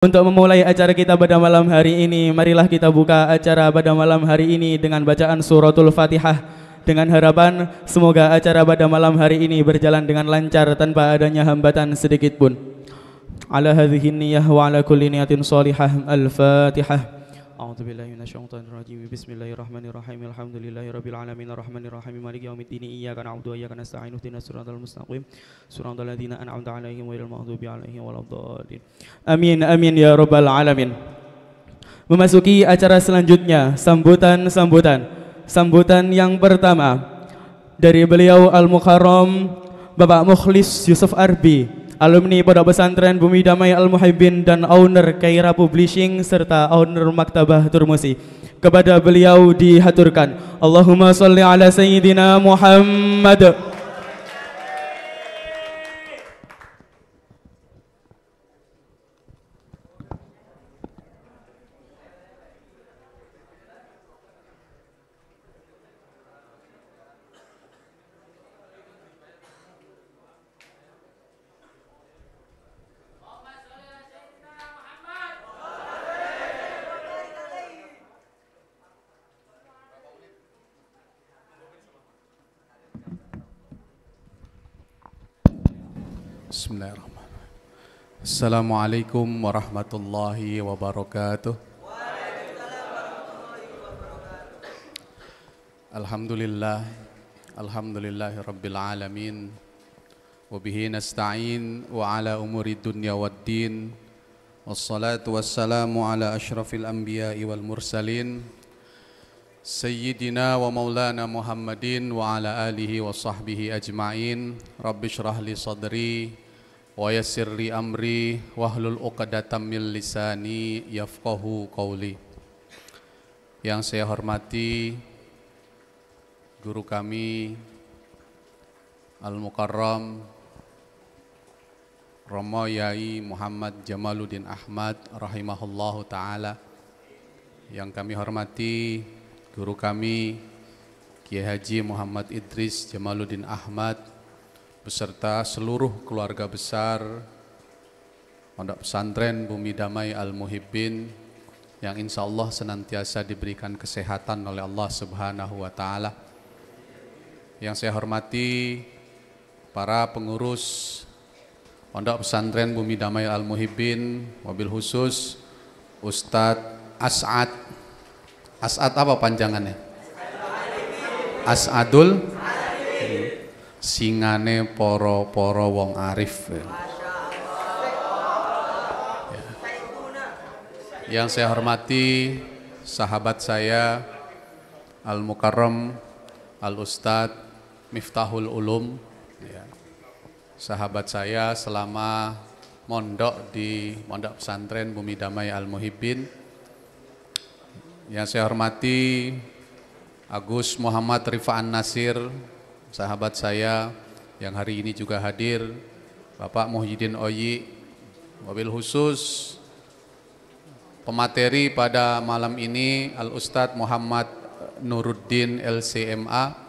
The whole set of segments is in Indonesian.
Untuk memulai acara kita pada malam hari ini, marilah kita buka acara pada malam hari ini dengan bacaan suratul Fatihah, dengan harapan semoga acara pada malam hari ini berjalan dengan lancar tanpa adanya hambatan sedikit pun. Ala hadhihi niyyah wa ala kulli niyatin shalihah. Al-Fatihah. A'udzu billahi minasyaitonir rajim. Bismillahirrahmanirrahim. Alhamdulillahirabbil alamin arrahmanir rahim maliki yaumiddin. Iyyaka na'budu wa iyyaka nasta'in. Ihdinas siratal mustaqim. Siratal ladzina an'amta 'alaihim ghairil maghdubi 'alaihim waladdallin. Amin amin ya rabbal alamin. Memasuki acara selanjutnya, sambutan yang pertama dari beliau Al-Mukarram Bapak Mukhlis Yusuf Arbi, alumni Pondok Pesantren Bumi Damai Al-Muhibbin dan owner Kaira Publishing serta owner Maktabah Turmusi. Kepada beliau dihaturkan Allahumma sholli ala sayyidina Muhammad. Bismillahirrahmanirrahim. Assalamualaikum warahmatullahi wabarakatuh. Alhamdulillah, alhamdulillahi rabbil alamin. Wabihi nasta'in wa ala umuri dunya waddin. Wassalatu wassalamu ala ashrafil anbiya'i wal mursalin Sayyidina wa maulana Muhammadin wa ala alihi wa sahbihi ajma'in. Rabbi syrah li sadri wa yassir li amri wahlul uqdatam min lisani yafqahu qawli. Yang saya hormati guru kami Al-Mukarram Romo Yai Muhammad Jamaluddin Ahmad rahimahullahu ta'ala. Yang kami hormati guru kami Kiai Haji Muhammad Idris Jamaluddin Ahmad beserta seluruh keluarga besar Pondok Pesantren Bumi Damai Al-Muhibbin yang insya Allah senantiasa diberikan kesehatan oleh Allah Subhanahu wa Ta'ala. Yang saya hormati para pengurus Pondok Pesantren Bumi Damai Al-Muhibbin, wabil khusus Ustadz As'ad apa panjangannya? As'adul singane poro wong arif. Yang saya hormati sahabat saya Al-Mukarram Al-Ustadz Miftahul Ulum, sahabat saya selama mondok di Pondok Pesantren Bumi Damai Al-Muhibbin. Yang saya hormati Agus Muhammad Rifa'an Nasir, sahabat saya yang hari ini juga hadir, Bapak Muhyiddin Oyi, wabil khusus pemateri pada malam ini Al-Ustadz Muhammad Nuruddin LCMA.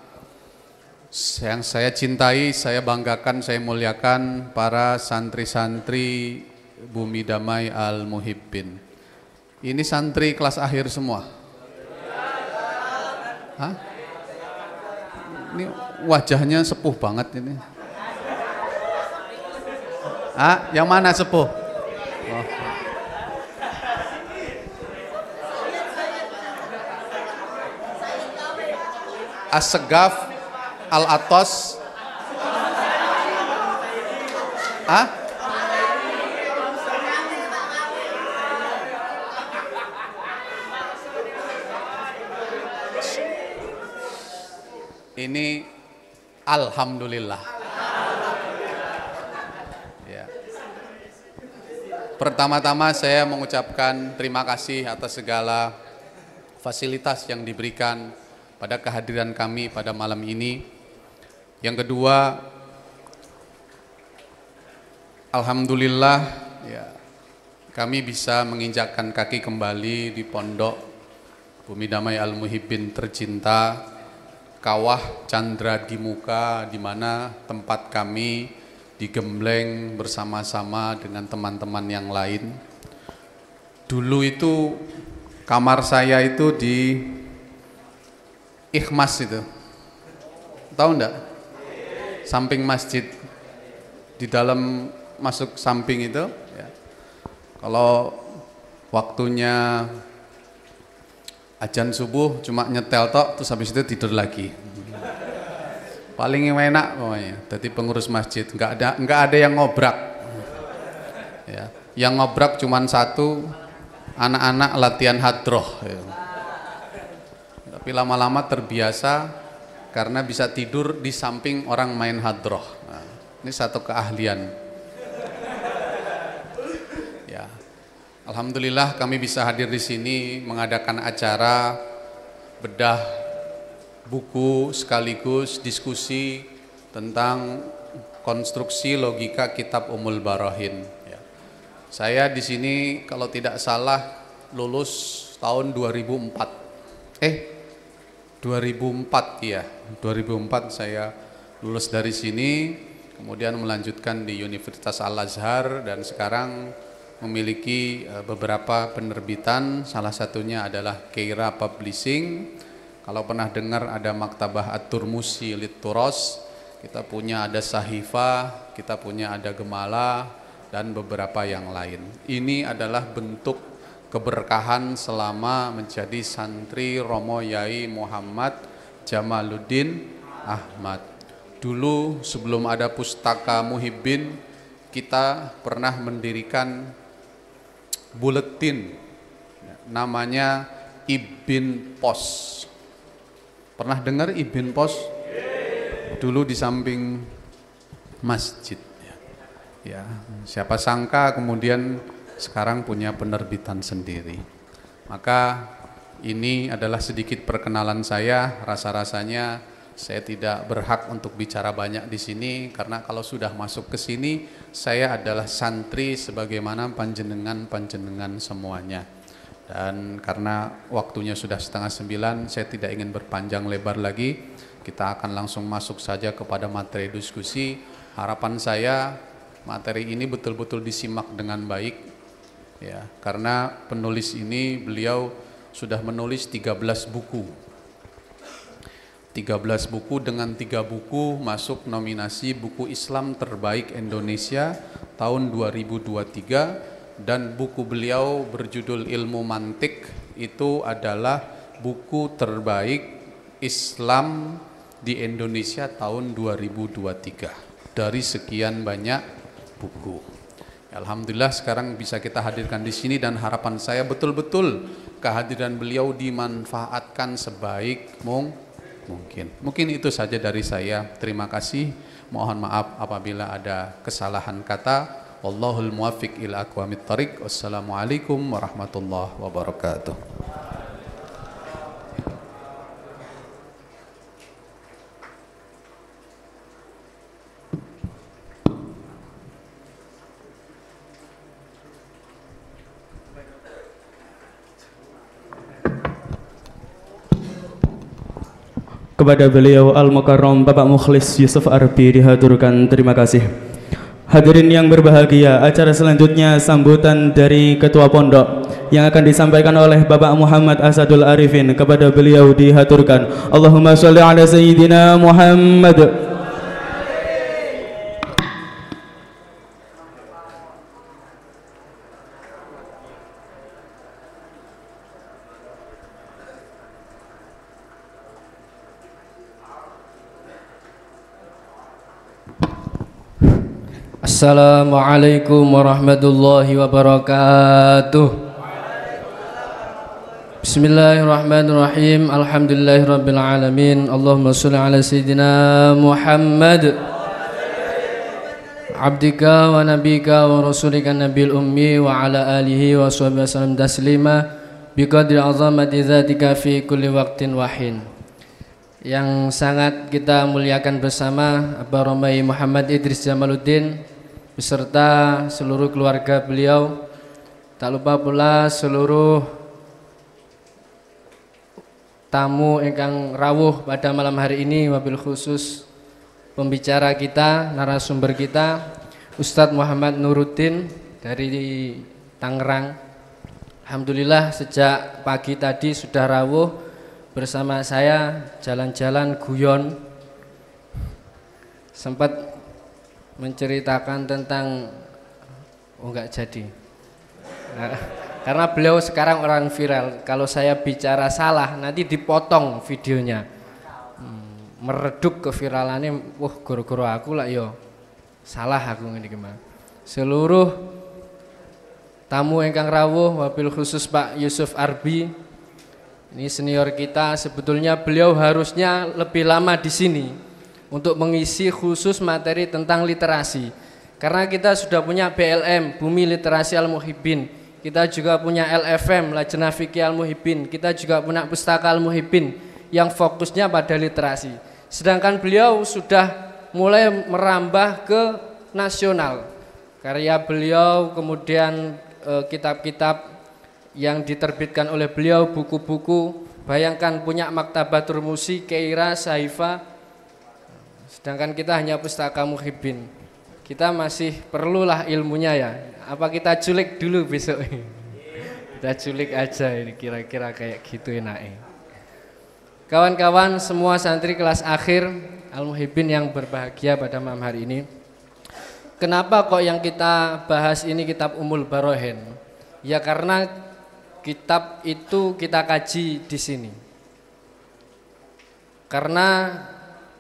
Yang saya cintai, saya banggakan, saya muliakan para santri-santri Bumi Damai Al-Muhibbin. Ini santri kelas akhir semua. Hah? Ini wajahnya sepuh banget ini. Ah, yang mana sepuh? Oh. As-Segaf Al-Atos. Ah? Ini alhamdulillah. Ya. Pertama-tama saya mengucapkan terima kasih atas segala fasilitas yang diberikan pada kehadiran kami pada malam ini. Yang kedua, alhamdulillah ya, kami bisa menginjakkan kaki kembali di Pondok Bumi Damai Al-Muhibbin tercinta, Kawah Chandra Gimuka, di mana tempat kami digembleng bersama-sama dengan teman-teman yang lain. Dulu itu kamar saya itu di Ikhmas itu, tahu enggak? Samping masjid, di dalam masuk samping itu ya. Kalau waktunya azan subuh cuma nyetel tok, terus habis itu tidur lagi. Paling enak pokoknya. Jadi pengurus masjid nggak ada yang ngobrak. Ya. Yang ngobrak cuma satu, anak-anak latihan hadroh. Ya. Tapi lama-lama terbiasa karena bisa tidur di samping orang main hadroh. Nah, ini satu keahlian. Ya. Alhamdulillah kami bisa hadir di sini mengadakan acara bedah buku sekaligus diskusi tentang konstruksi logika kitab Ummul Barahin. Ya. Saya di sini kalau tidak salah lulus tahun 2004. 2004 ya. 2004 saya lulus dari sini, kemudian melanjutkan di Universitas Al-Azhar dan sekarang memiliki beberapa penerbitan, salah satunya adalah Keira Publishing. Kalau pernah dengar ada Maktabah At-Turmusi Lit-Turos, kita punya ada Sahifah, kita punya ada Gemala dan beberapa yang lain. Ini adalah bentuk keberkahan selama menjadi santri Romo Yai Muhammad Jamaluddin Ahmad. Dulu sebelum ada Pustaka Muhibbin, kita pernah mendirikan buletin namanya Ibn Pos. Pernah dengar Ibn Pos? Dulu di samping masjid. Ya, siapa sangka kemudian sekarang punya penerbitan sendiri. Maka ini adalah sedikit perkenalan saya. Rasa-rasanya saya tidak berhak untuk bicara banyak di sini karena kalau sudah masuk ke sini saya adalah santri sebagaimana panjenengan semuanya. Dan karena waktunya sudah 8:30, saya tidak ingin berpanjang lebar lagi. Kita akan langsung masuk saja kepada materi diskusi. Harapan saya materi ini betul-betul disimak dengan baik ya, karena penulis ini beliau sudah menulis 13 buku. 13 buku dengan 3 buku masuk nominasi buku Islam terbaik Indonesia tahun 2023 dan buku beliau berjudul Ilmu Mantik itu adalah buku terbaik Islam di Indonesia tahun 2023 dari sekian banyak buku. Alhamdulillah sekarang bisa kita hadirkan di sini dan harapan saya betul-betul kehadiran beliau dimanfaatkan sebaik mungkin. Mungkin itu saja dari saya. Terima kasih. Mohon maaf apabila ada kesalahan kata. Wallahul muwaffiq ila aqwamit thariq. Wassalamualaikum warahmatullahi wabarakatuh. Kepada beliau Al-Mukarram Bapak Mukhlis Yusuf Arbi dihaturkan terima kasih. Hadirin yang berbahagia, acara selanjutnya sambutan dari Ketua Pondok yang akan disampaikan oleh Bapak Muhammad Asadul Arifin. Kepada beliau dihaturkan Allahumma sholli ala Sayyidina Muhammad. Assalamualaikum warahmatullahi wabarakatuh. Bismillahirrahmanirrahim. Alhamdulillahirabbil alamin. Allahumma shalli ala sayidina Muhammad abdika wa nabika wa rasulika nabil ummi wa ala alihi wa sahbihi wasallam taslima biqadri azamati dzatika fi kulli waqtin wahin. Yang sangat kita muliakan bersama Abah Romai Muhammad Idris Jamaluddin beserta seluruh keluarga beliau, tak lupa pula seluruh tamu ingkang rawuh pada malam hari ini, wabil khusus pembicara kita, narasumber kita Ustadz Muhammad Nuruddin dari Tangerang. Alhamdulillah sejak pagi tadi sudah rawuh bersama saya jalan-jalan guyon, sempat menceritakan tentang enggak jadi. Nah, karena beliau sekarang orang viral, kalau saya bicara salah nanti dipotong videonya. Meredup keviralannya, wah goro-goro aku lah yo. Salah aku ngene gimana. Seluruh tamu ingkang rawuh wabil khusus Pak Yusuf Arbi, ini senior kita, sebetulnya beliau harusnya lebih lama di sini untuk mengisi khusus materi tentang literasi. Karena kita sudah punya BLM, Bumi Literasi Al-Muhibbin. Kita juga punya LFM, Lajnah Fikih Al-Muhibbin. Kita juga punya Pustaka Al-Muhibbin yang fokusnya pada literasi. Sedangkan beliau sudah mulai merambah ke nasional. Karya beliau, kemudian kitab-kitab yang diterbitkan oleh beliau, buku-buku, bayangkan punya Maktabatul Musi, Keira, Saifa. Sedangkan kita hanya Pustaka Muhibbin. Kita masih perlulah ilmunya ya. Apa kita culik dulu besok? Kita culik aja ini kira-kira kayak gitu enaknya. Kawan-kawan semua santri kelas akhir Al-Muhibbin yang berbahagia pada malam hari ini. Kenapa kok yang kita bahas ini kitab Ummul Barohin? Ya karena kitab itu kita kaji di sini. Karena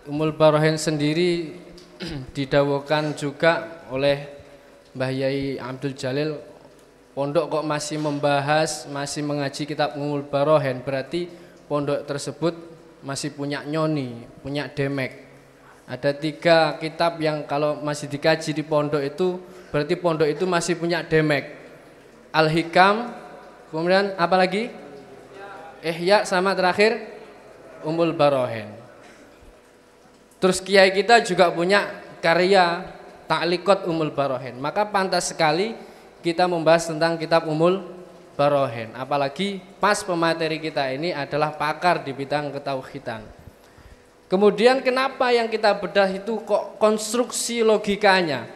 Ummul Barohin sendiri didawuhkan juga oleh Mbah Yai Abdul Jalil, pondok kok masih membahas, masih mengaji kitab Ummul Barohin, berarti pondok tersebut masih punya nyoni, punya demek. Ada 3 kitab yang kalau masih dikaji di pondok itu berarti pondok itu masih punya demek. Al-Hikam, kemudian apa lagi? Ihya, sama terakhir Ummul Barohin. Terus kiai kita juga punya karya Ta'liqat Ummul Barohin. Maka pantas sekali kita membahas tentang kitab Ummul Barohin, apalagi pas pemateri kita ini adalah pakar di bidang ketauhidan. Kemudian kenapa yang kita bedah itu kok konstruksi logikanya?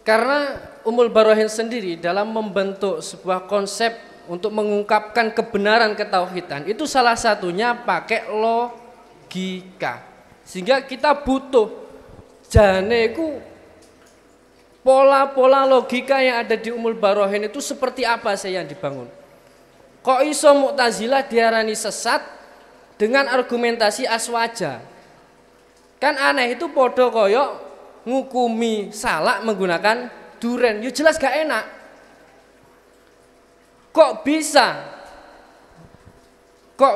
Karena Ummul Barohin sendiri dalam membentuk sebuah konsep untuk mengungkapkan kebenaran ketauhidan itu salah satunya pakai logika. Sehingga kita butuh janeku pola-pola logika yang ada di Ummul Barohin itu seperti apa sih yang dibangun? Kok iso Mu'tazilah diarani sesat dengan argumentasi aswaja? Kan aneh, itu podo koyok ngukumi salak menggunakan duren. Ya jelas gak enak. Kok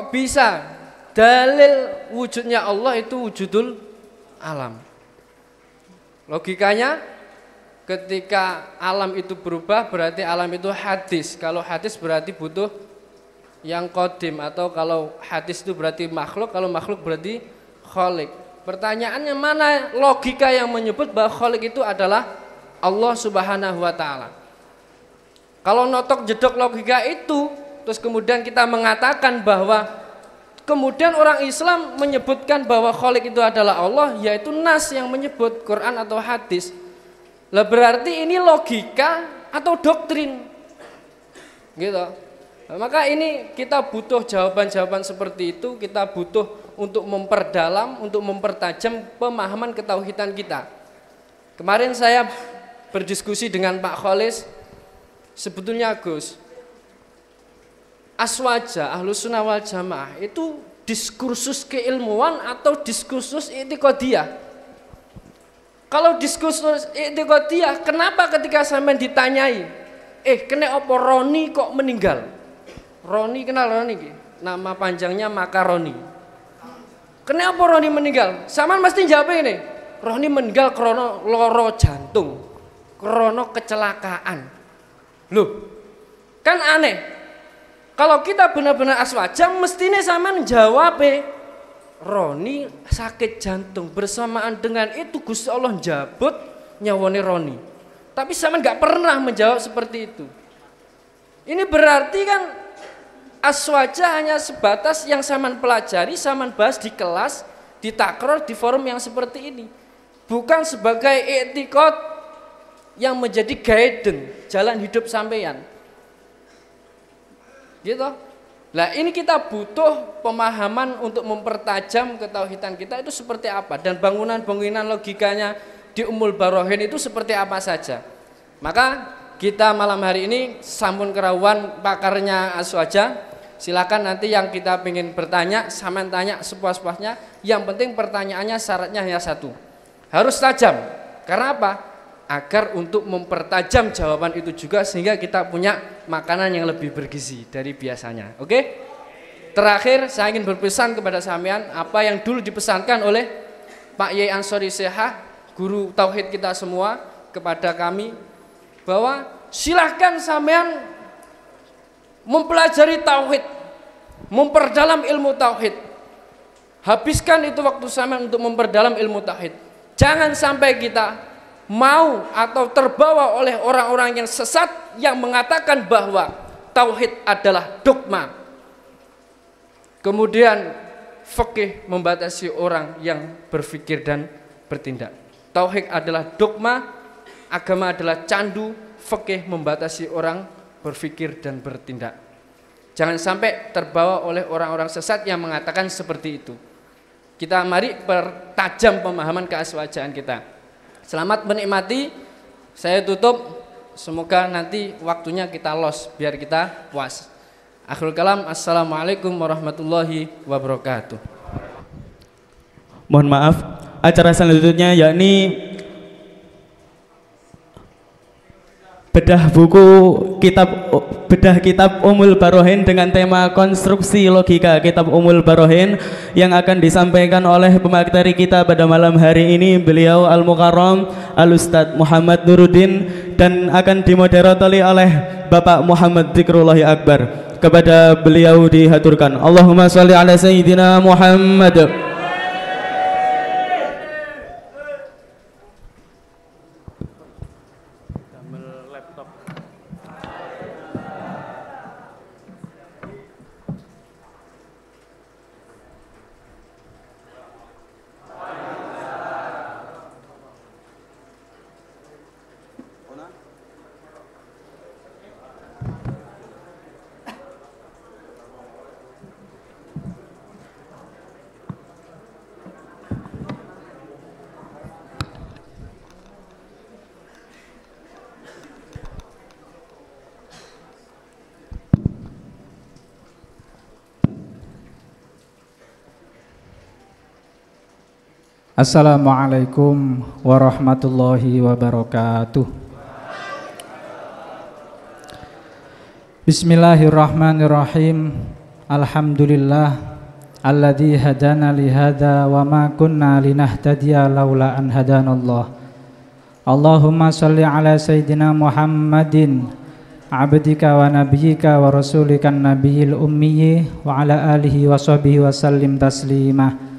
bisa dalil wujudnya Allah itu wujudul alam? Logikanya ketika alam itu berubah berarti alam itu hadis. Kalau hadis berarti butuh yang qadim, atau kalau hadis itu berarti makhluk, kalau makhluk berarti khalik. Pertanyaannya mana logika yang menyebut bahwa khalik itu adalah Allah Subhanahu wa taala? Kalau notok jedok logika itu, terus kemudian kita mengatakan bahwa kemudian orang Islam menyebutkan bahwa khalik itu adalah Allah, yaitu nas yang menyebut Quran atau hadis. Lah berarti ini logika atau doktrin, gitu. Nah, maka ini kita butuh jawaban-jawaban seperti itu. Kita butuh untuk memperdalam, untuk mempertajam pemahaman ketauhidan kita. Kemarin saya berdiskusi dengan Pak Kholis, sebetulnya Gus, aswaja Ahlus Sunnah wal Jamaah itu diskursus keilmuan atau diskursus i'tiqadiyah? Kalau diskursus i'tiqadiyah, kenapa ketika sampean ditanyai, kene opo Roni kok meninggal? Roni, kenal Roni? Nama panjangnya Makaroni. Kene opo Roni meninggal? Sampean mesti jawab ini, Roni meninggal krono loro jantung, krono kecelakaan. Loh, kan aneh. Kalau kita benar-benar aswaja, mestinya sampean jawab Roni sakit jantung, bersamaan dengan itu Gusti Allah njabut nyawane Roni. Tapi sama nggak pernah menjawab seperti itu. Ini berarti kan aswaja hanya sebatas yang saman pelajari, saman bahas di kelas, di takror, di forum yang seperti ini. Bukan sebagai i'tiqad yang menjadi guidance jalan hidup sampeyan. Gitu. Nah, ini kita butuh pemahaman untuk mempertajam ketauhidan kita itu seperti apa, dan bangunan-bangunan logikanya di Ummul Barohin itu seperti apa saja. Maka kita malam hari ini sampun kerawuan pakarnya Aswaja. Silakan nanti yang kita ingin bertanya, sampean tanya sepuas-puasnya. Yang penting pertanyaannya syaratnya hanya satu, harus tajam. Karena apa? Agar untuk mempertajam jawaban itu juga, sehingga kita punya makanan yang lebih bergizi dari biasanya. Oke? Terakhir saya ingin berpesan kepada sampean apa yang dulu dipesankan oleh Pak Yai Ansori Sehah, guru tauhid kita semua, kepada kami, bahwa silahkan sampean mempelajari tauhid, memperdalam ilmu tauhid. Habiskan itu waktu sampean untuk memperdalam ilmu tauhid. Jangan sampai kita mau atau terbawa oleh orang-orang yang sesat yang mengatakan bahwa tauhid adalah dogma. Kemudian fikih membatasi orang yang berpikir dan bertindak. Tauhid adalah dogma, agama adalah candu, fikih membatasi orang berpikir dan bertindak. Jangan sampai terbawa oleh orang-orang sesat yang mengatakan seperti itu. Kita mari pertajam pemahaman keaswajaan kita. Selamat menikmati. Saya tutup. Semoga nanti waktunya kita los biar kita puas. Akhirul kalam. Assalamualaikum warahmatullahi wabarakatuh. Mohon maaf, acara selanjutnya yakni bedah kitab Ummul Barohin dengan tema konstruksi logika kitab Ummul Barohin yang akan disampaikan oleh pemateri kita pada malam hari ini, beliau Al-Mukarram Al-Ustadz Muhammad Nuruddin, dan akan dimoderatori oleh Bapak Muhammad Dzikrullahi Akbar. Kepada beliau dihaturkan Allahumma sholli ala Sayyidina Muhammad. Assalamualaikum warahmatullahi wabarakatuh. Bismillahirrahmanirrahim. Alhamdulillah alladzi hadana li hadza wa ma kunna linahtadiya laula an hadanallah. Allahumma shalli ala sayyidina Muhammadin abdika wa nabiyyika wa rasulikan nabiyil ummi wa ala alihi wa sahbihi wa sallim taslima.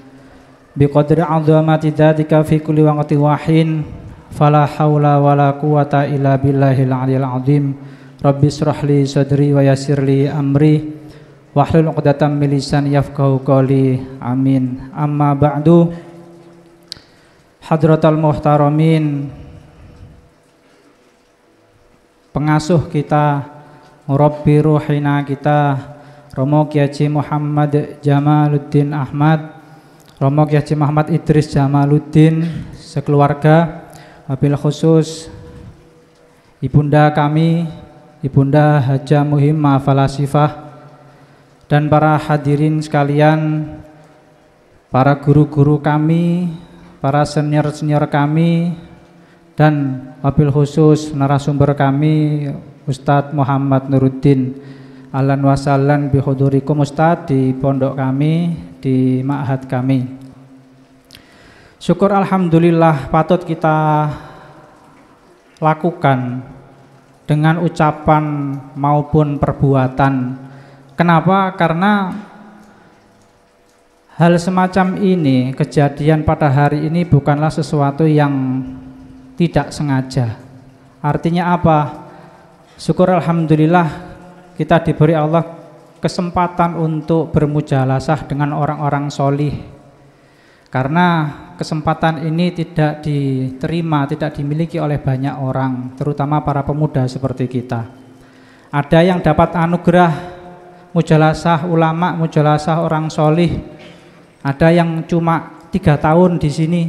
Biqadri 'azamati dzatika fi kulli waqtin wahin fala haula wala quwata illa billahil 'aliyyil 'azim. Rabbi shrah li sadri wa yassir li amri wahlul 'uqdatam min lisani yafqahu qawli. Amin. Amma ba'du. Hadratal muhtaramin, pengasuh kita, murabbi ruhina kita, Romo Kiai Haji Muhammad Jamaluddin Ahmad, Romo Kiai Haji Muhammad Idris Jamaluddin sekeluarga, wabil khusus ibunda kami, Ibunda Haja Muhimmah Falasifah, dan para hadirin sekalian, para guru-guru kami, para senior-senior kami, dan wabil khusus narasumber kami Ustadz Muhammad Nuruddin. Ahlan wa sahlan bi hudurikum Ustadz di pondok kami, di ma'had kami. Syukur alhamdulillah patut kita lakukan dengan ucapan maupun perbuatan. Kenapa? Karena hal semacam ini, kejadian pada hari ini bukanlah sesuatu yang tidak sengaja. Artinya apa? Syukur alhamdulillah kita diberi Allah kesempatan untuk bermujalasah dengan orang-orang solih. Karena kesempatan ini tidak diterima, tidak dimiliki oleh banyak orang, terutama para pemuda seperti kita. Ada yang dapat anugerah mujalasah ulama, mujalasah orang solih. Ada yang cuma 3 tahun di sini,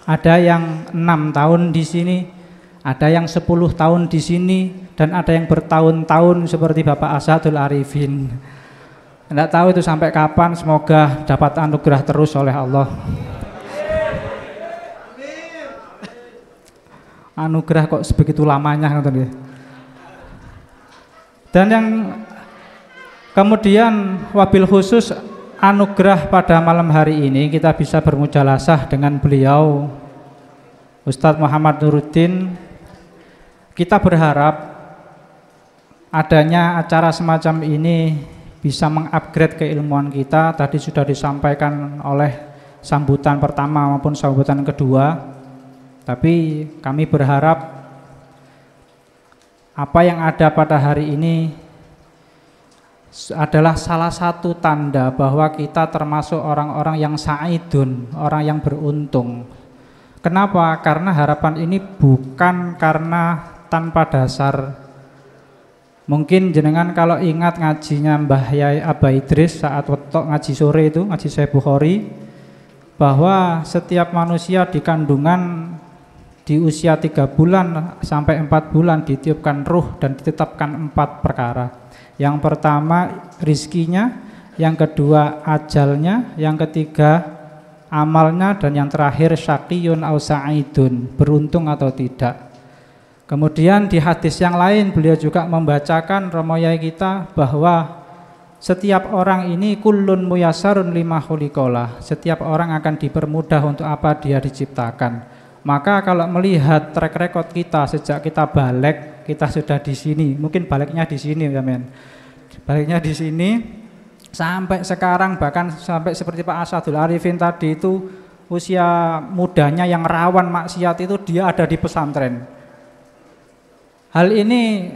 ada yang 6 tahun di sini, ada yang 10 tahun di sini, dan ada yang bertahun-tahun seperti Bapak Asadul Arifin. Tidak tahu itu sampai kapan, semoga dapat anugerah terus oleh Allah. Anugerah kok sebegitu lamanya. Dan yang kemudian wabil khusus anugerah pada malam hari ini kita bisa bermujalasah dengan beliau Ustadz Muhammad Nuruddin. Kita berharap adanya acara semacam ini bisa mengupgrade keilmuan kita. Tadi sudah disampaikan oleh sambutan pertama maupun sambutan kedua. Tapi kami berharap apa yang ada pada hari ini adalah salah satu tanda bahwa kita termasuk orang-orang yang sa'idun, orang yang beruntung. Kenapa? Karena harapan ini bukan karena tanpa dasar. Mungkin jenengan kalau ingat ngajinya Mbah Yai Aba Idris saat wetok ngaji sore itu, ngaji Sahih Bukhari, bahwa setiap manusia di kandungan di usia 3 bulan sampai 4 bulan ditiupkan ruh dan ditetapkan 4 perkara. Yang pertama rizkinya, yang kedua ajalnya, yang ketiga amalnya, dan yang terakhir syaqiyun au sa'idun, beruntung atau tidak. Kemudian di hadis yang lain beliau juga membacakan romoyai kita bahwa setiap orang ini kullun muyassarun lima khuliqalah, setiap orang akan dipermudah untuk apa dia diciptakan. Maka kalau melihat track record kita sejak kita balik, kita sudah di sini, mungkin baliknya di sini, teman. Baliknya di sini sampai sekarang, bahkan sampai seperti Pak Asadul Arifin tadi itu usia mudanya yang rawan maksiat itu dia ada di pesantren. Hal ini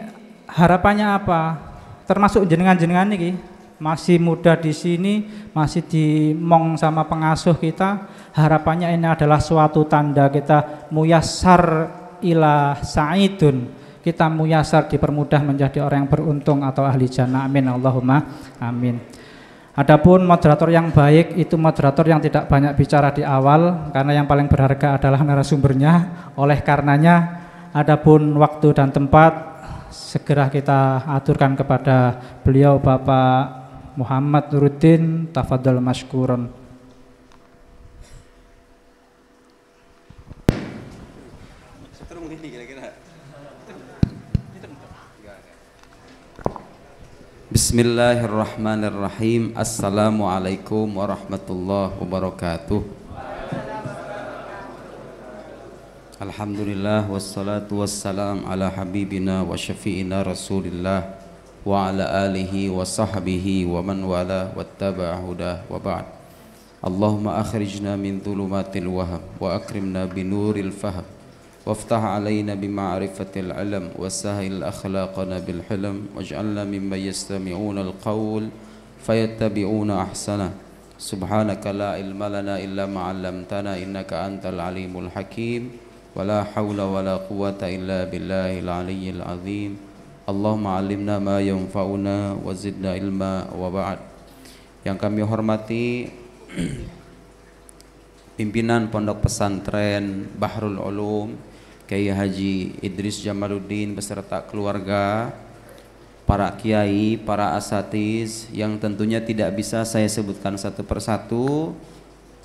harapannya apa? Termasuk jenengan-jenengan ini masih muda di sini, masih dimong sama pengasuh kita. Harapannya ini adalah suatu tanda kita muyassar ila sa'idun, kita muyassar dipermudah menjadi orang yang beruntung atau ahli jannah. Amin Allahumma amin. Adapun moderator yang baik itu moderator yang tidak banyak bicara di awal, karena yang paling berharga adalah narasumbernya. Oleh karenanya adapun waktu dan tempat segera kita aturkan kepada beliau Bapak Muhammad Nuruddin, tafadhal masykuron. Bismillahirrahmanirrahim. Assalamualaikum warahmatullahi wabarakatuh. Alhamdulillah wassalatu wassalam ala habibina wa syafi'ina Rasulillah wa ala alihi wa sahbihi wa man wala wattaba'a hudah wa ba'd. Allahumma akhrijna min dhulumatil waham wa akrimna binuril faham waftah alaina bima'rifatil ilm wa sahil akhlaqana bil hilm waj'alna mimman yastami'una al-qawl fayattabi'una ahsana. Subhanaka la ilma lana illa ma 'allamtana innaka antal alimul hakim wa la hawla wa la quwwata illa billahil aliyyil azim. Allahumma 'allimna ma yanfa'una wa zidna ilma wa ba'd. Yang kami hormati pimpinan Pondok Pesantren Bahrul Ulum Kiai Haji Idris Jamaluddin beserta keluarga, para kiai, para asatiz yang tentunya tidak bisa saya sebutkan satu persatu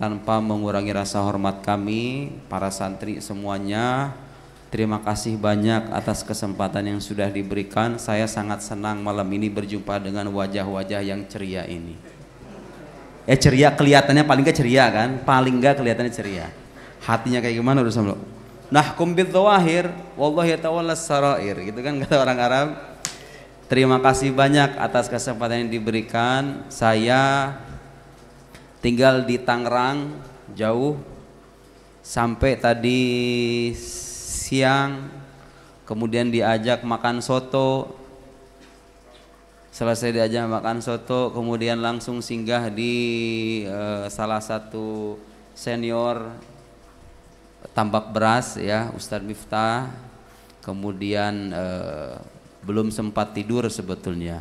tanpa mengurangi rasa hormat kami, para santri semuanya. Terima kasih banyak atas kesempatan yang sudah diberikan. Saya sangat senang malam ini berjumpa dengan wajah-wajah yang ceria ini. Ceria kelihatannya paling gak ceria kan? Paling gak kelihatannya ceria. Hatinya kayak gimana udah sama lo? Nahkum bidzawahir wallahu yatawallas sarair, gitu kan kata orang Arab. Terima kasih banyak atas kesempatan yang diberikan. Saya tinggal di Tangerang jauh, sampai tadi siang kemudian diajak makan soto. Selesai diajak makan soto kemudian langsung singgah di salah satu senior tambak beras ya, Ustadz Miftah. Kemudian belum sempat tidur sebetulnya.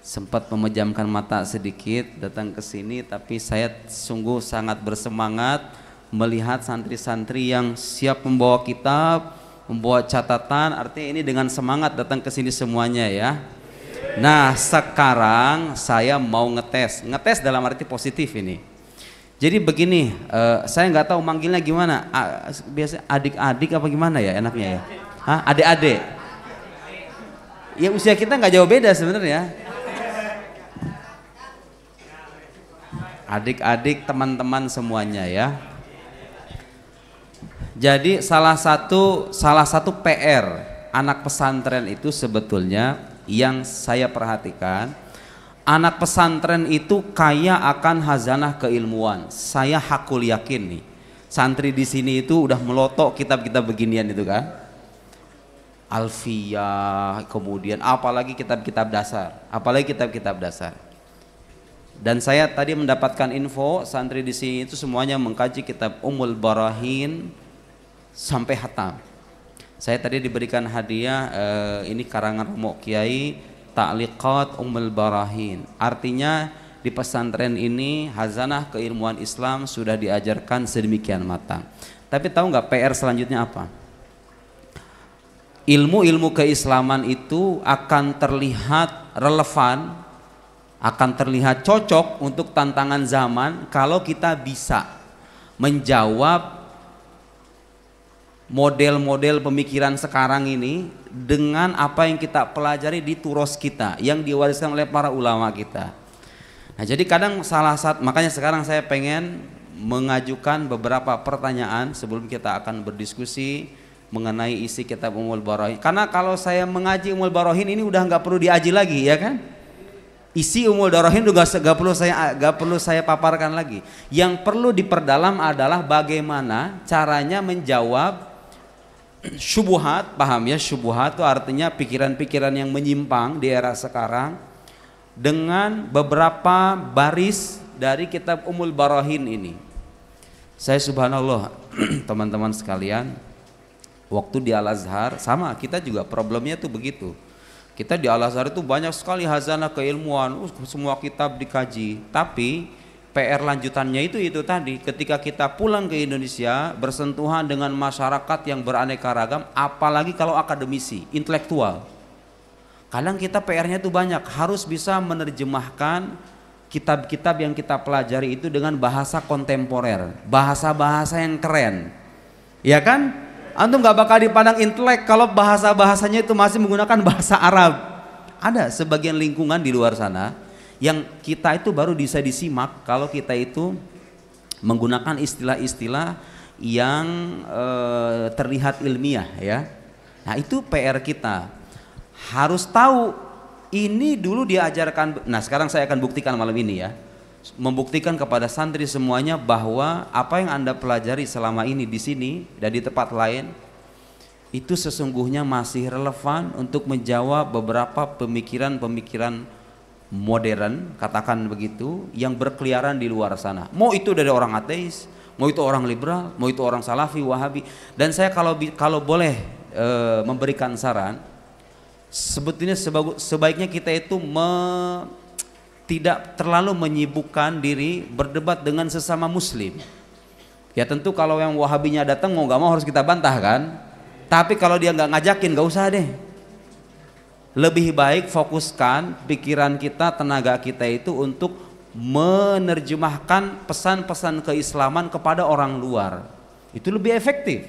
sempat memejamkan mata sedikit datang ke sini, tapi saya sungguh sangat bersemangat melihat santri-santri yang siap membawa kitab, membawa catatan. Artinya ini dengan semangat datang ke sini semuanya ya. Nah, sekarang saya mau ngetes dalam arti positif ini. Jadi begini, saya nggak tahu manggilnya gimana. Biasa adik-adik apa gimana ya enaknya ya? Hah? Adik-adik? Ya usia kita nggak jauh beda sebenarnya. Adik-adik, teman-teman semuanya ya. Jadi salah satu PR anak pesantren itu sebetulnya yang saya perhatikan, anak pesantren itu kaya akan hazanah keilmuan. Saya hakul yakin nih, santri di sini itu udah melotok kitab-kitab beginian itu kan. Alfiyah, kemudian apalagi kitab-kitab dasar. Dan saya tadi mendapatkan info santri di sini itu semuanya mengkaji kitab Ummul Barahin sampai hatam. Saya tadi diberikan hadiah ini karangan Romo Kiai Ta'liqat Ummul Barahin. Artinya di pesantren ini hazanah keilmuan Islam sudah diajarkan sedemikian matang. Tapi tahu nggak PR selanjutnya apa? Ilmu-ilmu keislaman itu akan terlihat relevan, akan terlihat cocok untuk tantangan zaman kalau kita bisa menjawab model-model pemikiran sekarang ini dengan apa yang kita pelajari di turos kita yang diwariskan oleh para ulama kita. Nah, jadi kadang makanya sekarang saya pengen mengajukan beberapa pertanyaan sebelum kita akan berdiskusi mengenai isi kitab Ummul Barahin. Karena kalau saya mengaji Ummul Barahin ini udah nggak perlu diaji lagi, ya kan? Isi Ummul Barahin juga gak perlu saya paparkan lagi. Yang perlu diperdalam adalah bagaimana caranya menjawab syubhat. Paham ya, syubhat itu artinya pikiran-pikiran yang menyimpang di era sekarang, dengan beberapa baris dari kitab Ummul Barahin ini. Saya subhanallah teman-teman sekalian, waktu di Al-Azhar sama, kita juga problemnya tuh begitu. Kita di Al-Azhar itu banyak sekali hazanah keilmuan, semua kitab dikaji. Tapi PR lanjutannya itu tadi, ketika kita pulang ke Indonesia bersentuhan dengan masyarakat yang beraneka ragam, apalagi kalau akademisi, intelektual. Kadang kita PR-nya itu banyak, harus bisa menerjemahkan kitab-kitab yang kita pelajari itu dengan bahasa kontemporer, bahasa-bahasa yang keren. Ya kan? Antum gak bakal dipandang intelek kalau bahasa-bahasanya itu masih menggunakan bahasa Arab. Ada sebagian lingkungan di luar sana yang kita itu baru bisa disimak kalau kita itu menggunakan istilah-istilah yang terlihat ilmiah ya. Nah, itu PR kita. Harus tahu ini dulu diajarkan. Nah, sekarang saya akan buktikan malam ini ya. Membuktikan kepada santri semuanya bahwa apa yang Anda pelajari selama ini di sini dan di tempat lain itu sesungguhnya masih relevan untuk menjawab beberapa pemikiran-pemikiran modern, katakan begitu, yang berkeliaran di luar sana. Mau itu dari orang ateis, mau itu orang liberal, mau itu orang salafi, wahabi. Dan saya kalau boleh memberikan saran, sebetulnya sebaiknya kita itu tidak terlalu menyibukkan diri berdebat dengan sesama muslim. Ya tentu kalau yang wahabinya datang mau gak mau harus kita bantah kan. Tapi kalau dia nggak ngajakin gak usah deh. Lebih baik fokuskan pikiran kita, tenaga kita itu untuk menerjemahkan pesan-pesan keislaman kepada orang luar. Itu lebih efektif.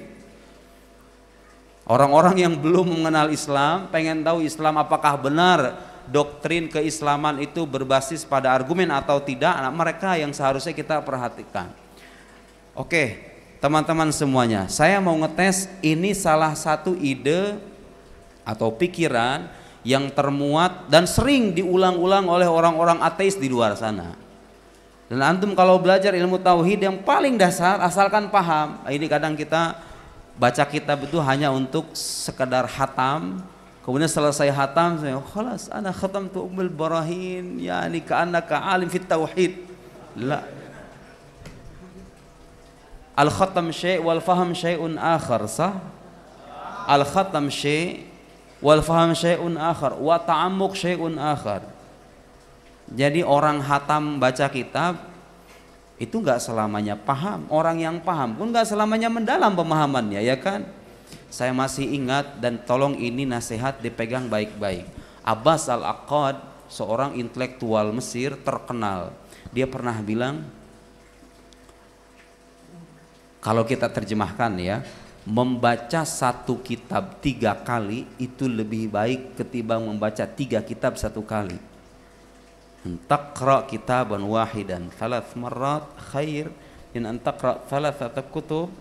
Orang-orang yang belum mengenal Islam, pengen tahu Islam apakah benar doktrin keislaman itu berbasis pada argumen atau tidak, nah, mereka yang seharusnya kita perhatikan. Oke, teman-teman semuanya, saya mau ngetes ini salah satu ide atau pikiran yang termuat dan sering diulang-ulang oleh orang-orang ateis di luar sana. Dan antum kalau belajar ilmu tauhid yang paling dasar, asalkan paham. Ini kadang kita baca kitab itu hanya untuk sekedar hatam. Kemudian selesai hatam, saya khalas ana khatamtu Ummul Barahin, yani ka'annaka alim fit tauhid. La. Al-khatam syai' wal faham syai'un akhar, sah? Al-khatam syai' wal faham syai'un akhar wa ta'ammuq syai'un akhar. Jadi orang hatam baca kitab itu nggak selamanya paham. Orang yang paham pun nggak selamanya mendalam pemahamannya, ya kan? Saya masih ingat, dan tolong ini nasihat dipegang baik-baik. Abbas al-Aqad, seorang intelektual Mesir terkenal. Dia pernah bilang, kalau kita terjemahkan ya, membaca satu kitab 3 kali itu lebih baik ketimbang membaca 3 kitab 1 kali. Taqra kitaban wahidan 3 marrat khair min an taqra 3 kutub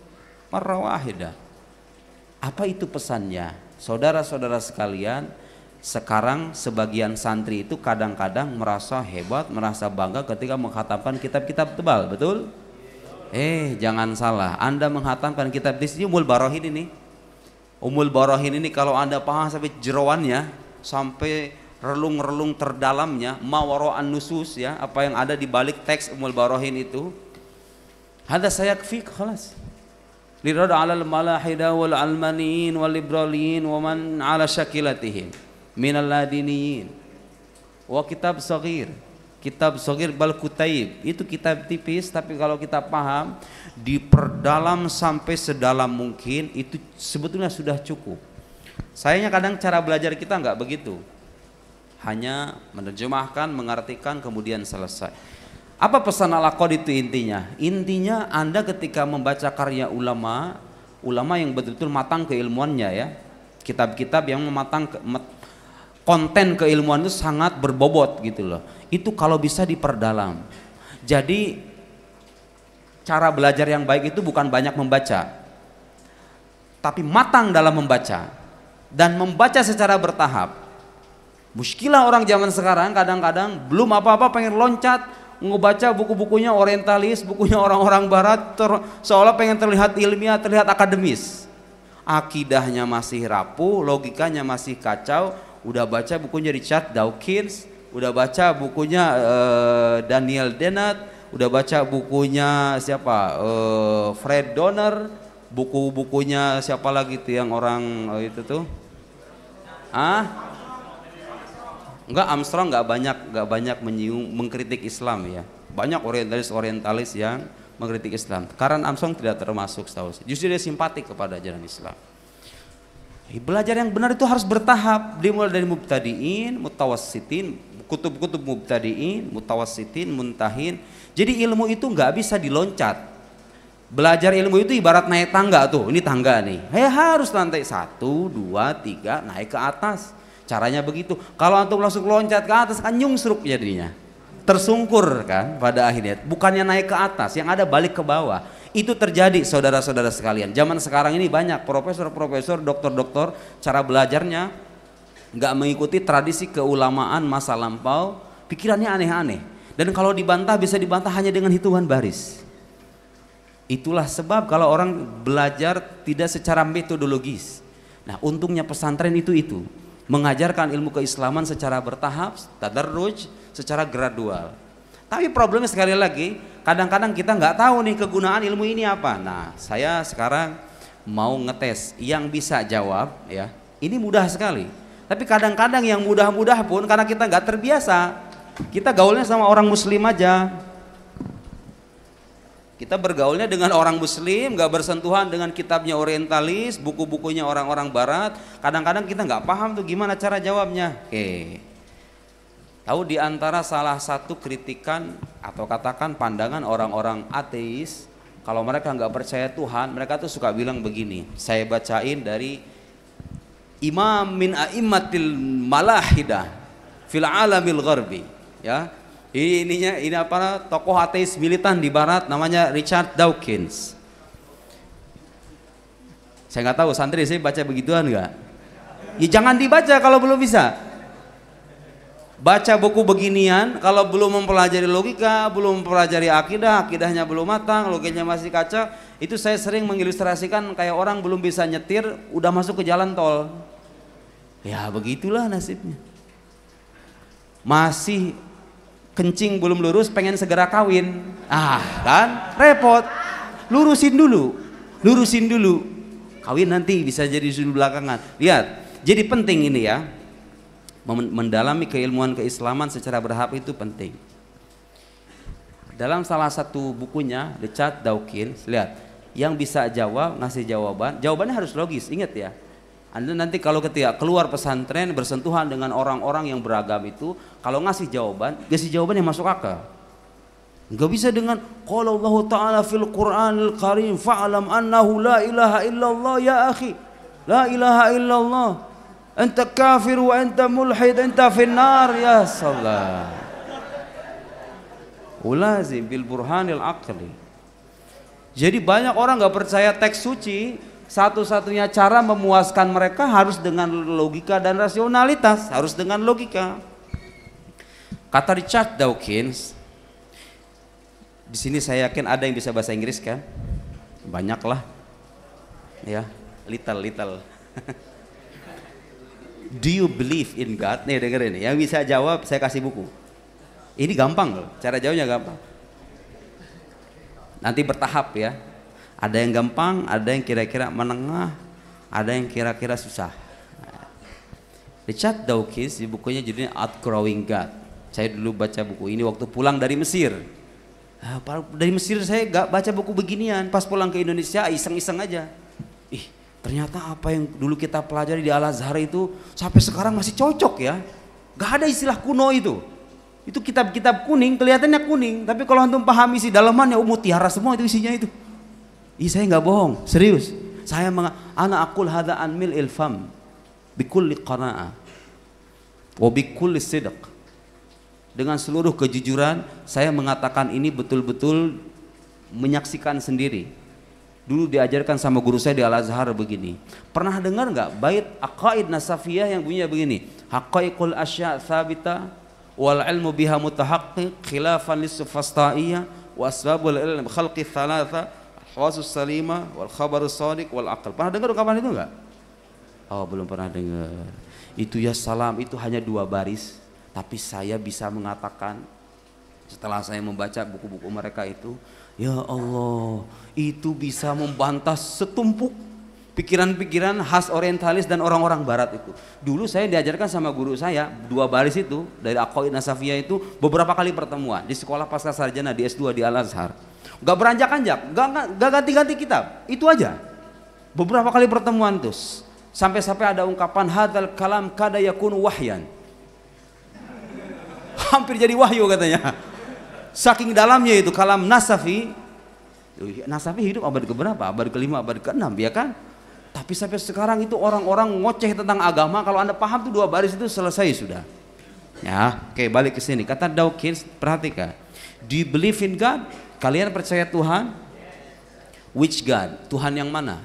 marrah wahidah. Apa itu pesannya? Saudara-saudara sekalian, sekarang sebagian santri itu kadang-kadang merasa hebat, merasa bangga ketika menghatamkan kitab-kitab tebal, betul? Jangan salah, Anda menghatamkan kitab di sini Ummul Barahin ini. Ummul Barahin ini kalau Anda paham sampai jeroannya, sampai relung-relung terdalamnya, mawara'an nusus ya, apa yang ada di balik teks Ummul Barahin itu. Hada sayakfik khalas. Lirad 'alal malahida wal almaniin wal libraliin wa man 'ala syakilatihim minal ladiniyin. Wa kitab saghir. Kitab saghir bal kutaib. Itu kitab tipis, tapi kalau kita paham, diperdalam sampai sedalam mungkin, itu sebetulnya sudah cukup. Sayangnya kadang cara belajar kita enggak begitu. Hanya menerjemahkan, mengartikan, kemudian selesai. Apa pesan Al-Aqad itu intinya? Intinya Anda ketika membaca karya ulama, ulama yang betul-betul matang keilmuannya ya, kitab-kitab yang mematang konten keilmuan itu sangat berbobot gitu loh. Itu kalau bisa diperdalam. Jadi cara belajar yang baik itu bukan banyak membaca, tapi matang dalam membaca dan membaca secara bertahap. Muskilah orang zaman sekarang kadang-kadang belum apa-apa pengen loncat ngebaca buku-bukunya orientalis, bukunya orang-orang barat, seolah pengen terlihat ilmiah, terlihat akademis. Akidahnya masih rapuh, logikanya masih kacau. Udah baca bukunya Richard Dawkins, udah baca bukunya Daniel Dennett, udah baca bukunya siapa, Fred Donner, buku-bukunya siapa lagi tuh yang orang itu tuh, enggak, Armstrong enggak banyak mengkritik Islam ya. Banyak orientalis yang mengkritik Islam. Karena Armstrong tidak termasuk setahu saya. Justru dia simpatik kepada ajaran Islam. Belajar yang benar itu harus bertahap, dimulai dari mubtadiin, mutawassitin, kutub-kutub mubtadiin, mutawassitin, muntahin. Jadi ilmu itu enggak bisa diloncat. Belajar ilmu itu ibarat naik tangga tuh, ini tangga nih. Harus lantai 1, 2, 3 naik ke atas. Caranya begitu. Kalau antum langsung loncat ke atas kan nyungsruk jadinya. Tersungkur kan pada akhirnya. Bukannya naik ke atas, yang ada balik ke bawah. Itu terjadi saudara-saudara sekalian. Zaman sekarang ini banyak profesor-profesor, doktor-doktor, cara belajarnya nggak mengikuti tradisi keulamaan masa lampau. Pikirannya aneh-aneh. Dan kalau dibantah bisa dibantah hanya dengan hitungan baris. Itulah sebab kalau orang belajar tidak secara metodologis. Nah, untungnya pesantren itu. Mengajarkan ilmu keislaman secara bertahap, tadarruj, secara gradual. Tapi problemnya sekali lagi, kadang-kadang kita nggak tahu nih kegunaan ilmu ini apa. Nah, saya sekarang mau ngetes yang bisa jawab ya. Ini mudah sekali. Tapi kadang-kadang yang mudah-mudah pun karena kita nggak terbiasa, kita gaulnya sama orang muslim aja. Kita bergaulnya dengan orang muslim, gak bersentuhan dengan kitabnya orientalis, buku-bukunya orang-orang barat. Kadang-kadang kita gak paham tuh gimana cara jawabnya. Tahu di antara salah satu kritikan atau katakan pandangan orang-orang ateis, kalau mereka gak percaya Tuhan, mereka tuh suka bilang begini. Saya bacain dari Imam min a'immatil malahidah fil alamil gharbi ya. Ini apa, tokoh ateis militan di barat namanya Richard Dawkins. Saya nggak tahu santri saya baca begituan nggak? Ya jangan dibaca kalau belum bisa. Baca buku beginian kalau belum mempelajari logika, belum mempelajari akidah, akidahnya belum matang, logikanya masih kacau. Itu saya sering mengilustrasikan kayak orang belum bisa nyetir udah masuk ke jalan tol. Ya begitulah nasibnya. Masih kencing belum lurus pengen segera kawin, kan repot. Lurusin dulu, kawin nanti bisa jadi sudut belakangan. Lihat, jadi penting ini ya. Mendalami keilmuan keislaman secara bertahap itu penting. Dalam salah satu bukunya Richard Dawkins, lihat, yang bisa jawab ngasih jawabannya harus logis. Ingat ya, Anda nanti kalau ketika keluar pesantren bersentuhan dengan orang-orang yang beragam itu, kalau ngasih jawaban yang masuk akal. Enggak bisa dengan qala Allah Ta'ala fil Qur'anil Karim fa'lam annahu la ilaha illallah ya akhi, la ilaha illallah, anta kafir wa anta mulhid, anta finnar, ya salah. Ulazim bil burhanil aqli. Jadi banyak orang nggak percaya teks suci. Satu-satunya cara memuaskan mereka harus dengan logika dan rasionalitas, harus dengan logika. Kata Richard Dawkins, di sini saya yakin ada yang bisa bahasa Inggris kan? Banyak lah, ya, little. Do you believe in God? Nih dengerin, yang bisa jawab saya kasih buku. Ini gampang loh, cara jawabnya gampang. Nanti bertahap ya. Ada yang gampang, ada yang kira-kira menengah, ada yang kira-kira susah. Richard Dawkins di bukunya judulnya Outgrowing God. Saya dulu baca buku ini waktu pulang dari Mesir. Dari Mesir saya gak baca buku beginian. Pas pulang ke Indonesia iseng-iseng aja. Ternyata apa yang dulu kita pelajari di Al-Azhar itu sampai sekarang masih cocok ya. Gak ada istilah kuno itu. Itu kitab-kitab kuning, kelihatannya kuning, tapi kalau antum pahami isi dalamannya mutiara semua itu isinya itu. Saya nggak bohong, serius. Ana aqul hadza an mil'il fam bikulli qana'ah wa bikulli sidq. Dengan seluruh kejujuran saya mengatakan ini betul-betul menyaksikan sendiri. Dulu diajarkan sama guru saya di Al-Azhar begini. Pernah dengar nggak bait aqaid nasafiyah yang bunyinya begini? Haqaiqul asya' tsabita wal ilmu biha mutahaqqiq khilafan lis-sufasta'iyah wa asbabul ilm khalqi thalatha hawasus salima wal khabarus shadiq wal aql. Pernah dengar ungkapan itu enggak? Oh, belum pernah dengar. Itu ya salam, itu hanya 2 baris, tapi saya bisa mengatakan setelah saya membaca buku-buku mereka itu, ya Allah, itu bisa membantah setumpuk pikiran-pikiran khas orientalis dan orang-orang barat itu. Dulu saya diajarkan sama guru saya 2 baris itu dari Aqaid Nasafiyah itu beberapa kali pertemuan di sekolah pasca sarjana di S2 di Al-Azhar. Gak beranjak-anjak, gak ganti-ganti kitab, itu aja. Beberapa kali pertemuan terus, sampai-sampai ada ungkapan hadzal kalam kada yakunu wahyan. Hampir jadi wahyu katanya. Saking dalamnya itu kalam Nasafi. Nasafi hidup abad keberapa? Abad ke-5, abad ke-6 ya kan? Tapi sampai sekarang itu orang-orang ngoceh tentang agama. Kalau Anda paham tuh 2 baris itu selesai sudah. Ya, oke, balik ke sini. Kata Dawkins, perhatikan. Do you believe in God? Kalian percaya Tuhan? Which God? Tuhan yang mana?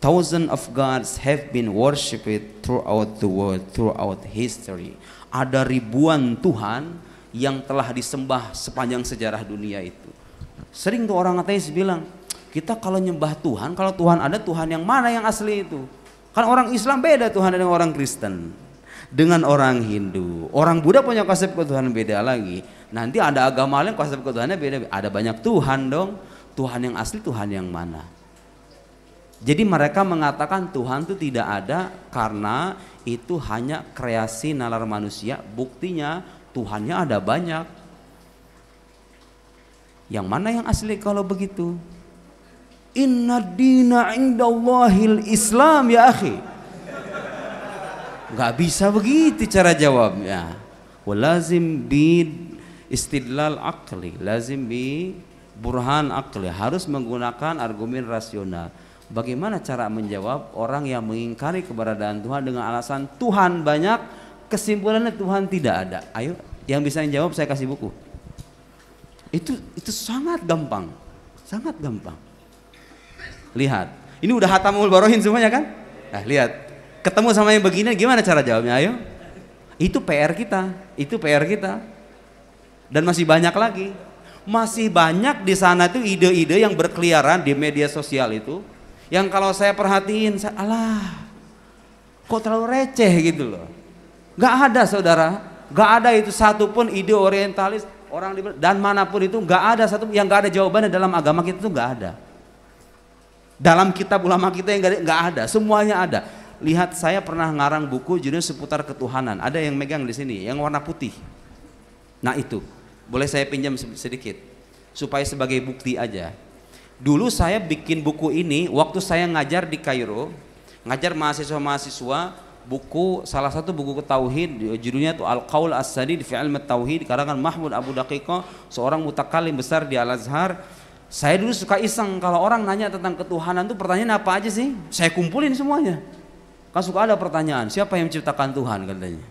Thousands of gods have been worshipped throughout the world, throughout history. Ada ribuan Tuhan yang telah disembah sepanjang sejarah dunia itu. Sering tuh orang ateis bilang, kita kalau nyembah Tuhan, kalau Tuhan ada, Tuhan yang mana yang asli itu? Kan orang Islam beda Tuhan dengan orang Kristen, dengan orang Hindu. Orang Buddha punya konsep ketuhanan beda lagi. Nanti ada agama lain konsep ketuhanannya beda. Ada banyak Tuhan dong. Tuhan yang asli Tuhan yang mana? Jadi mereka mengatakan Tuhan itu tidak ada karena itu hanya kreasi nalar manusia. Buktinya Tuhannya ada banyak. Yang mana yang asli kalau begitu? Inna dina indallahil Islam ya akhi. Gak bisa begitu cara jawabnya. Walazim bid istidlal akli, lazim bi burhan akli, harus menggunakan argumen rasional. Bagaimana cara menjawab orang yang mengingkari keberadaan Tuhan dengan alasan Tuhan banyak, kesimpulannya Tuhan tidak ada? Ayo, yang bisa menjawab saya kasih buku. Itu sangat gampang, sangat gampang. Lihat, ini udah hatamul barohin semuanya kan? Nah, lihat, ketemu sama yang begini gimana cara jawabnya? Ayo, itu PR kita, itu PR kita. Dan masih banyak lagi, masih banyak di sana tuh ide-ide yang berkeliaran di media sosial itu, yang kalau saya perhatiin, alah, kok terlalu receh gitu loh. Gak ada saudara, gak ada itu satupun ide orientalis orang dan manapun itu gak ada satu yang gak ada jawabannya dalam agama kita tuh gak ada. Dalam kitab ulama kita yang gak ada, semuanya ada. lihat saya pernah ngarang buku judulnya seputar ketuhanan. Ada yang megang di sini, yang warna putih. Nah itu, boleh saya pinjam sedikit supaya sebagai bukti aja. Dulu saya bikin buku ini waktu saya ngajar di Kairo, ngajar mahasiswa-mahasiswa, buku salah satu buku tauhid judulnya tuh Al-Qaul As-Sadid fi Ilm Tauhid karangan Mahmud Abu Daqiqah, seorang mutakalim besar di Al-Azhar. Saya dulu suka iseng kalau orang nanya tentang ketuhanan tuh pertanyaan apa aja sih? Saya kumpulin semuanya. Kan suka ada pertanyaan, siapa yang menciptakan Tuhan katanya?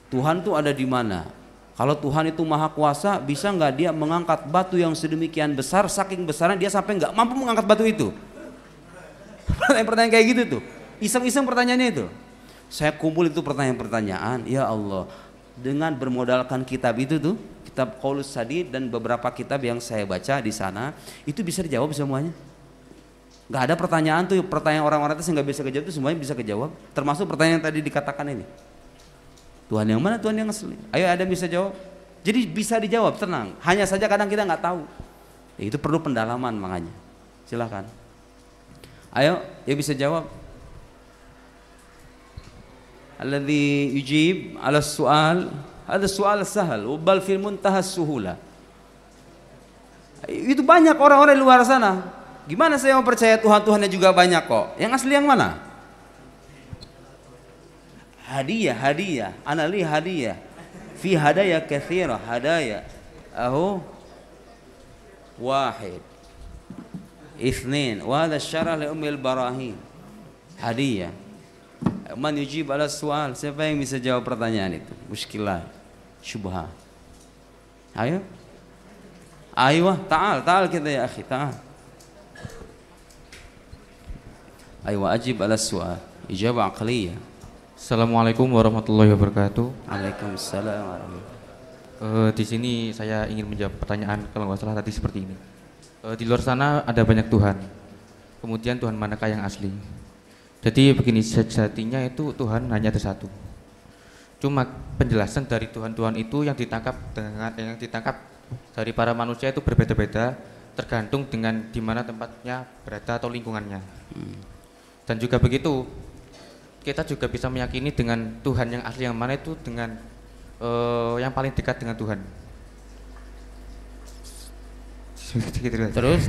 Tuhan tuh ada di mana? Kalau Tuhan itu maha kuasa, bisa nggak dia mengangkat batu yang sedemikian besar, saking besarnya dia sampai nggak mampu mengangkat batu itu? Pertanyaan-pertanyaan kayak gitu tuh, iseng-iseng pertanyaannya itu. Saya kumpul itu pertanyaan-pertanyaan, ya Allah, dengan bermodalkan kitab itu tuh, kitab Qaulus Sadid dan beberapa kitab yang saya baca di sana, itu bisa dijawab semuanya. Nggak ada pertanyaan tuh, pertanyaan orang-orang itu nggak bisa kejawab, itu semuanya bisa kejawab, termasuk pertanyaan yang tadi dikatakan ini. Tuhan yang mana? Tuhan yang asli. Ayo ada yang bisa jawab. Jadi bisa dijawab, tenang. Hanya saja kadang kita nggak tahu. Ya, itu perlu pendalaman makanya. Silakan. Ayo, ya bisa jawab. Alladzi yujib ala soal, ada soal sahal, bal fil muntahas suhula. Itu banyak orang-orang di luar sana. Gimana saya mau percaya Tuhan-Tuhannya juga banyak kok? Yang asli yang mana? Hadiah, anali hadiah. Fi hadaya katsira, hadaya. Aho wahid. Ithnin, wa hadha syarah li ummil barahin. Hadiah. Man yujib ala soal, siapa yang bisa jawab pertanyaan itu? Muskilah, syubha. Ayo. Ayo, ta'al kita ya akhi, ta'al. Ayo ajib ala soal. Ijabah aqliyah. Assalamualaikum warahmatullahi wabarakatuh. Waalaikumsalam warahmatullahi. Di sini saya ingin menjawab pertanyaan kalau nggak salah tadi seperti ini. Di luar sana ada banyak Tuhan. Kemudian Tuhan manakah yang asli? Jadi begini, sejatinya itu Tuhan hanya ada satu. Cuma penjelasan dari Tuhan-Tuhan itu yang ditangkap dari para manusia itu berbeda-beda, tergantung dengan di mana tempatnya berada atau lingkungannya. Dan juga begitu, kita juga bisa meyakini dengan Tuhan yang asli yang mana itu dengan yang paling dekat dengan Tuhan.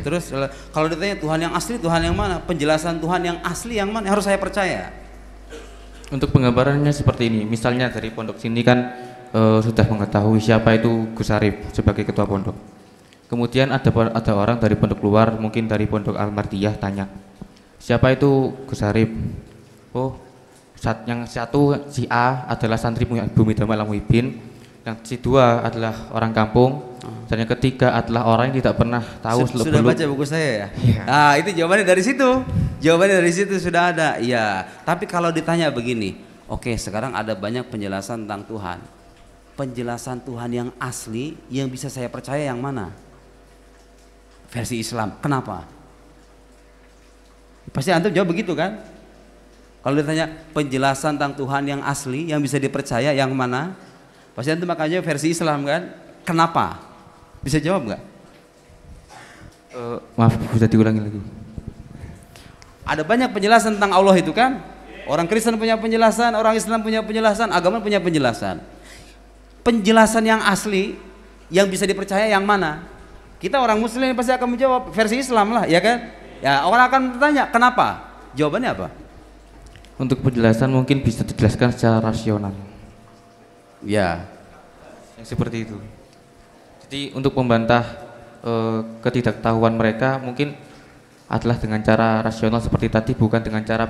Terus kalau ditanya Tuhan yang asli, Tuhan yang mana? Penjelasan Tuhan yang asli yang mana? Harus saya percaya. Untuk penggambarannya seperti ini, misalnya dari pondok sini kan sudah mengetahui siapa itu Gus Arif sebagai ketua pondok. Kemudian ada orang dari pondok luar, mungkin dari pondok Al-Mardiyah tanya, siapa itu Gus Arif? Oh, yang satu si A adalah santri Bumi Dhamma Al Muhibin, yang si dua adalah orang kampung, dan yang ketiga adalah orang yang tidak pernah tahu sudah baca buku saya ya? Ya. Nah itu jawabannya dari situ. Jawabannya dari situ sudah ada. Iya. Tapi kalau ditanya begini, oke, sekarang ada banyak penjelasan tentang Tuhan. Penjelasan Tuhan yang asli yang bisa saya percaya yang mana? Versi Islam. Kenapa? Pasti antum jawab begitu kan? Kalau ditanya penjelasan tentang Tuhan yang asli yang bisa dipercaya yang mana? Pasti antum akan jawab versi Islam kan? Kenapa? Bisa jawab nggak? Maaf, bisa diulangi lagi. Ada banyak penjelasan tentang Allah itu kan? Orang Kristen punya penjelasan, orang Islam punya penjelasan, agama punya penjelasan. Penjelasan yang asli yang bisa dipercaya yang mana? Kita orang Muslim pasti akan menjawab versi Islam lah, ya kan? Ya orang akan bertanya kenapa? Jawabannya apa? Untuk penjelasan mungkin bisa dijelaskan secara rasional. Ya. Yang seperti itu. Jadi untuk membantah ketidaktahuan mereka mungkin adalah dengan cara rasional seperti tadi, bukan dengan cara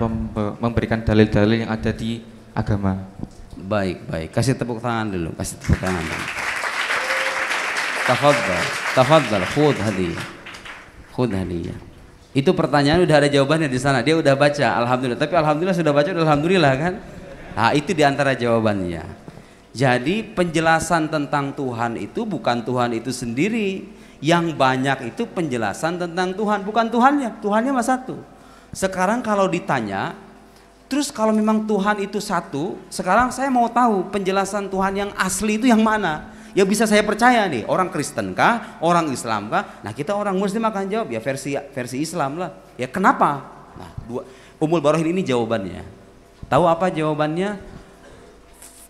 memberikan dalil-dalil yang ada di agama. Baik. Kasih tepuk tangan dulu. Tafadhal, khudh hadiyah. Itu pertanyaan udah ada jawabannya di sana. Dia udah baca, alhamdulillah. Tapi alhamdulillah sudah baca, alhamdulillah kan? Nah, itu diantara jawabannya. Jadi penjelasan tentang Tuhan itu bukan Tuhan itu sendiri. Yang banyak itu penjelasan tentang Tuhan, bukan Tuhannya. Tuhannya mah satu. Sekarang kalau ditanya, terus kalau memang Tuhan itu satu, sekarang saya mau tahu penjelasan Tuhan yang asli itu yang mana? Yang bisa saya percaya nih, orang Kristen kah, orang Islam kah? Nah kita orang Muslim akan jawab ya versi Islam lah. Ya kenapa? Nah Ummul Barahin ini jawabannya. Tahu apa jawabannya?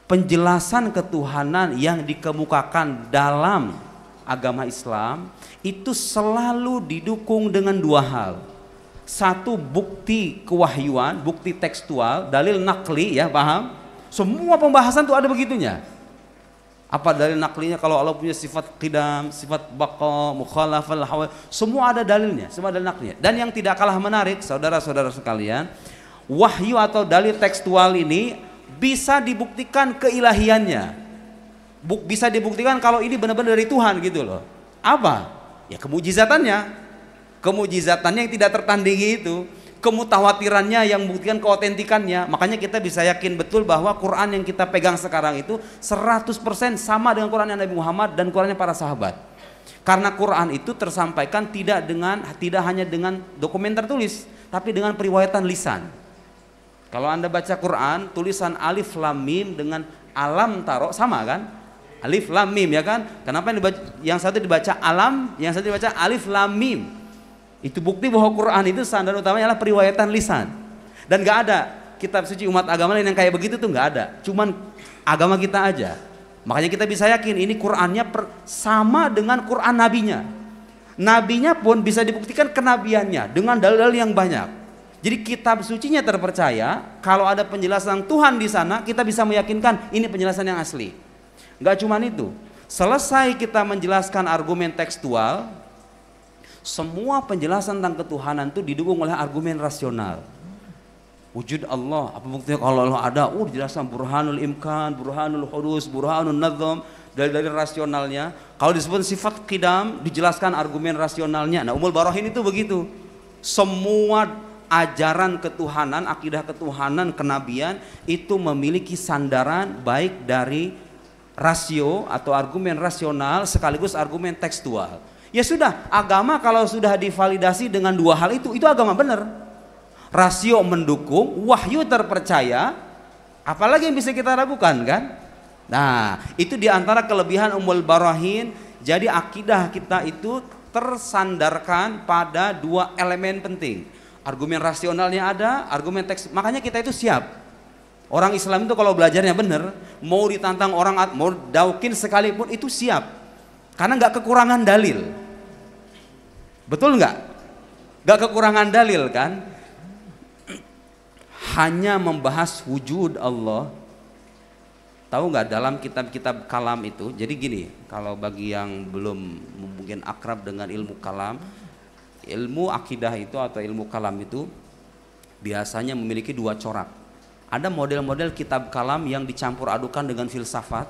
Penjelasan ketuhanan yang dikemukakan dalam agama Islam itu selalu didukung dengan dua hal. Satu, bukti kewahyuan, bukti tekstual, dalil nakli, ya paham? Semua pembahasan tuh ada begitunya. Apa dalil naklinya? Kalau Allah punya sifat qidam, sifat baqa, mukhalafal hawa, semua ada dalilnya, semua ada naklinya. Dan yang tidak kalah menarik, saudara-saudara sekalian, wahyu atau dalil tekstual ini bisa dibuktikan keilahiannya. Bisa dibuktikan kalau ini benar-benar dari Tuhan gitu loh. Apa? Ya kemujizatannya. Kemujizatannya yang tidak tertandingi itu. Kemutawatirannya yang membuktikan keotentikannya. Makanya kita bisa yakin betul bahwa Quran yang kita pegang sekarang itu 100% sama dengan Quran Nabi Muhammad dan Qurannya para sahabat. Karena Quran itu tersampaikan tidak hanya dengan dokumen tertulis, tapi dengan periwayatan lisan. Kalau Anda baca Quran, tulisan alif lam mim dengan alam taro sama kan? Alif lam mim, ya kan? Kenapa yang satu dibaca alam, yang satu dibaca alif lam mim? Itu bukti bahwa Quran itu standar utamanya adalah periwayatan lisan. Dan gak ada kitab suci umat agama lain yang kayak begitu tuh, gak ada. Cuman agama kita aja. Makanya kita bisa yakin ini Qurannya sama dengan Quran nabinya. Nabinya pun bisa dibuktikan kenabiannya dengan dalil-dalil yang banyak. Jadi kitab sucinya terpercaya. Kalau ada penjelasan Tuhan di sana, kita bisa meyakinkan ini penjelasan yang asli. Gak cuman itu. Selesai kita menjelaskan argumen tekstual, semua penjelasan tentang ketuhanan itu didukung oleh argumen rasional. Wujud Allah, apa buktinya kalau Allah ada? Dijelaskan burhanul imkan, burhanul hudus, burhanul nadzam, dari rasionalnya. Kalau disebut sifat qidam, dijelaskan argumen rasionalnya. Nah, Ummul Barahin itu begitu. Semua ajaran ketuhanan, akidah ketuhanan, kenabian itu memiliki sandaran baik dari rasio atau argumen rasional sekaligus argumen tekstual. Ya sudah, agama kalau sudah divalidasi dengan dua hal itu agama benar. Rasio mendukung, wahyu terpercaya, apalagi yang bisa kita ragukan kan? Nah, itu diantara kelebihan Ummul Barahin. Jadi akidah kita itu tersandarkan pada dua elemen penting. Argumen rasionalnya ada, argumen teks. Makanya kita itu siap. Orang Islam itu kalau belajarnya benar, mau ditantang orang, mau daukin sekalipun itu siap. Karena nggak kekurangan dalil. Betul nggak? Nggak kekurangan dalil kan? Hanya membahas wujud Allah. Tahu nggak dalam kitab-kitab kalam itu? Jadi gini, kalau bagi yang belum mungkin akrab dengan ilmu kalam, ilmu akidah itu atau ilmu kalam itu biasanya memiliki dua corak. Ada model-model kitab kalam yang dicampur adukan dengan filsafat.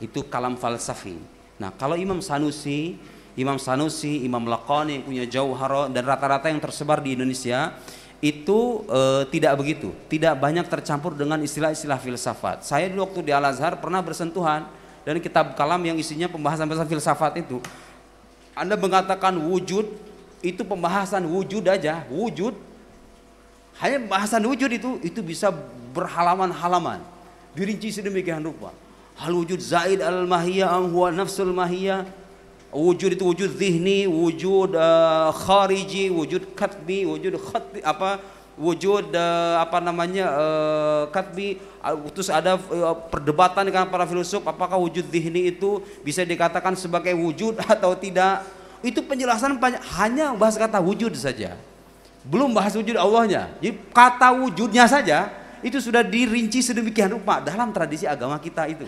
Itu kalam falsafi. Nah, kalau Imam Sanusi, Imam Laqani punya Jauhara dan rata-rata yang tersebar di Indonesia itu tidak begitu, tidak banyak tercampur dengan istilah-istilah filsafat. Saya dulu waktu di Al-Azhar pernah bersentuhan dan kitab kalam yang isinya pembahasan filsafat itu. Anda mengatakan wujud, itu pembahasan wujud aja, wujud. Hanya pembahasan wujud itu bisa berhalaman-halaman, dirinci sedemikian rupa. Hal wujud zaid al-mahiyah am huwa nafsul mahiyah. Wujud itu wujud zihni, wujud khariji, wujud katbi, wujud khati, wujud katbi. Terus ada perdebatan dengan para filsuf apakah wujud zihni itu bisa dikatakan sebagai wujud atau tidak. Itu penjelasan hanya bahas kata wujud saja, belum bahas wujud Allahnya. Jadi kata wujudnya saja itu sudah dirinci sedemikian rupa dalam tradisi agama kita itu.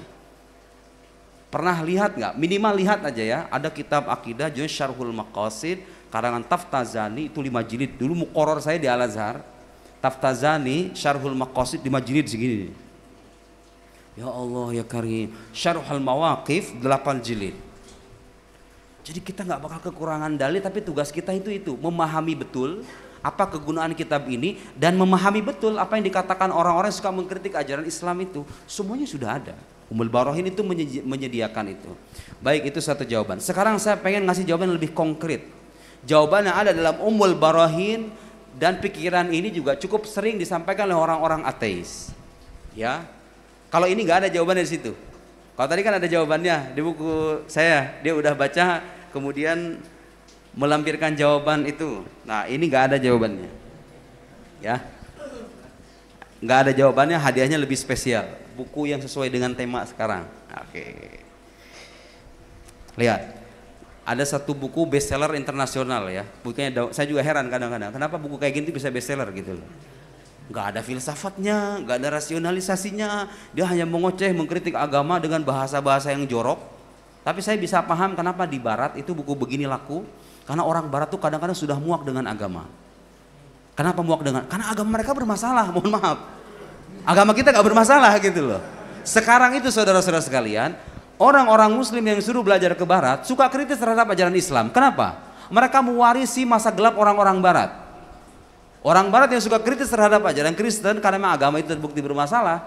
Pernah lihat nggak? Minimal lihat aja ya. Ada kitab akidah judulnya Syarhul Maqasid karangan Taftazani, itu 5 jilid. Dulu muqarrar saya di Al-Azhar. Taftazani Syarhul Maqasid 5 jilid segini. Ya Allah ya Karim. Syarhul Mawaqif 8 jilid. Jadi kita nggak bakal kekurangan dalil, tapi tugas kita itu memahami betul apa kegunaan kitab ini dan memahami betul apa yang dikatakan orang-orang yang suka mengkritik ajaran Islam itu. Semuanya sudah ada. Ummul Barahin itu menyediakan itu. Baik, itu satu jawaban. Sekarang saya pengen ngasih jawaban lebih konkret. Jawaban yang ada dalam Ummul Barahin dan pikiran ini juga cukup sering disampaikan oleh orang-orang ateis. Ya, kalau ini nggak ada jawaban di situ. Kalau tadi kan ada jawabannya di buku saya, dia udah baca kemudian melampirkan jawaban itu. Nah, ini nggak ada jawabannya. Ya. Nggak ada jawabannya, hadiahnya lebih spesial. Buku yang sesuai dengan tema sekarang. Oke. Lihat, ada satu buku bestseller internasional ya. Bukunya, saya juga heran kadang-kadang, kenapa buku kayak gini bisa bestseller gitu loh. Nggak ada filsafatnya, nggak ada rasionalisasinya. Dia hanya mengoceh, mengkritik agama dengan bahasa-bahasa yang jorok. Tapi saya bisa paham kenapa di Barat itu buku begini laku. Karena orang Barat tuh kadang-kadang sudah muak dengan agama. Kenapa muak dengan? Karena agama mereka bermasalah, mohon maaf. Agama kita nggak bermasalah gitu loh. Sekarang itu saudara-saudara sekalian, orang-orang muslim yang disuruh belajar ke barat suka kritis terhadap ajaran Islam. Kenapa? Mereka mewarisi masa gelap orang-orang barat. Orang barat yang suka kritis terhadap ajaran Kristen karena memang agama itu terbukti bermasalah.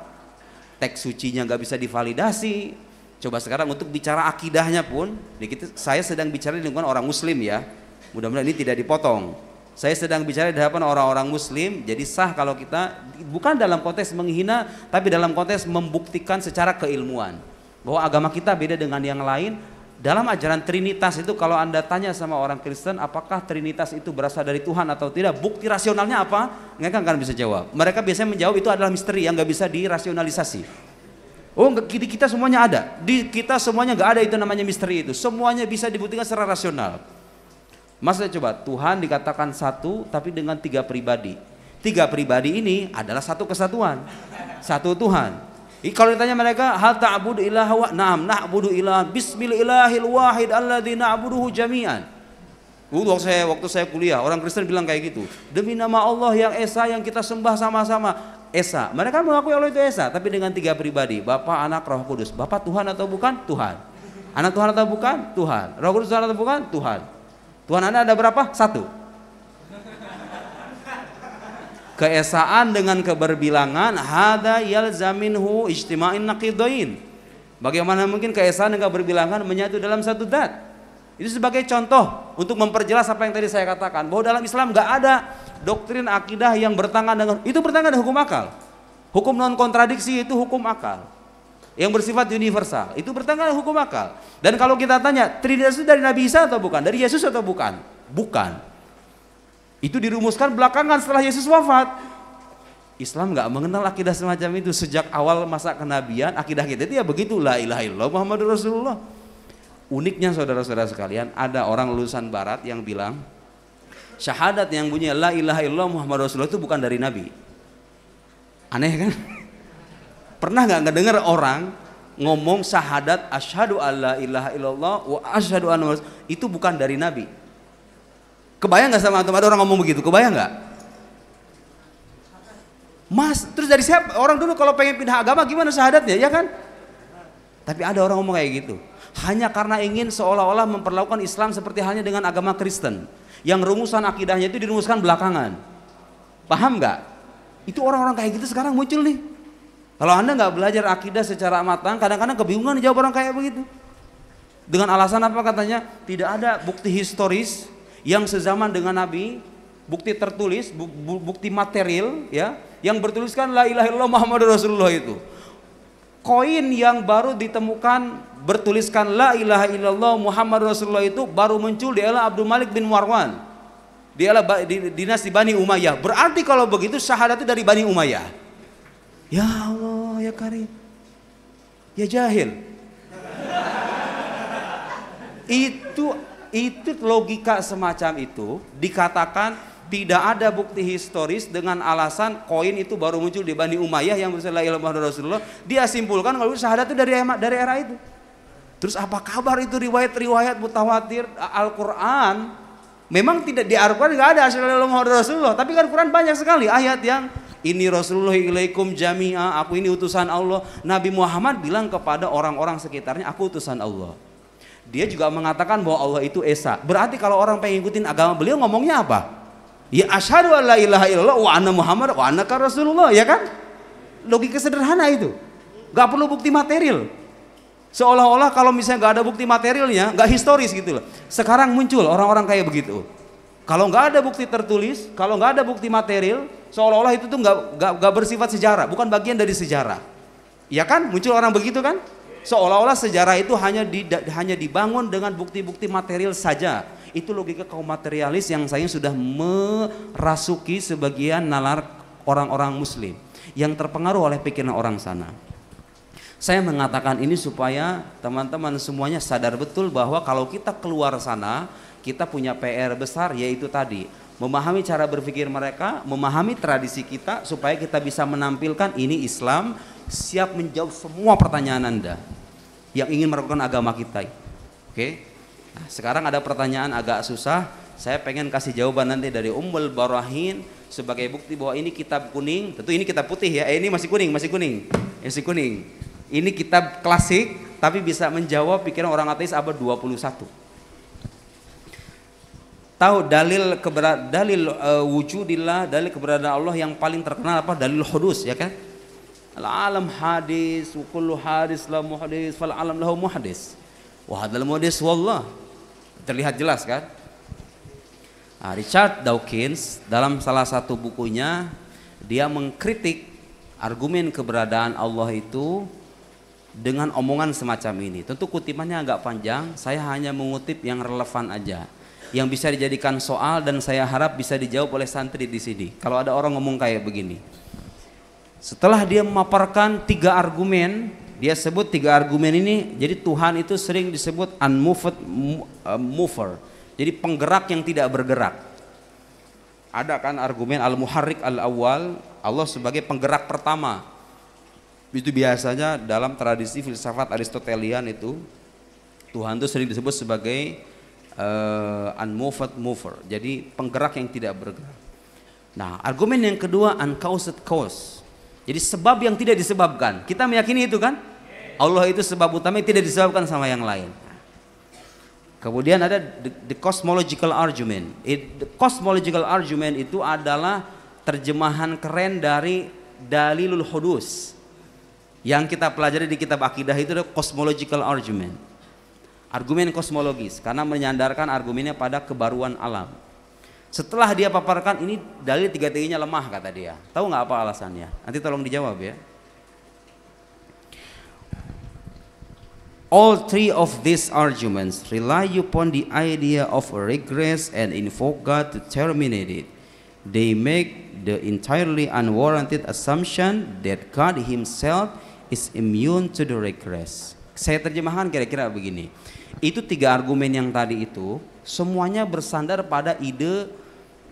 Teks sucinya nggak bisa divalidasi. Coba sekarang untuk bicara akidahnya pun, saya sedang bicara di lingkungan orang muslim ya. Mudah-mudahan ini tidak dipotong. Saya sedang bicara di hadapan orang-orang muslim, jadi sah kalau kita bukan dalam konteks menghina, tapi dalam konteks membuktikan secara keilmuan bahwa agama kita beda dengan yang lain. Dalam ajaran Trinitas itu kalau Anda tanya sama orang Kristen apakah Trinitas itu berasal dari Tuhan atau tidak, bukti rasionalnya apa? Mereka nggak bisa jawab. Mereka biasanya menjawab itu adalah misteri yang nggak bisa dirasionalisasi. Oh, kita semuanya ada, di kita semuanya nggak ada itu namanya misteri itu, semuanya bisa dibuktikan secara rasional. Maksudnya coba, Tuhan dikatakan satu tapi dengan 3 pribadi. 3 pribadi ini adalah satu kesatuan, satu Tuhan. Kalau ditanya mereka, hal ta'budu ilaha wa na'am na'budu ilaha bismillahil wahid alladzi na'buduhu jami'an. Waktu saya kuliah, orang Kristen bilang kayak gitu. Demi nama Allah yang Esa yang kita sembah sama-sama, Esa. Mereka mengakui Allah itu Esa, tapi dengan 3 pribadi, Bapa, Anak, Roh Kudus. Bapa Tuhan atau bukan? Tuhan. Anak Tuhan atau bukan? Tuhan. Roh Kudus Tuhan atau bukan? Tuhan. Tuhan Anda ada berapa? 1. Keesaan dengan keberbilangan hada yalzaminhu ijtima'in naqidain. Bagaimana mungkin keesaan dengan keberbilangan menyatu dalam satu zat? Itu sebagai contoh untuk memperjelas apa yang tadi saya katakan, bahwa dalam Islam nggak ada doktrin akidah yang bertentangan dengan itu, bertentangan dengan hukum akal. Hukum non kontradiksi itu hukum akal yang bersifat universal, itu bertentangan dengan hukum akal. Dan kalau kita tanya, Trinitas itu dari Nabi Isa atau bukan? Dari Yesus atau bukan? Bukan. Itu dirumuskan belakangan setelah Yesus wafat. Islam nggak mengenal akidah semacam itu sejak awal masa kenabian. Akidah kita itu ya begitu, la ilaha illallah Muhammadur Rasulullah. Uniknya saudara-saudara sekalian, ada orang lulusan barat yang bilang syahadat yang bunyi la ilaha illallah Muhammadur Rasulullah itu bukan dari Nabi. Aneh kan? Pernah nggak ngedengar orang ngomong syahadat asyhadu alla ilaha illallah wa asyhadu anna itu bukan dari Nabi? Kebayang nggak sama teman ada orang ngomong begitu? Kebayang nggak? Mas, terus dari siapa? Orang dulu kalau pengen pindah agama gimana syahadatnya, ya kan? Tapi ada orang ngomong kayak gitu. Hanya karena ingin seolah-olah memperlakukan Islam seperti halnya dengan agama Kristen, yang rumusan akidahnya itu dirumuskan belakangan. Paham nggak? Itu orang-orang kayak gitu sekarang muncul nih. Kalau Anda nggak belajar akidah secara matang, kadang-kadang kebingungan jawab orang kayak begitu. Dengan alasan apa katanya? Tidak ada bukti historis yang sezaman dengan Nabi, bukti tertulis, bukti material, ya, yang bertuliskan la ilaha illallah Muhammadur Rasulullah itu. Koin yang baru ditemukan bertuliskan la ilaha illallah Muhammadur Rasulullah itu baru muncul di era Abdul Malik bin Marwan, di era dinasti Bani Umayyah. Berarti kalau begitu syahadat itu dari Bani Umayyah. Ya Allah, ya Karim, ya jahil. Itu logika semacam itu dikatakan tidak ada bukti historis dengan alasan koin itu baru muncul di Bani Umayyah yang bersama Rasulullah. Dia simpulkan kalau syahadat itu dari era itu. Terus apa kabar itu riwayat-riwayat mutawatir Al-Quran? Memang tidak di Al-Quran nggak ada Rasulullah, tapi kan Quran banyak sekali ayat yang ini Rasulullah ilaikum jami'a, aku ini utusan Allah. Nabi Muhammad bilang kepada orang-orang sekitarnya, aku utusan Allah. Dia juga mengatakan bahwa Allah itu Esa. Berarti kalau orang pengen ikutin agama beliau ngomongnya apa? Ya asyhadu an la ilaha illallah wa anna Muhammad wa annaka Rasulullah, ya kan? Logika sederhana itu. Gak perlu bukti material. Seolah-olah kalau misalnya gak ada bukti materialnya, gak historis gitu loh. Sekarang muncul orang-orang kayak begitu. Kalau nggak ada bukti tertulis, kalau nggak ada bukti material, seolah-olah itu tuh nggak bersifat sejarah, bukan bagian dari sejarah. Ya kan, muncul orang begitu kan? Seolah-olah sejarah itu hanya dibangun dengan bukti-bukti material saja. Itu logika kaum materialis yang saya sudah merasuki sebagian nalar orang-orang Muslim. yang terpengaruh oleh pikiran orang sana. Saya mengatakan ini supaya teman-teman semuanya sadar betul bahwa kalau kita keluar sana, kita punya PR besar, yaitu tadi memahami cara berpikir mereka, memahami tradisi kita, supaya kita bisa menampilkan ini Islam siap menjawab semua pertanyaan Anda yang ingin meragukan agama kita. Oke? Nah, sekarang ada pertanyaan agak susah, saya pengen kasih jawaban nanti dari Ummul Barahin sebagai bukti bahwa ini kitab kuning, tentu ini kitab putih ya, ini masih kuning. Ini kitab klasik tapi bisa menjawab pikiran orang ateis abad 21. Tahu dalil wujudillah, dalil keberadaan Allah yang paling terkenal apa? Dalil hudus, ya kan? Al-alam hadis, wa kullu hadis la muhdis, fal alam lahu muhdis. Wa hadzal muhdis wallah. Terlihat jelas kan? Nah, Richard Dawkins dalam salah satu bukunya dia mengkritik argumen keberadaan Allah itu dengan omongan semacam ini. Tentu kutipannya agak panjang, saya hanya mengutip yang relevan aja, yang bisa dijadikan soal dan saya harap bisa dijawab oleh santri di sini. Kalau ada orang ngomong kayak begini, setelah dia memaparkan 3 argumen, dia sebut 3 argumen ini. Jadi Tuhan itu sering disebut unmoved mover, jadi penggerak yang tidak bergerak. Ada kan argumen al-muharrik al-awwal, Allah sebagai penggerak pertama. Itu biasanya dalam tradisi filsafat Aristotelian itu Tuhan itu sering disebut sebagai unmoved mover, jadi penggerak yang tidak bergerak. Nah, argumen yang kedua uncaused cause, jadi sebab yang tidak disebabkan. Kita meyakini itu kan, Allah itu sebab utama yang tidak disebabkan sama yang lain. Kemudian ada the cosmological argument. The cosmological argument itu adalah terjemahan keren dari dalilul hudus yang kita pelajari di kitab akidah. itu adalah cosmological argument, argumen kosmologis, karena menyandarkan argumennya pada kebaruan alam. Setelah dia paparkan ini dalil 3-tiganya lemah kata dia. Tahu nggak apa alasannya? Nanti tolong dijawab ya. All 3 of these arguments rely upon the idea of a regress and invoke God to terminate it. They make the entirely unwarranted assumption that God himself is immune to the regress. Saya terjemahkan kira-kira begini. Itu 3 argumen yang tadi itu semuanya bersandar pada ide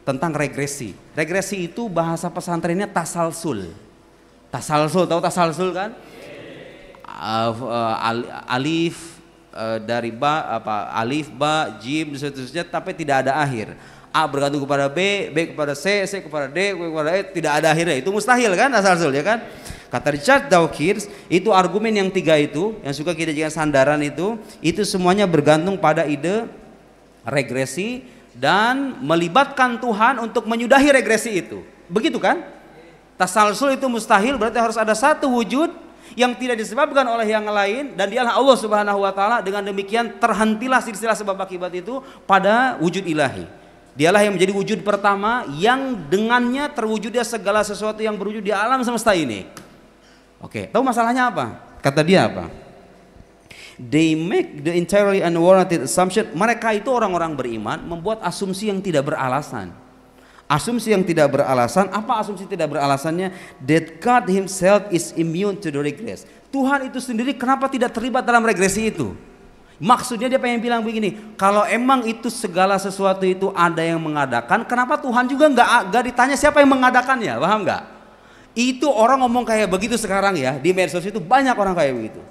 tentang regresi. Regresi itu bahasa pesantrennya tasalsul. Tasalsul, tahu tasalsul kan? Alif dari ba, alif, ba, jim, seterusnya, tapi tidak ada akhir. A bergantung kepada B, B kepada C, C kepada D, W kepada E, tidak ada akhirnya. Itu mustahil kan, tasalsul ya kan? Kata Richard Dawkins, itu argumen yang 3 itu, yang suka kita jadikan sandaran itu semuanya bergantung pada ide regresi dan melibatkan Tuhan untuk menyudahi regresi itu. Begitu kan? Tasalsul itu mustahil, berarti harus ada satu wujud yang tidak disebabkan oleh yang lain, dan dialah Allah Subhanahu wa taala. Dengan demikian terhentilah silsilah sebab akibat itu pada wujud ilahi. Dialah yang menjadi wujud pertama yang dengannya terwujudnya segala sesuatu yang berwujud di alam semesta ini. Oke, tahu masalahnya apa? Kata dia apa? They make the entirely unwarranted assumption. Mereka itu orang-orang beriman membuat asumsi yang tidak beralasan. Asumsi yang tidak beralasan. Apa asumsi tidak beralasannya? That God himself is immune to the regress. Tuhan itu sendiri kenapa tidak terlibat dalam regresi itu? Maksudnya dia pengen bilang begini, kalau emang itu segala sesuatu itu ada yang mengadakan, kenapa Tuhan juga nggak ditanya siapa yang mengadakannya? Paham nggak? Itu orang ngomong kayak begitu sekarang ya, di medsos itu banyak orang kayak begitu.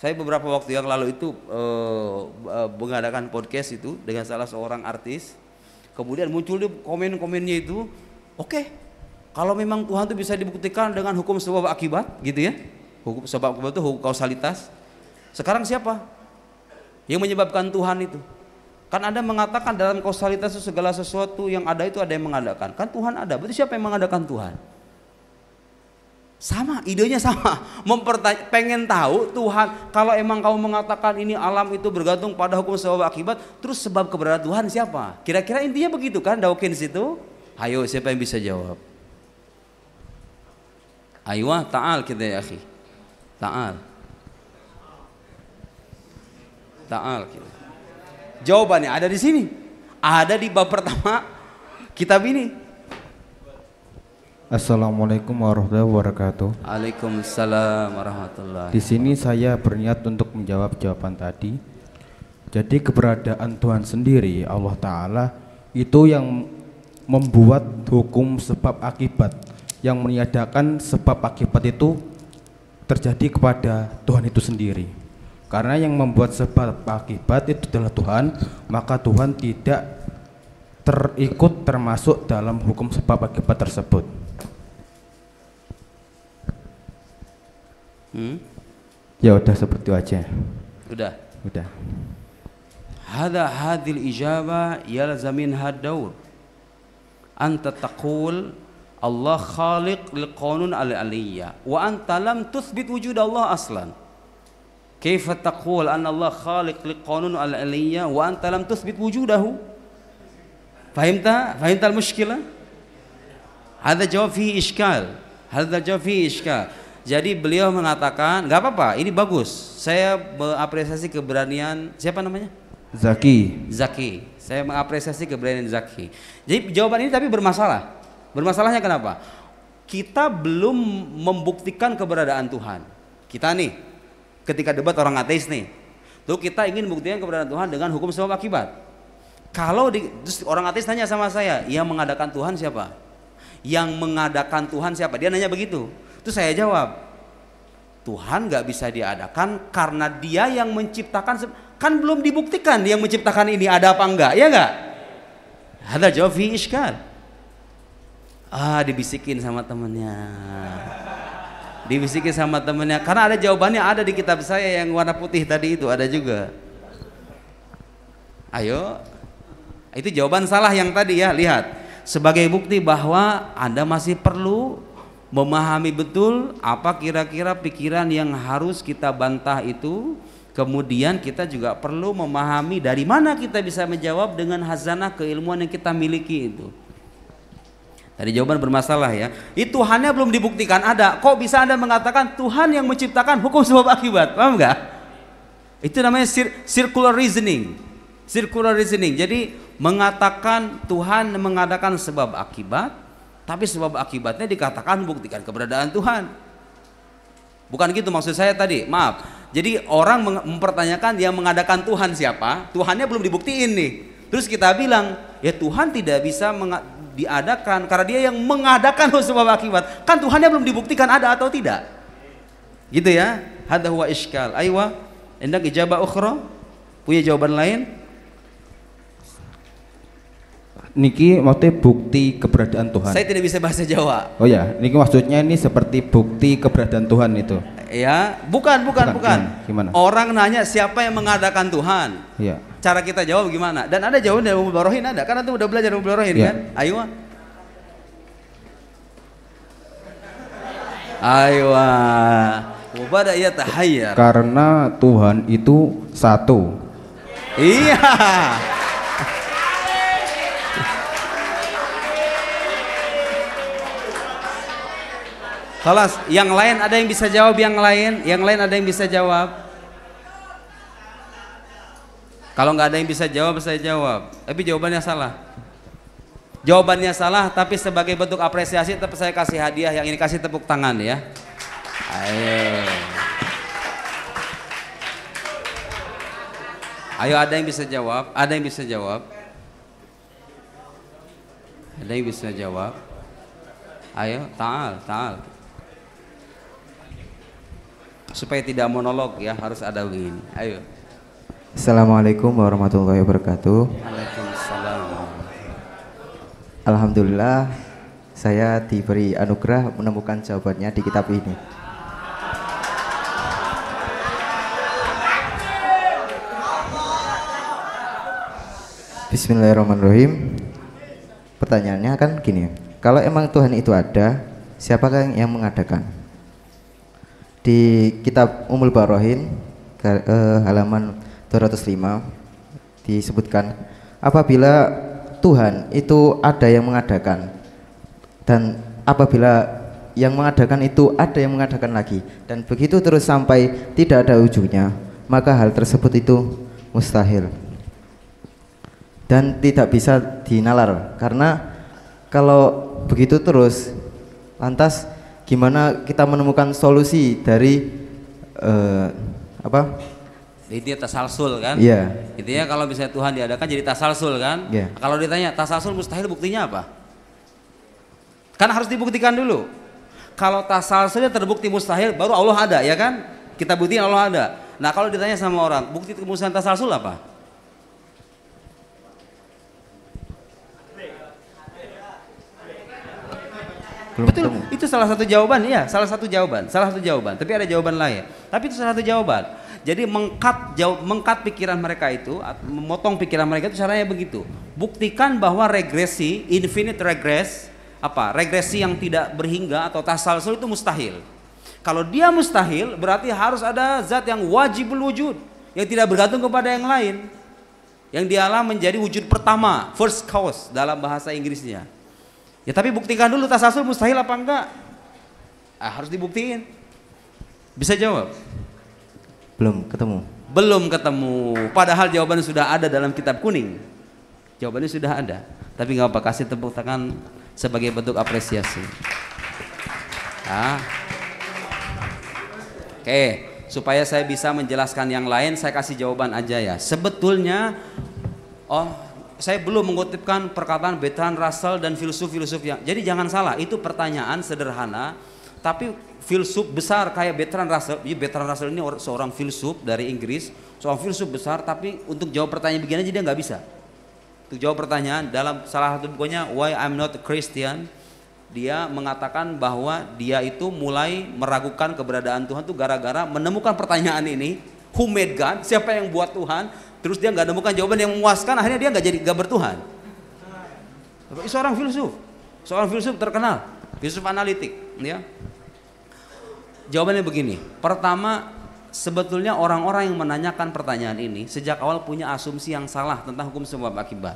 Saya beberapa waktu yang lalu itu mengadakan podcast itu dengan salah seorang artis. Kemudian muncul di komen-komennya itu, oke, kalau memang Tuhan itu bisa dibuktikan dengan hukum sebab akibat, gitu ya. Hukum sebab akibat itu hukum kausalitas. Sekarang siapa yang menyebabkan Tuhan itu? Kan Anda mengatakan dalam kausalitas itu segala sesuatu yang ada itu ada yang mengadakan. Kan Tuhan ada, berarti siapa yang mengadakan Tuhan? Sama, idenya sama. Pengen tahu Tuhan, kalau emang kamu mengatakan ini alam itu bergantung pada hukum sebab akibat, terus sebab keberadaan Tuhan siapa? Kira-kira intinya begitu kan Dawkins itu? Ayo, siapa yang bisa jawab? Aywa, ta'al kita ya akhi. Ta'al. Ta'al kita. Jawabannya ada di sini. Ada di bab pertama kitab ini. Assalamualaikum warahmatullahi wabarakatuh. Waalaikumsalam warahmatullahi. Di sini saya berniat untuk menjawab jawaban tadi. Jadi keberadaan Tuhan sendiri, Allah Ta'ala, itu yang membuat hukum sebab akibat, yang meniadakan sebab akibat itu terjadi kepada Tuhan itu sendiri. Karena yang membuat sebab akibat itu adalah Tuhan, maka Tuhan tidak terikut termasuk dalam hukum sebab akibat tersebut. Ya udah seperti itu aja. Udah. Hadil ijabah yalzamin had-daur. Anta taqul Allah khaliq lil qanun al-aliyya wa anta lam tuthbit wujud Allah aslan. Kaifa taqul anna Allah khaliq lil qanun al-aliyya wa anta lam tuthbit wujudahu? Fahimta al-mushkilah? Hadha jawab fihi ishkal. Jadi beliau mengatakan, nggak apa-apa, ini bagus. Saya mengapresiasi keberanian, siapa namanya? Zaki. Saya mengapresiasi keberanian Zaki. Jadi jawaban ini tapi bermasalah. Bermasalahnya kenapa? Kita belum membuktikan keberadaan Tuhan. Kita nih, ketika debat orang ateis nih, tuh kita ingin membuktikan keberadaan Tuhan dengan hukum sebab akibat. Kalau terus orang ateis tanya sama saya, yang mengadakan Tuhan siapa? Yang mengadakan Tuhan siapa? Dia nanya begitu. Terus saya jawab, Tuhan nggak bisa diadakan karena Dia yang menciptakan. Kan belum dibuktikan yang menciptakan ini ada apa enggak, ya enggak? Ada jawab fi iskal. Dibisikin sama temennya. Karena ada jawabannya, ada di kitab saya yang warna putih tadi itu, ada juga. Ayo, itu jawaban salah yang tadi ya, lihat. Sebagai bukti bahwa Anda masih perlu memahami betul apa kira-kira pikiran yang harus kita bantah itu. Kemudian kita juga perlu memahami dari mana kita bisa menjawab dengan hazanah keilmuan yang kita miliki itu. Tadi jawaban bermasalah ya. Itu Tuhannya belum dibuktikan ada. Kok bisa Anda mengatakan Tuhan yang menciptakan hukum sebab akibat? Paham nggak? Itu namanya circular reasoning. Jadi mengatakan Tuhan mengadakan sebab akibat, tapi sebab akibatnya dikatakan membuktikan keberadaan Tuhan. Bukan gitu maksud saya tadi, maaf. Jadi orang mempertanyakan yang mengadakan Tuhan siapa? Tuhannya belum dibuktiin nih. Terus kita bilang, ya Tuhan tidak bisa diadakan karena Dia yang mengadakan sebab akibat. Kan Tuhannya belum dibuktikan ada atau tidak. Gitu ya. Hadza huwa iskal. Aywa, indak ijabah ukhra? Punya jawaban lain? Niki maksudnya bukti keberadaan Tuhan. Saya tidak bisa bahasa Jawa. Oh ya, niki maksudnya ini seperti bukti keberadaan Tuhan itu. Ya, bukan. Gimana? Orang nanya siapa yang mengadakan Tuhan. Iya. Cara kita jawab gimana? Dan ada jawaban dari Umul Barohin ada. Karena itu udah belajar Umul Barohin kan? Ayo. Mubada ya tahayyar. Karena Tuhan itu satu. Iya. Kelas, yang lain ada yang bisa jawab, yang lain ada yang bisa jawab. Kalau nggak ada yang bisa jawab, saya jawab. Tapi jawabannya salah. Jawabannya salah, tapi sebagai bentuk apresiasi tetap saya kasih hadiah. Yang ini kasih tepuk tangan ya. Ayo ada yang bisa jawab, ada yang bisa jawab. Ada yang bisa jawab. Ayo, ta'al. Supaya tidak monolog ya, harus ada begini. Ayo. Assalamualaikum warahmatullahi wabarakatuh. Waalaikumsalam. Alhamdulillah saya diberi anugerah menemukan jawabannya di kitab ini. Bismillahirrahmanirrahim. Pertanyaannya kan gini, kalau emang Tuhan itu ada, siapakah yang mengadakan? Di kitab Umul Barohin halaman 205 disebutkan, apabila Tuhan itu ada yang mengadakan, dan apabila yang mengadakan itu ada yang mengadakan lagi, dan begitu terus sampai tidak ada ujungnya, maka hal tersebut itu mustahil dan tidak bisa dinalar. Karena kalau begitu terus Lantas gimana kita menemukan solusi dari apa? Itu tasalsul kan? Iya. Intinya kalau misalnya Tuhan diadakan jadi tasalsul kan? Iya. Kalau ditanya tasalsul mustahil, buktinya apa? Kan harus dibuktikan dulu. Kalau tasalsulnya terbukti mustahil, baru Allah ada, ya kan? Kita buktiin Allah ada. Nah kalau ditanya sama orang, bukti kemustahilan tasalsul apa? Betul, itu salah satu jawaban, ya, salah satu jawaban. Tapi ada jawaban lain. Tapi itu salah satu jawaban. Jadi mengkat pikiran mereka itu, memotong pikiran mereka itu caranya begitu. Buktikan bahwa regresi, infinite regress, regresi yang tidak berhingga atau tasalsul itu mustahil. Kalau dia mustahil, berarti harus ada zat yang wajibul wujud, yang tidak bergantung kepada yang lain, yang dialah menjadi wujud pertama, first cause dalam bahasa Inggrisnya. Ya tapi buktikan dulu tasalsul mustahil apa enggak? Harus dibuktiin. Bisa jawab? Belum ketemu. Padahal jawabannya sudah ada dalam kitab kuning. Jawabannya sudah ada. Tapi nggak apa, kasih tepuk tangan sebagai bentuk apresiasi. Oke, supaya saya bisa menjelaskan yang lain, saya kasih jawaban aja ya. Sebetulnya, saya belum mengutipkan perkataan Bertrand Russell dan filsuf-filsuf yang. Jadi jangan salah, itu pertanyaan sederhana, tapi filsuf besar kayak Bertrand Russell. Bertrand Russell ini seorang filsuf dari Inggris, seorang filsuf besar, tapi untuk jawab pertanyaan begini aja dia nggak bisa. Untuk jawab pertanyaan dalam salah satu bukunya Why I'm Not a Christian, dia mengatakan bahwa dia itu mulai meragukan keberadaan Tuhan tuh gara-gara menemukan pertanyaan ini, who made God? Siapa yang buat Tuhan? Terus dia nggak menemukan jawaban yang memuaskan, akhirnya dia nggak bertuhan. Seorang filsuf terkenal, filsuf analitik, ya. Jawabannya begini. Pertama, sebetulnya orang-orang yang menanyakan pertanyaan ini sejak awal punya asumsi yang salah tentang hukum sebab akibat.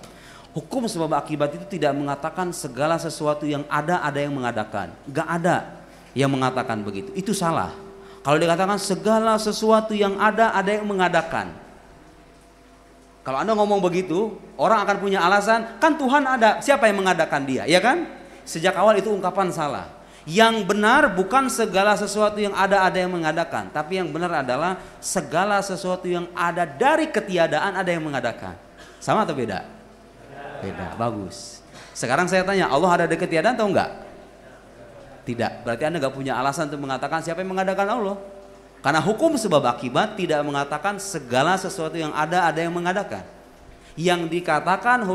Hukum sebab akibat itu tidak mengatakan segala sesuatu yang ada yang mengadakan. Nggak ada yang mengatakan begitu. Itu salah. Kalau dikatakan segala sesuatu yang ada yang mengadakan. Kalau Anda ngomong begitu, orang akan punya alasan, kan Tuhan ada, siapa yang mengadakan dia, ya kan? Sejak awal itu ungkapan salah. Yang benar bukan segala sesuatu yang ada yang mengadakan, tapi yang benar adalah segala sesuatu yang ada dari ketiadaan ada yang mengadakan. Sama atau beda? Beda, bagus. Sekarang saya tanya, Allah ada di ketiadaan atau enggak? Tidak, berarti Anda enggak punya alasan untuk mengatakan siapa yang mengadakan Allah. Karena hukum sebab akibat tidak mengatakan segala sesuatu yang ada yang mengadakan. Yang dikatakan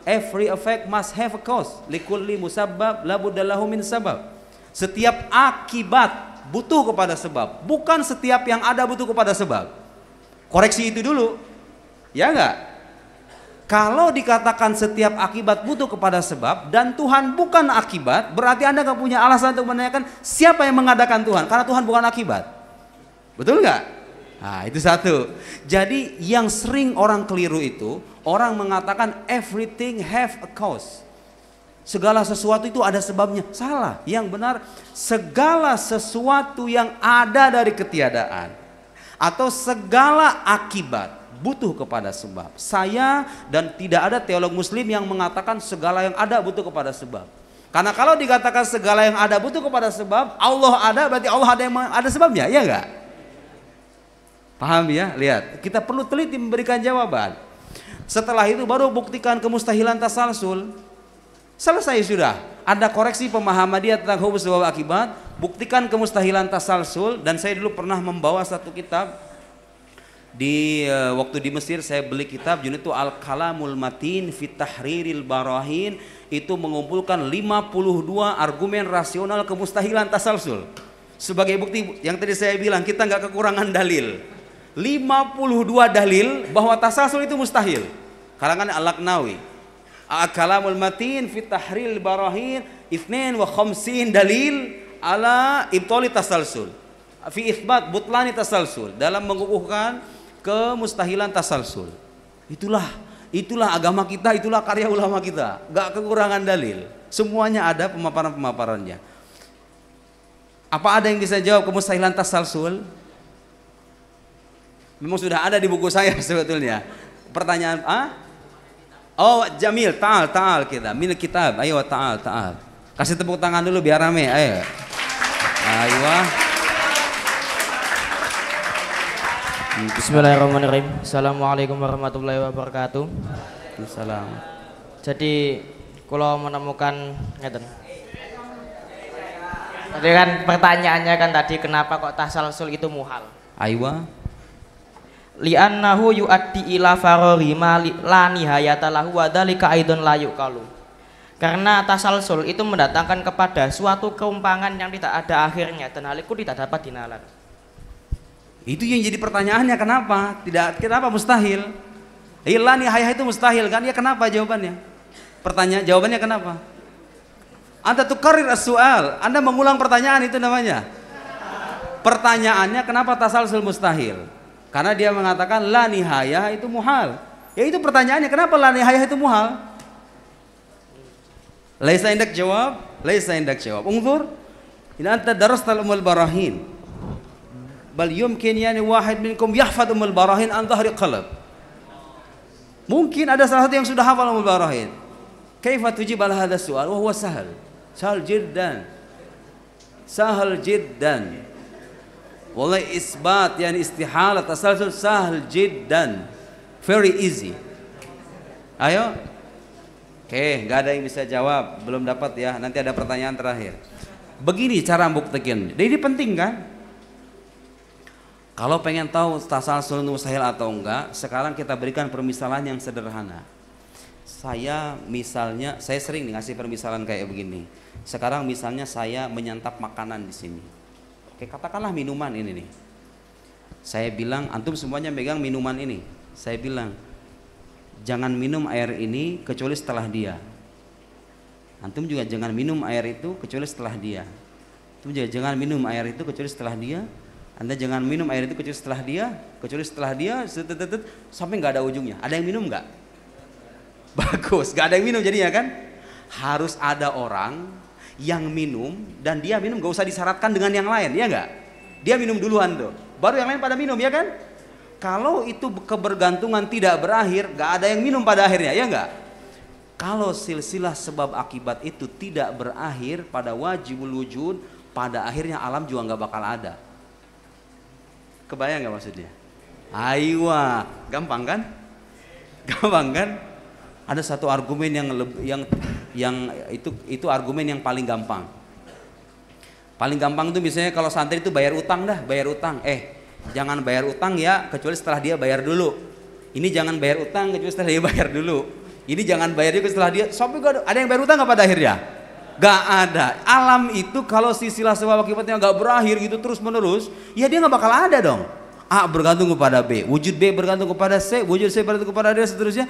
every effect must have a cause. Likulli musabbab la budda lahu min sabab. Setiap akibat butuh kepada sebab. Bukan setiap yang ada butuh kepada sebab. Koreksi itu dulu. Ya enggak? Kalau dikatakan setiap akibat butuh kepada sebab dan Tuhan bukan akibat, berarti Anda enggak punya alasan untuk menanyakan siapa yang mengadakan Tuhan. Karena Tuhan bukan akibat. Betul nggak? Nah itu satu. Jadi yang sering orang keliru itu, orang mengatakan everything have a cause. Segala sesuatu itu ada sebabnya. Salah. Yang benar, segala sesuatu yang ada dari ketiadaan atau segala akibat butuh kepada sebab. Saya dan tidak ada teolog muslim yang mengatakan segala yang ada butuh kepada sebab. Karena kalau dikatakan segala yang ada butuh kepada sebab, Allah ada, berarti Allah ada sebabnya, ya enggak? Paham ya? Lihat, kita perlu teliti memberikan jawaban. Setelah itu baru buktikan kemustahilan tasalsul. Selesai sudah. Ada koreksi pemahaman dia tentang hukum sebab akibat, buktikan kemustahilan tasalsul. Dan saya dulu pernah membawa satu kitab waktu di Mesir. Saya beli kitab judulnya itu Al-Kalamul Matin fi Tahriril Barahin. Itu mengumpulkan 52 argumen rasional kemustahilan tasalsul. Sebagai bukti yang tadi saya bilang, kita nggak kekurangan dalil. 52 dalil bahwa tasalsul itu mustahil. Karangan Al-Laqnawi. Al-Kalamul Matin fi Tahriril Barahin 52 dalil ala ibtali tasalsul. Fi itsbat butlani tasalsul, dalam mengukuhkan kemustahilan tasalsul. Itulah agama kita, itulah karya ulama kita. Gak kekurangan dalil. Semuanya ada pemaparan-pemaparannya. Apa ada yang bisa jawab kemustahilan tasalsul? Memang sudah ada di buku saya sebetulnya. Pertanyaan, Oh, jamil, ta'al kita, min kitab, ayo ta'al. Kasih tepuk tangan dulu biar rame. Ayo. Ayo. Bismillahirrahmanirrahim. Assalamualaikum warahmatullahi wabarakatuh. Assalam. Jadi kalau menemukan ngeten. Tadi kan pertanyaannya kan tadi kenapa kok tasalsul itu muhal? Aywa. Li'annahu yu'addi ila farori ma la nihayata lahu wa dzalika aidon la yuqalu. Karena tasalsul itu mendatangkan kepada suatu keumpangan yang tidak ada akhirnya dan hal itu tidak dapat dinalar. Itu yang jadi pertanyaannya, kenapa? Kenapa mustahil? La nihayah itu mustahil kan? Ya kenapa jawabannya? Jawabannya kenapa? Anda tukarir as-su'al, Anda mengulang pertanyaan, itu namanya. Pertanyaannya kenapa tasalsul mustahil? Karena dia mengatakan la nihayah itu muhal. Ya itu pertanyaannya, kenapa la nihayah itu muhal? Laisa indak jawab, laisa indak jawab. Unzur, in anta darasta umul barahin. Bal yumkin yani wahid minkum yahfad umul barahin an dhahri qalb. Mungkin ada salah satu yang sudah hafal umul barahin. Kaifa tujib ala hadha su'al wa huwa sahal. Sahal jiddan. Sahal jiddan. Wallahi isbat yani istihala tasalsul sahal jiddan. Very easy. Ayo. Oke, nggak ada yang bisa jawab, belum dapat ya. Nanti ada pertanyaan terakhir. Begini cara membuktikan. Ini penting kan? Kalau pengen tahu tasalsul mustahil atau enggak, sekarang kita berikan permisalan yang sederhana. Saya sering ngasih permisalan kayak begini. Sekarang misalnya saya menyantap makanan di sini. Oke, katakanlah minuman ini nih. Saya bilang antum semuanya megang minuman ini. Saya bilang jangan minum air ini kecuali setelah dia. Antum juga jangan minum air itu kecuali setelah dia. Antum juga jangan minum air itu kecuali setelah dia. Anda jangan minum air itu kecuali setelah dia, sampai nggak ada ujungnya. Ada yang minum nggak? Bagus, nggak ada yang minum jadinya kan? Harus ada orang yang minum dan dia minum, nggak usah disyaratkan dengan yang lain, ya nggak? Dia minum duluan tuh, baru yang lain pada minum, ya kan? Kalau itu kebergantungan tidak berakhir, gak ada yang minum pada akhirnya, ya enggak? Kalau silsilah sebab akibat itu tidak berakhir pada wajibul wujud, pada akhirnya alam juga gak bakal ada. Kebayang gak maksudnya? Aywa, gampang kan? Gampang kan? Ada satu argumen yang itu argumen yang paling gampang. Paling gampang itu misalnya kalau santri itu bayar utang dah, bayar utang. Jangan bayar utang ya kecuali setelah dia bayar dulu. Ini jangan bayar utang kecuali setelah dia bayar dulu. Ini jangan bayar juga setelah dia. Sampai ada yang bayar utang nggak pada akhirnya? Gak ada. Alam itu kalau silsilah sebab akibatnya nggak berakhir gitu terus menerus, ya dia nggak bakal ada dong. A bergantung kepada B, wujud B bergantung kepada C, wujud C bergantung kepada D, seterusnya.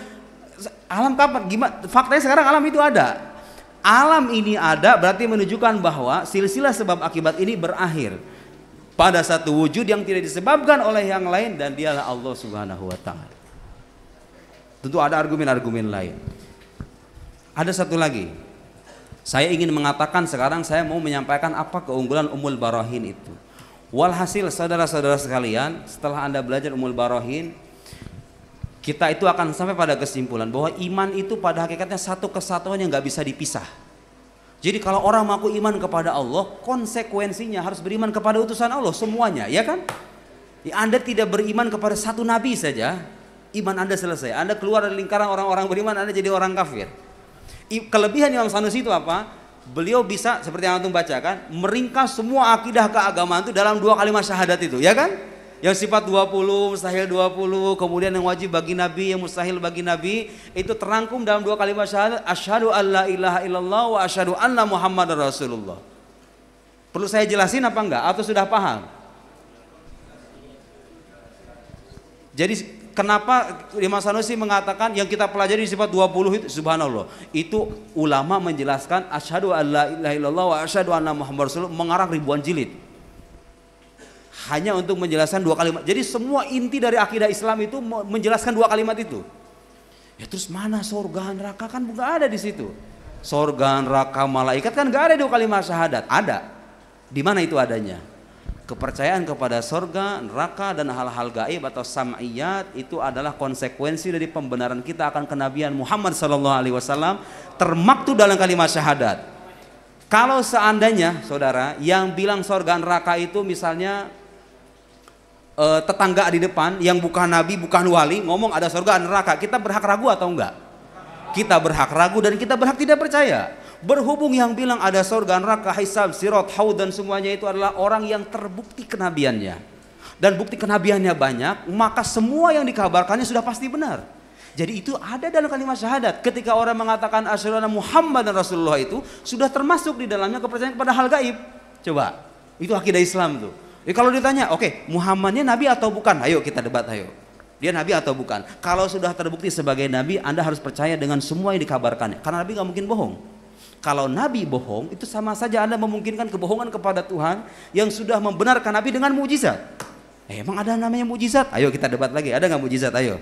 Alam kapan? Gimana? Faktanya sekarang alam itu ada. Alam ini ada berarti menunjukkan bahwa silsilah sebab akibat ini berakhir pada satu wujud yang tidak disebabkan oleh yang lain, dan dialah Allah Subhanahu wa taala. Tentu ada argumen-argumen lain. Ada satu lagi. Saya ingin mengatakan sekarang saya mau menyampaikan apa keunggulan Ummul Barahin itu. Walhasil saudara-saudara sekalian, setelah Anda belajar Ummul Barahin, kita itu akan sampai pada kesimpulan bahwa iman itu pada hakikatnya satu kesatuan yang nggak bisa dipisah. Jadi kalau orang mengaku iman kepada Allah, konsekuensinya harus beriman kepada utusan Allah semuanya, ya kan? Ya, Anda tidak beriman kepada satu nabi saja, iman Anda selesai. Anda keluar dari lingkaran orang-orang beriman, Anda jadi orang kafir. Kelebihan Imam Sanusi itu apa? Beliau bisa seperti yang antum bacakan, meringkas semua akidah keagamaan itu dalam 2 kalimat syahadat itu, ya kan? Yang sifat 20, mustahil 20, kemudian yang wajib bagi Nabi, yang mustahil bagi Nabi, itu terangkum dalam 2 kalimat syahadat, asyhadu alla ilaha illallah wa asyhadu anna Muhammadar Rasulullah. Perlu saya jelasin apa enggak? Atau sudah paham? Jadi kenapa Imam Sanusi mengatakan yang kita pelajari sifat 20 itu, subhanallah, itu ulama menjelaskan asyhadu alla ilaha illallah wa asyhadu anna Muhammadar Rasulullah mengarang ribuan jilid. Hanya untuk menjelaskan 2 kalimat. Jadi semua inti dari akidah Islam itu menjelaskan 2 kalimat itu. Ya terus mana surga neraka, kan nggak ada di situ. Surga neraka malaikat kan nggak ada 2 kalimat syahadat. Ada. Di mana itu adanya? Kepercayaan kepada surga, neraka dan hal-hal gaib atau sam'iyat itu adalah konsekuensi dari pembenaran kita akan kenabian Muhammad SAW termaktub dalam kalimat syahadat. Kalau seandainya saudara yang bilang surga neraka itu misalnya tetangga di depan yang bukan nabi, bukan wali ngomong ada surga neraka, kita berhak ragu atau enggak? Kita berhak ragu dan kita berhak tidak percaya. Berhubung yang bilang ada surga neraka, hisab, sirat, haud dan semuanya itu adalah orang yang terbukti kenabiannya dan bukti kenabiannya banyak, maka semua yang dikabarkannya sudah pasti benar. Jadi itu ada dalam kalimat syahadat. Ketika orang mengatakan asyhadu anna Muhammadan Rasulullah itu sudah termasuk di dalamnya kepercayaan kepada hal gaib. Coba, itu akidah Islam tuh. Kalau ditanya, oke, Muhammadnya nabi atau bukan? Ayo kita debat, ayo. Dia nabi atau bukan? Kalau sudah terbukti sebagai nabi, Anda harus percaya dengan semua yang dikabarkannya. Karena nabi nggak mungkin bohong. Kalau nabi bohong, itu sama saja Anda memungkinkan kebohongan kepada Tuhan yang sudah membenarkan nabi dengan mukjizat. Emang ada namanya mukjizat? Ayo kita debat lagi. Ada nggak mukjizat? Ayo.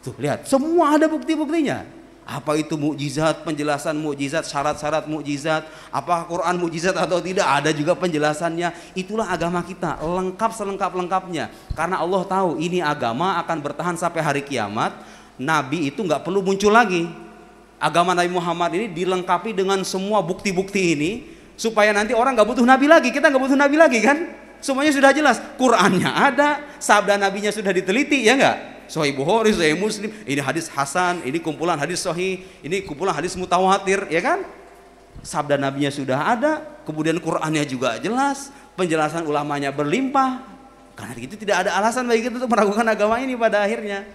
Tuh lihat, semua ada bukti-buktinya. Apa itu mukjizat, penjelasan mukjizat, syarat-syarat mukjizat, apakah Quran mukjizat atau tidak, ada juga penjelasannya. Itulah agama kita, lengkap selengkap-lengkapnya. Karena Allah tahu ini agama akan bertahan sampai hari kiamat. Nabi itu nggak perlu muncul lagi. Agama Nabi Muhammad ini dilengkapi dengan semua bukti-bukti ini supaya nanti orang nggak butuh nabi lagi, kita nggak butuh nabi lagi kan? Semuanya sudah jelas, Qurannya ada, sabda nabinya sudah diteliti, ya nggak? Sahih Bukhari, Sahih Muslim, ini hadis hasan, ini kumpulan hadis sahih, ini kumpulan hadis mutawatir, ya kan? Sabda nabinya sudah ada, kemudian Qurannya juga jelas, penjelasan ulamanya berlimpah. Karena itu tidak ada alasan bagi kita untuk meragukan agama ini pada akhirnya.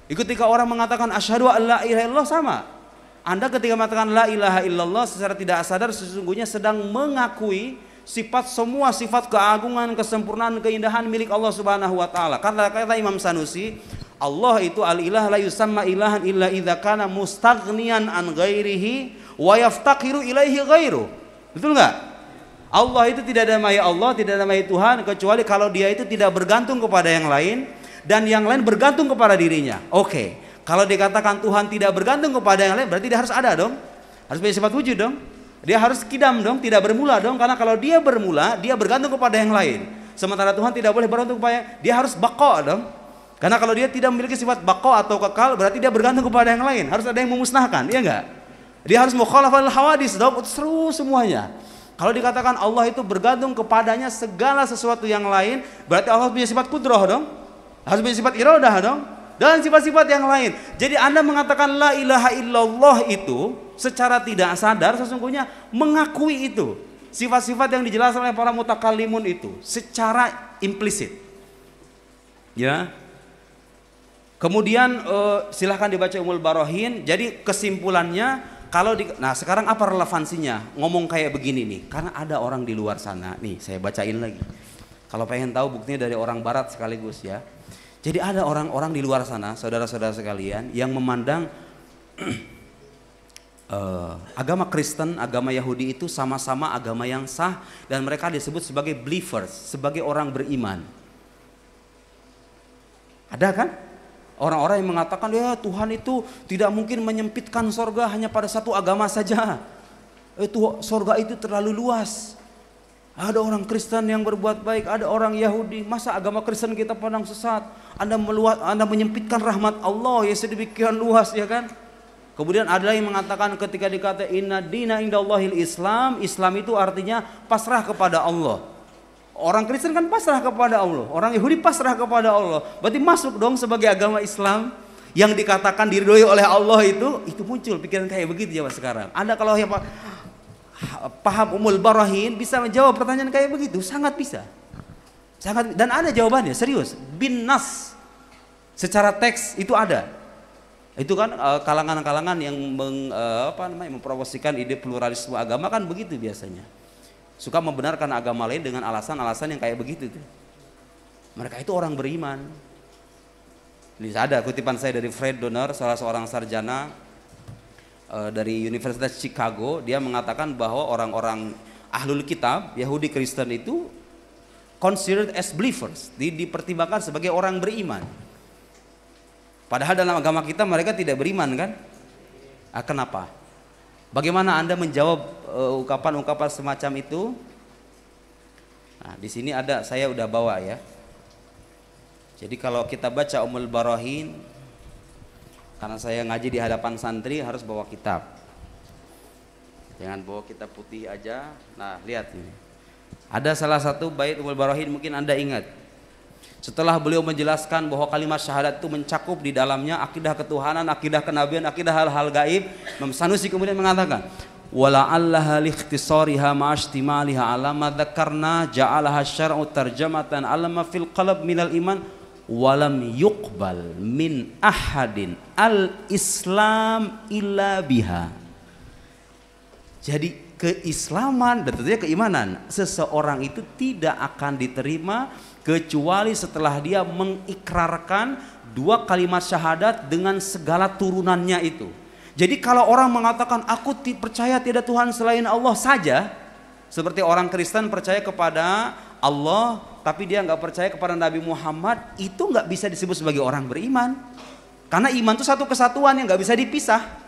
Ketika orang mengatakan asyhadu an la ilaha illallah, sama. Anda ketika mengatakan la ilaha illallah secara tidak sadar sesungguhnya sedang mengakui semua sifat keagungan, kesempurnaan, keindahan milik Allah Subhanahu wa taala. Kata Imam Sanusi, Allah itu al-ilah la yusamma ilahan illa idza kana mustaghniyan an ghairihi wa yaftaqiru ilaihi ghairu. Betul enggak? Allah itu tidak ada namanya Allah, tidak ada namanya Tuhan kecuali kalau dia itu tidak bergantung kepada yang lain dan yang lain bergantung kepada dirinya. Oke. Kalau dikatakan Tuhan tidak bergantung kepada yang lain, berarti dia harus ada dong. Harus punya sifat wujud dong. Dia harus kidam dong, tidak bermula dong. Karena kalau dia bermula, dia bergantung kepada yang lain. Sementara Tuhan tidak boleh bergantung kepada, dia harus baqa dong. Karena kalau dia tidak memiliki sifat baqa atau kekal, berarti dia bergantung kepada yang lain. Harus ada yang memusnahkan, iya enggak? Dia harus mukhalafal hawadis dong, seru semuanya. Kalau dikatakan Allah itu bergantung kepadanya segala sesuatu yang lain, berarti Allah punya sifat kudrah dong. Harus punya sifat iradah dong. Dan sifat-sifat yang lain. Jadi Anda mengatakan la ilaha illallah itu secara tidak sadar sesungguhnya mengakui itu. Sifat-sifat yang dijelaskan oleh para mutakallimun itu secara implisit. Ya. Kemudian silahkan dibaca Ummul Barahin. Jadi kesimpulannya nah sekarang apa relevansinya ngomong kayak begini nih? Karena ada orang di luar sana. Nih saya bacain lagi. Kalau pengen tahu buktinya dari orang barat sekaligus ya. Jadi ada orang-orang di luar sana, saudara-saudara sekalian, yang memandang agama Kristen, agama Yahudi itu sama-sama agama yang sah dan mereka disebut sebagai believers, sebagai orang beriman. Ada kan? Orang-orang yang mengatakan ya Tuhan itu tidak mungkin menyempitkan sorga hanya pada satu agama saja. Sorga itu terlalu luas. Ada orang Kristen yang berbuat baik, ada orang Yahudi. Masa agama Kristen kita pandang sesat? Anda menyempitkan rahmat Allah ya sedemikian luas ya kan? Kemudian ada yang mengatakan ketika dikata inna dina indallahil Islam, Islam itu artinya pasrah kepada Allah. Orang Kristen kan pasrah kepada Allah, orang Yahudi pasrah kepada Allah. Berarti masuk dong sebagai agama Islam yang dikatakan diridhoi oleh Allah itu muncul pikiran kayak begitu ya sekarang. Anda kalau ya paham Ummul Barahin bisa menjawab pertanyaan kayak begitu, sangat bisa. Sangat, dan ada jawabannya, serius. Bin nas secara teks itu ada. Itu kan kalangan-kalangan yang mempromosikan ide pluralisme agama kan begitu biasanya. Suka membenarkan agama lain dengan alasan-alasan yang kayak begitu tuh. Mereka itu orang beriman. Ini ada kutipan saya dari Fred Donner, salah seorang sarjana dari Universitas Chicago. Dia mengatakan bahwa orang-orang ahlul kitab, Yahudi Kristen itu considered as believers, dipertimbangkan sebagai orang beriman. Padahal dalam agama kita mereka tidak beriman kan? Kenapa? Bagaimana Anda menjawab ungkapan-ungkapan semacam itu? Nah, di sini ada, saya udah bawa ya. Jadi kalau kita baca Ummul Barahin, karena saya ngaji di hadapan santri harus bawa kitab. Jangan bawa kitab putih aja. Nah, lihat ini. Ada salah satu bait Ummul Barahin mungkin Anda ingat. Setelah beliau menjelaskan bahwa kalimat syahadat itu mencakup di dalamnya akidah ketuhanan, akidah kenabian, akidah hal-hal gaib, Imam Sanusi kemudian mengatakan, wala'allaha liikhtisariha ma'ashtimaliha ala ma dzakarna ja'alaha syar'u tarjamatan ala ma fil qalb minal iman walam yuqbal min ahadin al-islam illa biha. Jadi keislaman dan tentunya keimanan seseorang itu tidak akan diterima kecuali setelah dia mengikrarkan dua kalimat syahadat dengan segala turunannya itu. Jadi kalau orang mengatakan aku percaya tidak Tuhan selain Allah saja, seperti orang Kristen percaya kepada Allah tapi dia nggak percaya kepada Nabi Muhammad, itu nggak bisa disebut sebagai orang beriman. Karena iman itu satu kesatuan yang nggak bisa dipisah.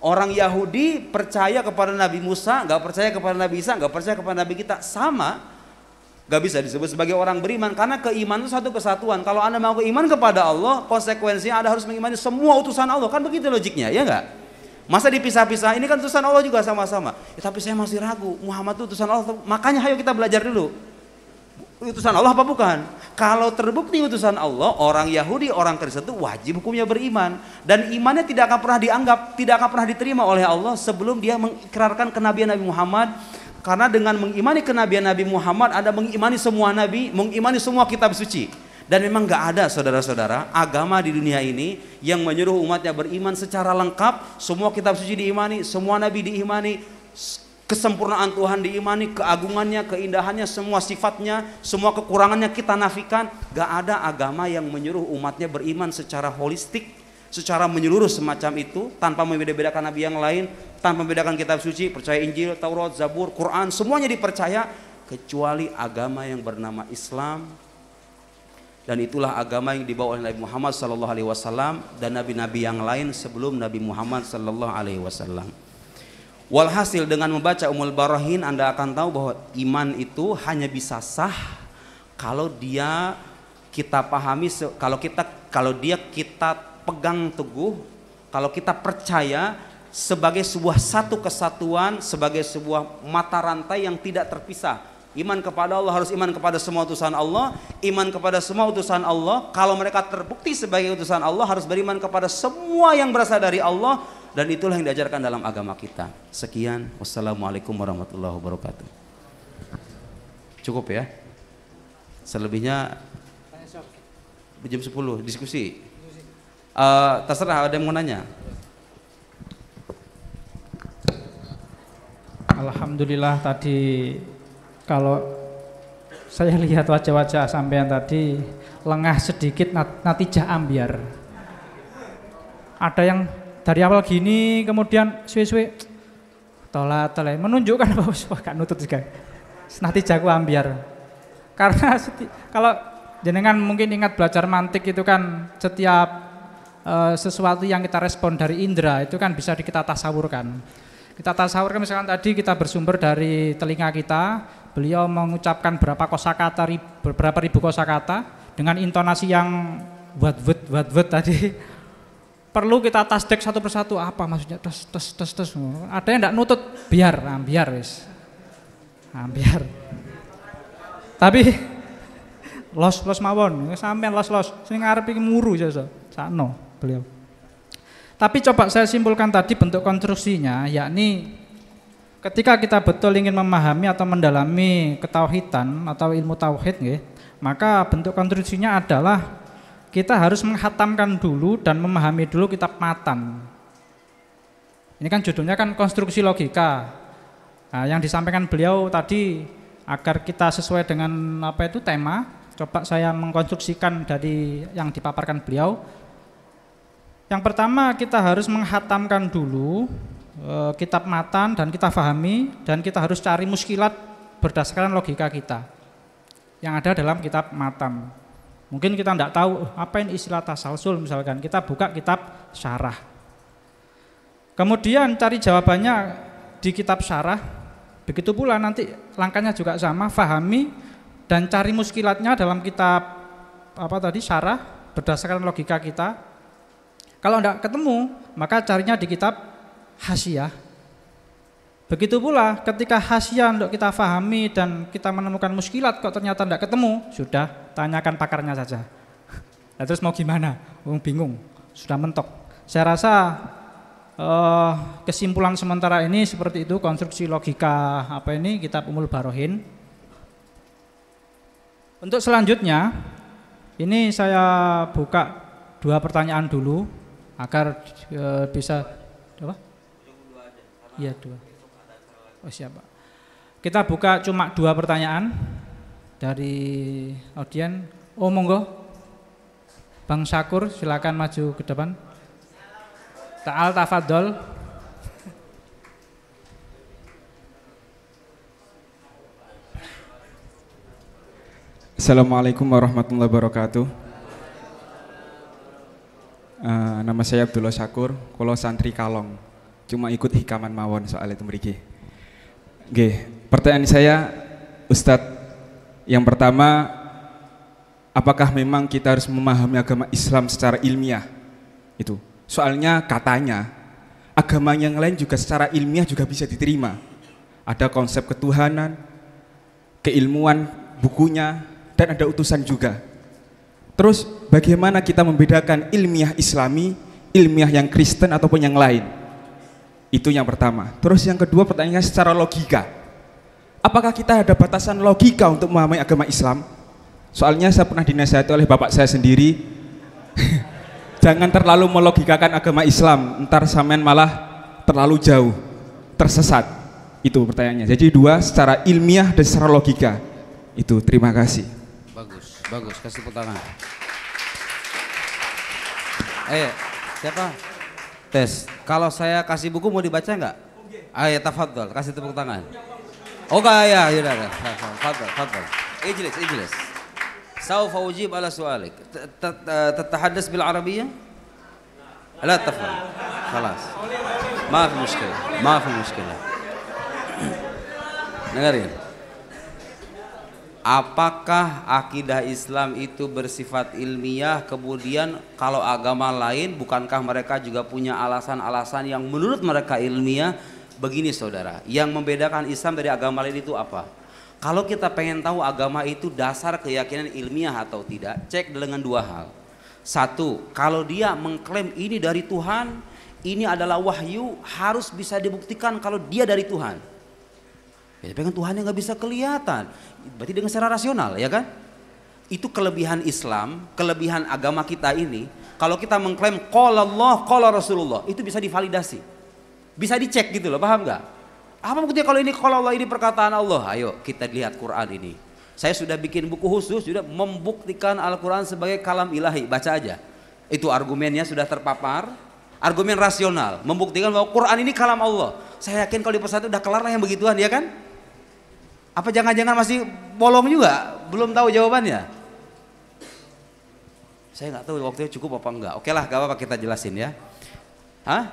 Orang Yahudi percaya kepada Nabi Musa, nggak percaya kepada Nabi Isa, nggak percaya kepada Nabi kita, sama. Gak bisa disebut sebagai orang beriman karena keimanan itu satu kesatuan. Kalau Anda mau iman kepada Allah, konsekuensinya Anda harus mengimani semua utusan Allah. Kan begitu logiknya, ya enggak? Masa dipisah-pisah? Ini kan utusan Allah juga sama-sama. Ya, tapi saya masih ragu, Muhammad itu utusan Allah. Makanya ayo kita belajar dulu. Utusan Allah apa bukan? Kalau terbukti utusan Allah, orang Yahudi, orang Kristen itu wajib hukumnya beriman. Dan imannya tidak akan pernah dianggap, tidak akan pernah diterima oleh Allah sebelum dia mengikrarkan kenabian Nabi Muhammad. Karena dengan mengimani kenabian Nabi Muhammad, Anda mengimani semua nabi, mengimani semua kitab suci. Dan memang gak ada saudara-saudara agama di dunia ini yang menyuruh umatnya beriman secara lengkap. Semua kitab suci diimani, semua nabi diimani, kesempurnaan Tuhan diimani, keagungannya, keindahannya, semua sifatnya, semua kekurangannya kita nafikan. Gak ada agama yang menyuruh umatnya beriman secara holistik, secara menyeluruh semacam itu, tanpa membeda-bedakan nabi yang lain, tanpa membedakan kitab suci, percaya Injil, Taurat, Zabur, Quran, semuanya dipercaya kecuali agama yang bernama Islam. Dan itulah agama yang dibawa oleh Nabi Muhammad SAW dan nabi-nabi yang lain sebelum Nabi Muhammad SAW. Walhasil dengan membaca Ummul Barahin Anda akan tahu bahwa iman itu hanya bisa sah kalau dia kita pahami, kalau dia kita pegang teguh, kalau kita percaya sebagai sebuah satu kesatuan, sebagai sebuah mata rantai yang tidak terpisah. Iman kepada Allah harus iman kepada semua utusan Allah, iman kepada semua utusan Allah. Kalau mereka terbukti sebagai utusan Allah, harus beriman kepada semua yang berasal dari Allah, dan itulah yang diajarkan dalam agama kita. Sekian, wassalamualaikum warahmatullahi wabarakatuh. Cukup ya? Selebihnya jam 10 diskusi. Terserah, ada yang mau nanya? Alhamdulillah, tadi kalau saya lihat wajah-wajah sampean tadi lengah sedikit, natijah ambiar. Ada yang dari awal gini kemudian suwe-suwe tolak menunjukkan bahwa gak nutut juga. Natijahku ambiar. Karena kalau jenengan mungkin ingat belajar mantik itu kan setiap sesuatu yang kita respon dari indera itu kan bisa kita tasawurkan. Kita tasawurkan misalkan tadi kita bersumber dari telinga kita, beliau mengucapkan berapa ribu kosakata dengan intonasi yang wat tadi. Perlu kita tasdek satu persatu, apa maksudnya tes. Ada yang enggak nutut, biar wis. Biar. Tapi los mawon, sampean los sing ngarep iki muru jasa. Sakno beliau. Tapi coba saya simpulkan tadi bentuk konstruksinya, yakni ketika kita betul ingin memahami atau mendalami ketauhidan atau ilmu tauhid nggih, maka bentuk konstruksinya adalah kita harus menghatamkan dulu dan memahami dulu kitab matan. Ini kan judulnya kan konstruksi logika. Nah, yang disampaikan beliau tadi agar kita sesuai dengan tema, coba saya mengkonstruksikan dari yang dipaparkan beliau. Yang pertama kita harus menghatamkan dulu kitab matan dan kita pahami, dan kita harus cari muskilat berdasarkan logika kita yang ada dalam kitab matan. Mungkin kita tidak tahu apa ini istilah tasalsul misalkan, kita buka kitab syarah. Kemudian cari jawabannya di kitab syarah, begitu pula nanti langkahnya juga sama, pahami dan cari muskilatnya dalam kitab syarah berdasarkan logika kita. Kalau tidak ketemu, maka carinya di kitab hasyiah. Begitu pula ketika hasya untuk kita fahami dan kita menemukan muskilat kok ternyata tidak ketemu, sudah tanyakan pakarnya saja. Nah, terus mau gimana? Bingung, sudah mentok. Saya rasa kesimpulan sementara ini seperti itu, konstruksi logika apa ini kitab Ummul Barohin. Untuk selanjutnya ini saya buka 2 pertanyaan dulu agar bisa apa? Iya 2. Oh siapa? Kita buka cuma 2 pertanyaan dari audien. Oh monggo, Bang Syakur silakan maju ke depan. Ta'al tafadhol. Assalamualaikum warahmatullahi wabarakatuh. Nama saya Abdullah Syakur, kulo santri Kalong. Cuma ikut hikaman mawon soal itu mriki. Nggih, pertanyaan saya Ustadz, yang pertama, apakah memang kita harus memahami agama Islam secara ilmiah? Itu. Soalnya katanya agama yang lain juga secara ilmiah juga bisa diterima. Ada konsep ketuhanan, keilmuan bukunya, dan ada utusan juga. Terus bagaimana kita membedakan ilmiah Islami, ilmiah yang Kristen ataupun yang lain? Itu yang pertama. Terus yang kedua pertanyaannya secara logika. Apakah kita ada batasan logika untuk memahami agama Islam? Soalnya saya pernah dinasihati oleh bapak saya sendiri, jangan terlalu melogikakan agama Islam, ntar sampean malah terlalu jauh, tersesat. Itu pertanyaannya. Jadi 2, secara ilmiah dan secara logika. Itu, terima kasih. Bagus, bagus, kasih tepuk tangan. Siapa? Tes. Kalau saya kasih buku mau dibaca nggak? Ayo, tafadhol, kasih tepuk tangan. Oh ya, yaudah. Tafadhol. Ijlis. Saufa ujib ala su'alik. Tatahaddas bil Arabiyyah? La tafadhol. Khalas. Ma fi mushkilah. Dengarin. Apakah akidah Islam itu bersifat ilmiah, kemudian kalau agama lain bukankah mereka juga punya alasan-alasan yang menurut mereka ilmiah? Begini saudara, yang membedakan Islam dari agama lain itu apa? Kalau kita pengen tahu agama itu dasar keyakinan ilmiah atau tidak, cek dengan 2 hal. 1, kalau dia mengklaim ini dari Tuhan, ini adalah wahyu, harus bisa dibuktikan kalau dia dari Tuhan. Ya, tapi kan Tuhan yang nggak bisa kelihatan, berarti dengan secara rasional, ya kan? Itu kelebihan Islam, kelebihan agama kita ini. Kalau kita mengklaim qala Allah, qala Rasulullah, itu bisa divalidasi, bisa dicek gitu loh, paham nggak? Apa buktinya kalau ini qala Allah, ini perkataan Allah? Ayo kita lihat Quran ini. Saya sudah bikin buku khusus, sudah membuktikan Al-Quran sebagai kalam ilahi, baca aja. Itu argumennya sudah terpapar, argumen rasional, membuktikan bahwa Quran ini kalam Allah. Saya yakin kalau di pesantren udah kelar lah yang begituan, ya kan? Apa jangan-jangan masih bolong juga? Belum tahu jawabannya? Saya nggak tahu waktunya cukup apa enggak. Oke lah, gak apa-apa kita jelasin ya. Hah?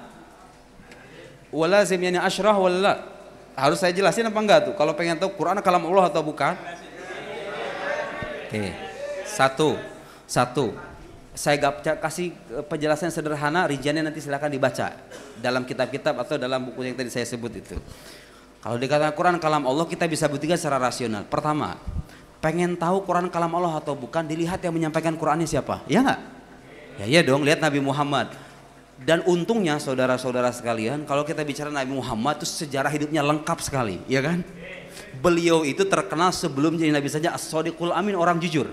Walazim yani asyrah wala. Harus saya jelasin apa enggak tuh? Kalau pengen tahu Quran kalam Allah atau bukan? Oke. Satu. Saya kasih penjelasan sederhana, rinciannya nanti silakan dibaca dalam kitab-kitab atau dalam buku yang tadi saya sebut itu. Kalau dikatakan Quran kalam Allah, kita bisa buktikan secara rasional. Pertama, pengen tahu Quran kalam Allah atau bukan, dilihat yang menyampaikan Qurannya siapa, ya nggak? Ya iya dong, lihat Nabi Muhammad. Dan untungnya saudara-saudara sekalian, kalau kita bicara Nabi Muhammad itu sejarah hidupnya lengkap sekali, ya kan? Beliau itu terkenal sebelum jadi Nabi saja as-shadiqul amin, orang jujur.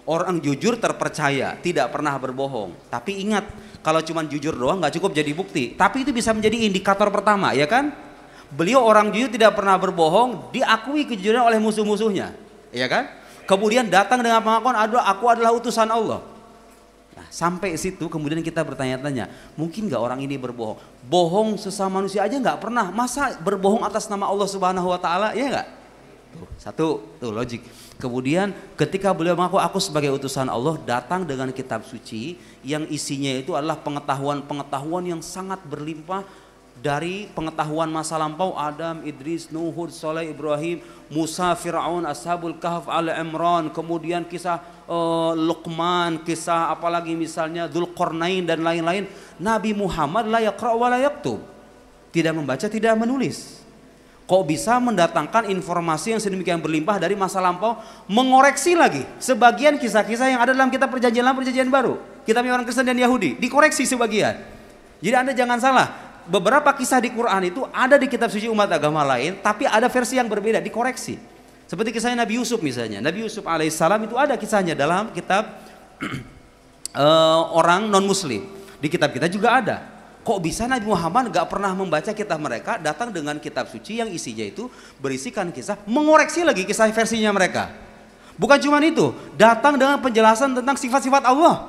Orang jujur terpercaya, tidak pernah berbohong. Tapi ingat, kalau cuma jujur doang nggak cukup jadi bukti. Tapi itu bisa menjadi indikator pertama, ya kan? Beliau orang jujur, tidak pernah berbohong, diakui kejujuran oleh musuh-musuhnya, ya kan? Kemudian datang dengan pengakuan, aku adalah utusan Allah. Nah, sampai situ kemudian kita bertanya-tanya, mungkin nggak orang ini berbohong? Bohong sesama manusia aja nggak pernah, masa berbohong atas nama Allah Subhanahu Wa Taala, ya nggak? Satu, tuh logik. Kemudian ketika beliau mengaku aku sebagai utusan Allah, datang dengan kitab suci yang isinya itu adalah pengetahuan-pengetahuan yang sangat berlimpah, dari pengetahuan masa lampau Adam, Idris, Nuh, Hud, Saleh, Ibrahim, Musa, Fir'aun, Ashabul Kahf, Al-Imran, kemudian kisah Luqman, kisah apalagi misalnya Dzulqarnain dan lain-lain. Nabi Muhammad la yaqra' wa la yaktub, tidak membaca, tidak menulis. Kok bisa mendatangkan informasi yang sedemikian berlimpah dari masa lampau, mengoreksi lagi sebagian kisah-kisah yang ada dalam kitab perjanjian lama, perjanjian baru, kitabnya orang Kristen dan Yahudi, dikoreksi sebagian. Jadi Anda jangan salah, beberapa kisah di Quran itu ada di kitab suci umat agama lain, tapi ada versi yang berbeda, dikoreksi. Seperti kisahnya Nabi Yusuf misalnya, Nabi Yusuf alaihissalam itu ada kisahnya dalam kitab orang non muslim, di kitab kita juga ada. Kok bisa Nabi Muhammad gak pernah membaca kitab mereka, datang dengan kitab suci yang isinya itu berisikan kisah, mengoreksi lagi kisah versinya mereka. Bukan cuma itu, datang dengan penjelasan tentang sifat-sifat Allah.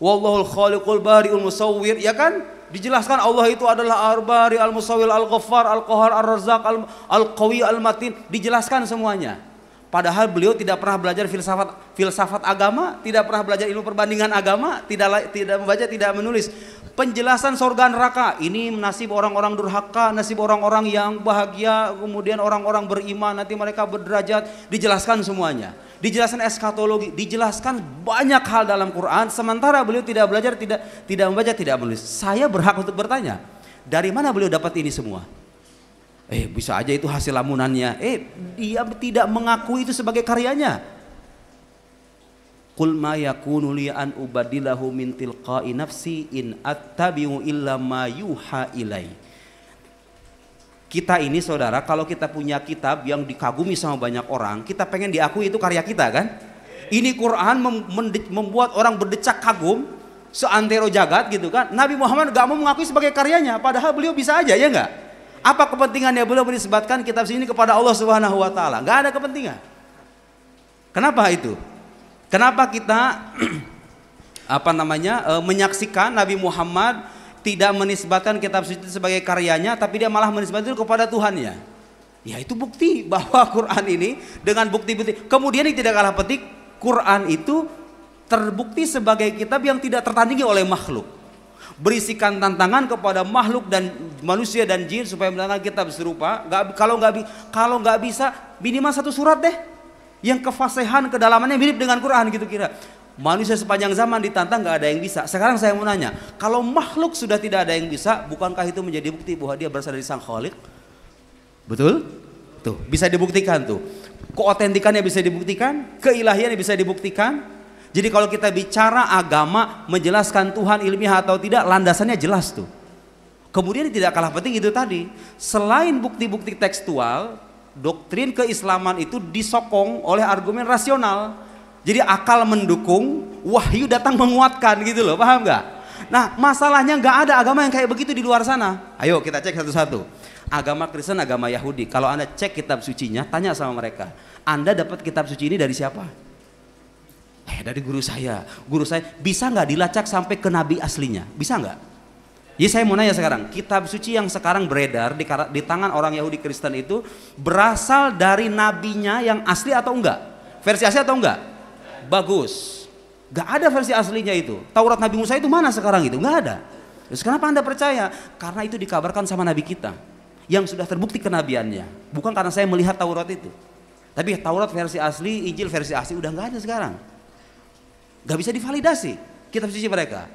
Wallahul khaliqul bari'ul musawwir, ya kan? Dijelaskan Allah itu adalah Al-Bari, Al-Musawwir, Al-Ghaffar, Al-Qahar, Ar-Razzaq, Al-Qawi, Al-Matin, dijelaskan semuanya. Padahal beliau tidak pernah belajar filsafat agama, tidak pernah belajar ilmu perbandingan agama, tidak membaca, tidak menulis. Penjelasan surga neraka, ini nasib orang-orang durhaka, nasib orang-orang yang bahagia, kemudian orang-orang beriman, nanti mereka berderajat, dijelaskan semuanya. Dijelaskan eskatologi, dijelaskan banyak hal dalam Quran, sementara beliau tidak belajar, tidak membaca, tidak menulis. Saya berhak untuk bertanya, dari mana beliau dapat ini semua? Bisa aja itu hasil lamunannya. Dia tidak mengakui itu sebagai karyanya. Qul ma yakunu li an ubadilahu min tilqa'i nafsi in attabi'u illa ma yuha ilai. Kita ini saudara, kalau kita punya kitab yang dikagumi sama banyak orang, kita pengen diakui itu karya kita kan? Ini Quran membuat orang berdecak kagum seantero jagat gitu kan. Nabi Muhammad gak mau mengakui sebagai karyanya, padahal beliau bisa aja, ya enggak? Apa kepentingannya beliau menisbatkan kitab ini kepada Allah Subhanahu wa taala? Enggak ada kepentingan. Kenapa itu? Kenapa kita menyaksikan Nabi Muhammad tidak menisbatkan kitab suci sebagai karyanya, tapi dia malah menisbatkan itu kepada Tuhannya? Ya itu bukti bahwa Quran ini dengan bukti-bukti. Kemudian yang tidak kalah penting, Quran itu terbukti sebagai kitab yang tidak tertandingi oleh makhluk. Berisikan tantangan kepada makhluk dan manusia dan jin supaya mendatangkan kitab serupa. Kalau nggak bisa, minimal satu surat deh yang kefasihan kedalamannya mirip dengan Quran gitu kira. Manusia sepanjang zaman ditantang nggak ada yang bisa. Sekarang saya mau nanya, kalau makhluk sudah tidak ada yang bisa, bukankah itu menjadi bukti bahwa dia berasal dari Sang Khalik? Betul? Tuh, bisa dibuktikan tuh. Keotentikannya bisa dibuktikan, keilahiannya bisa dibuktikan. Jadi kalau kita bicara agama menjelaskan Tuhan ilmiah atau tidak, landasannya jelas tuh. Kemudian tidak kalah penting itu tadi, selain bukti-bukti tekstual, doktrin keislaman itu disokong oleh argumen rasional. Jadi akal mendukung, wahyu datang menguatkan gitu loh, paham nggak? Nah masalahnya nggak ada agama yang kayak begitu di luar sana. Ayo kita cek satu-satu. Agama Kristen, agama Yahudi, kalau Anda cek kitab sucinya, tanya sama mereka, Anda dapat kitab suci ini dari siapa? Dari guru saya. Guru saya. Bisa nggak dilacak sampai ke nabi aslinya? Bisa nggak? Jadi saya mau nanya sekarang, kitab suci yang sekarang beredar di tangan orang Yahudi Kristen itu berasal dari nabinya yang asli atau enggak? Versi asli atau enggak? Bagus. Gak ada versi aslinya itu. Taurat Nabi Musa itu mana sekarang itu? Gak ada. Terus kenapa Anda percaya? Karena itu dikabarkan sama nabi kita yang sudah terbukti kenabiannya. Bukan karena saya melihat Taurat itu. Tapi Taurat versi asli, Injil versi asli udah gak ada sekarang. Gak bisa divalidasi kitab suci mereka.